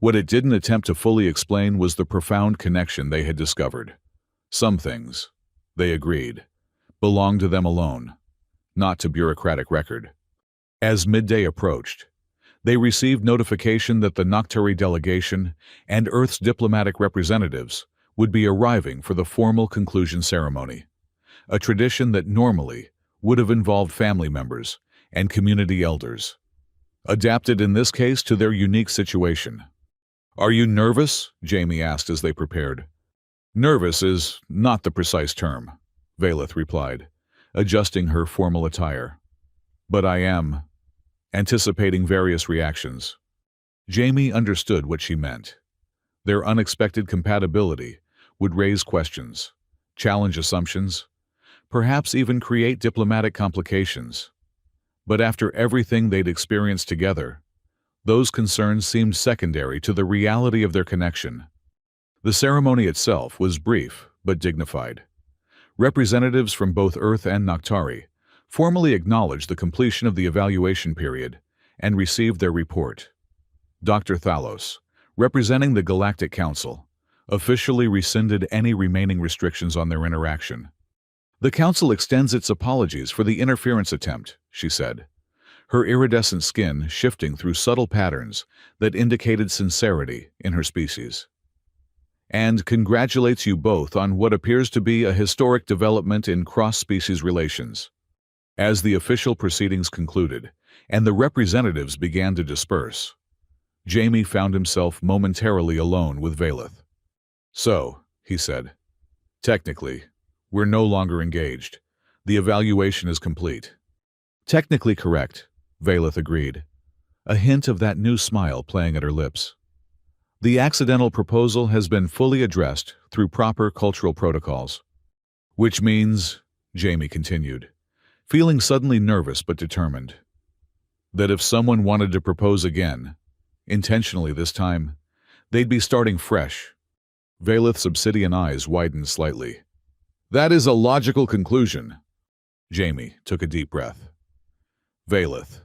What it didn't attempt to fully explain was the profound connection they had discovered. Some things, they agreed, belonged to them alone, not to bureaucratic record. As midday approached, they received notification that the Nocturi delegation and Earth's diplomatic representatives would be arriving for the formal conclusion ceremony, a tradition that normally would have involved family members and community elders, adapted in this case to their unique situation. Are you nervous? Jamie asked as they prepared. Nervous is not the precise term, Valeth replied, adjusting her formal attire. But I am anticipating various reactions. Jamie understood what she meant. Their unexpected compatibility would raise questions, challenge assumptions, perhaps even create diplomatic complications. But after everything they'd experienced together, those concerns seemed secondary to the reality of their connection. The ceremony itself was brief but dignified. Representatives from both Earth and Noctari formally acknowledged the completion of the evaluation period and received their report. Dr. Thalos, representing the Galactic Council, officially rescinded any remaining restrictions on their interaction. The Council extends its apologies for the interference attempt, she said, her iridescent skin shifting through subtle patterns that indicated sincerity in her species. And congratulates you both on what appears to be a historic development in cross-species relations. As the official proceedings concluded, and the representatives began to disperse. Jamie found himself momentarily alone with Valeth. "So," he said, "technically, we're no longer engaged. The evaluation is complete." "Technically correct," Valeth agreed, a hint of that new smile playing at her lips. "The accidental proposal has been fully addressed through proper cultural protocols." "Which means," Jamie continued, feeling suddenly nervous but determined, "that if someone wanted to propose again, intentionally this time, they'd be starting fresh." Valeth's obsidian eyes widened slightly. "That is a logical conclusion." Jamie took a deep breath. "Valeth,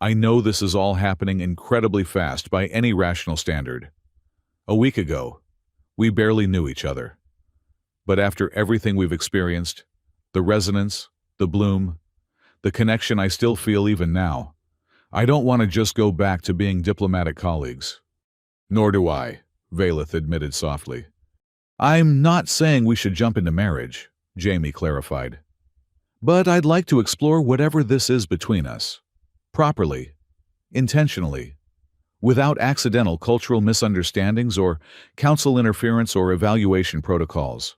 I know this is all happening incredibly fast by any rational standard. A week ago, we barely knew each other. But after everything we've experienced, the resonance, the bloom, the connection I still feel even now, I don't want to just go back to being diplomatic colleagues." "Nor do I," Valeth admitted softly. "I'm not saying we should jump into marriage," Jamie clarified. "But I'd like to explore whatever this is between us. Properly, intentionally, without accidental cultural misunderstandings or council interference or evaluation protocols."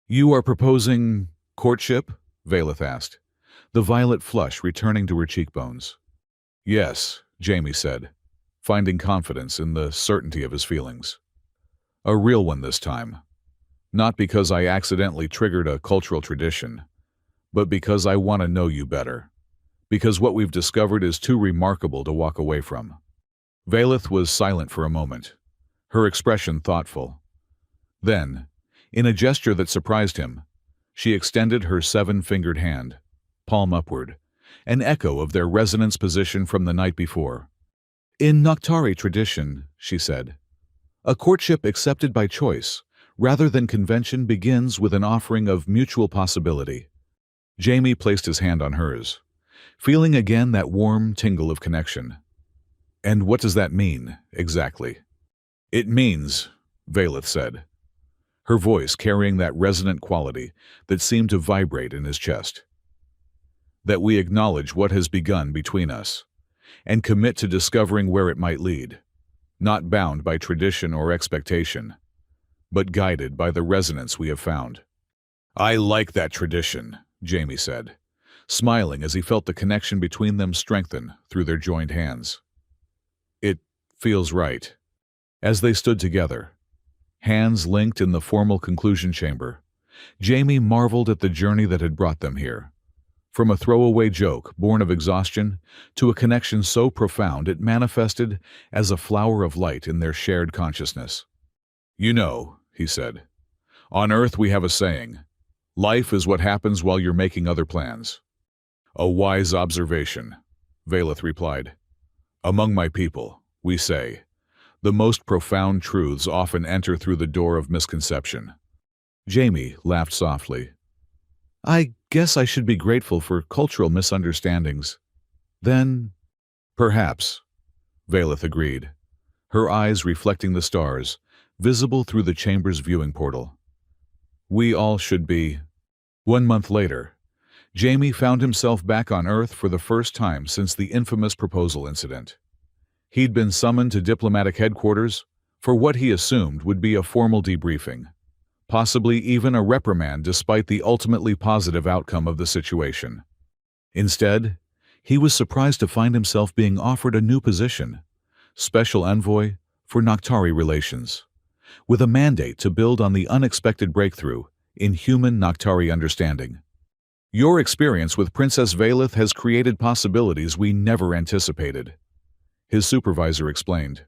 "You are proposing courtship?" Valeth asked, the violet flush returning to her cheekbones. "Yes," Jamie said, finding confidence in the certainty of his feelings. "A real one this time. Not because I accidentally triggered a cultural tradition, but because I want to know you better. Because what we've discovered is too remarkable to walk away from." Valeth was silent for a moment, her expression thoughtful. Then, in a gesture that surprised him, she extended her seven-fingered hand, palm upward, an echo of their resonance position from the night before. "In Noctari tradition," she said, "a courtship accepted by choice, rather than convention, begins with an offering of mutual possibility." Jamie placed his hand on hers, feeling again that warm tingle of connection. "And what does that mean, exactly?" "It means," Valeth said, her voice carrying that resonant quality that seemed to vibrate in his chest, "that we acknowledge what has begun between us, and commit to discovering where it might lead, not bound by tradition or expectation, but guided by the resonance we have found." "I like that tradition," Jamie said, smiling as he felt the connection between them strengthen through their joined hands. "It feels right." As they stood together, hands linked in the formal conclusion chamber, Jamie marveled at the journey that had brought them here. From a throwaway joke born of exhaustion to a connection so profound it manifested as a flower of light in their shared consciousness. "You know," he said, "on Earth we have a saying, life is what happens while you're making other plans." "A wise observation," Valeth replied. "Among my people, we say, the most profound truths often enter through the door of misconception." Jamie laughed softly. "I guess I should be grateful for cultural misunderstandings. Then, perhaps," Valeth agreed, her eyes reflecting the stars, visible through the chamber's viewing portal. "We all should be." 1 month later, Jamie found himself back on Earth for the first time since the infamous proposal incident. He'd been summoned to diplomatic headquarters for what he assumed would be a formal debriefing, possibly even a reprimand despite the ultimately positive outcome of the situation. Instead, he was surprised to find himself being offered a new position, Special Envoy for Noctari Relations, with a mandate to build on the unexpected breakthrough in human Noctari understanding. "Your experience with Princess Valeth has created possibilities we never anticipated," his supervisor explained.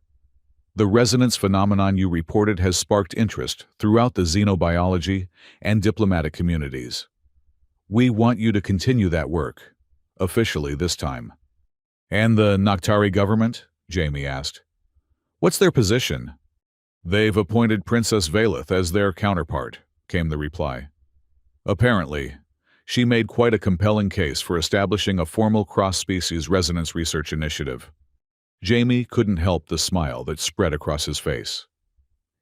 "The resonance phenomenon you reported has sparked interest throughout the xenobiology and diplomatic communities. We want you to continue that work, officially this time." "And the Noctari government?" Jamie asked. "What's their position?" "They've appointed Princess Valeth as their counterpart," came the reply. "Apparently, she made quite a compelling case for establishing a formal cross-species resonance research initiative." Jamie couldn't help the smile that spread across his face.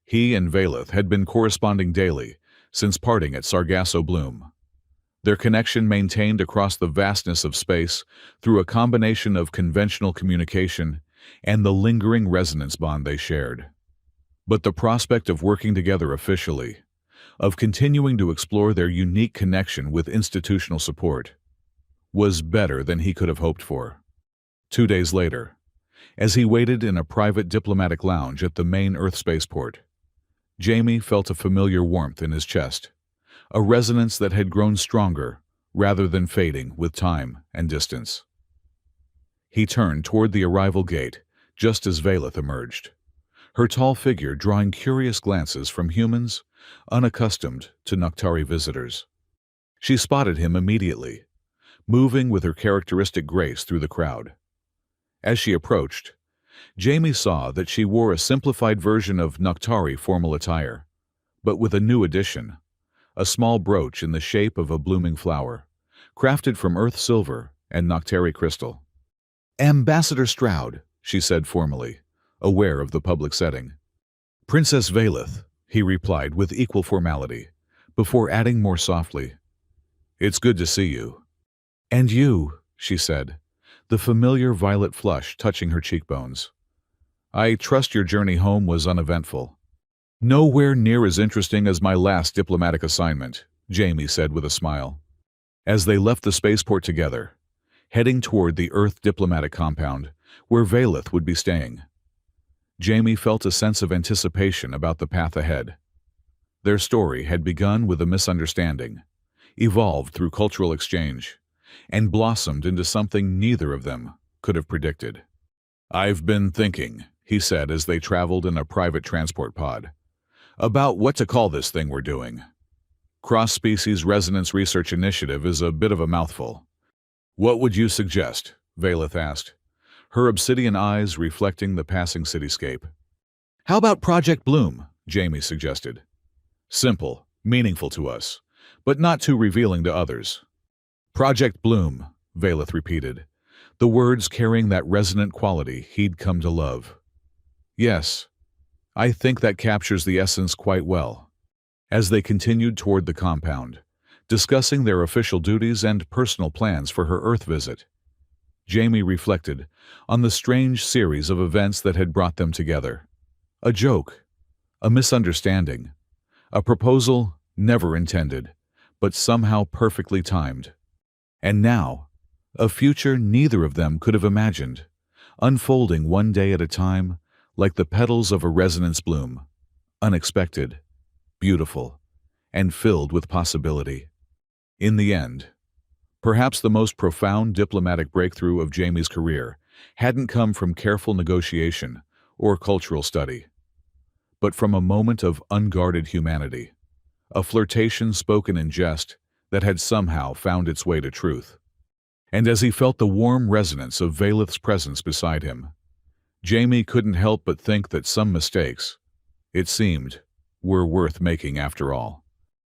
He and Valeth had been corresponding daily since parting at Sargasso Bloom. their connection maintained across the vastness of space through a combination of conventional communication and the lingering resonance bond they shared. But the prospect of working together officially, of continuing to explore their unique connection with institutional support, was better than he could have hoped for. 2 days later, as he waited in a private diplomatic lounge at the main Earth spaceport, Jamie felt a familiar warmth in his chest, a resonance that had grown stronger rather than fading with time and distance. He turned toward the arrival gate just as Valeth emerged, her tall figure drawing curious glances from humans unaccustomed to Naktari visitors. She spotted him immediately, moving with her characteristic grace through the crowd. As she approached, Jamie saw that she wore a simplified version of Naktari formal attire, but with a new addition, a small brooch in the shape of a blooming flower, crafted from earth silver and Naktari crystal. "Ambassador Stroud," she said formally, aware of the public setting. "Princess Valeth," he replied with equal formality, before adding more softly, "It's good to see you." "And you," she said, the familiar violet flush touching her cheekbones. "I trust your journey home was uneventful." "Nowhere near as interesting as my last diplomatic assignment," Jamie said with a smile. As they left the spaceport together, heading toward the Earth diplomatic compound, where Valeth would be staying, Jamie felt a sense of anticipation about the path ahead. Their story had begun with a misunderstanding, evolved through cultural exchange, and blossomed into something neither of them could have predicted. "I've been thinking," he said as they traveled in a private transport pod, "about what to call this thing we're doing. Cross-species resonance research initiative is a bit of a mouthful." "What would you suggest?" Valeth asked, her obsidian eyes reflecting the passing cityscape. "How about Project Bloom?" Jamie suggested. "Simple, meaningful to us, but not too revealing to others." "Project Bloom," Valeth repeated, the words carrying that resonant quality he'd come to love. "Yes, I think that captures the essence quite well." As they continued toward the compound, discussing their official duties and personal plans for her Earth visit, Jamie reflected on the strange series of events that had brought them together. A joke, a misunderstanding, a proposal never intended, but somehow perfectly timed. And now, a future neither of them could have imagined, unfolding one day at a time like the petals of a resonance bloom, unexpected, beautiful, and filled with possibility. In the end, perhaps the most profound diplomatic breakthrough of Jamie's career hadn't come from careful negotiation or cultural study, but from a moment of unguarded humanity, a flirtation spoken in jest that had somehow found its way to truth. And as he felt the warm resonance of Valeth's presence beside him, Jamie couldn't help but think that some mistakes, it seemed, were worth making after all.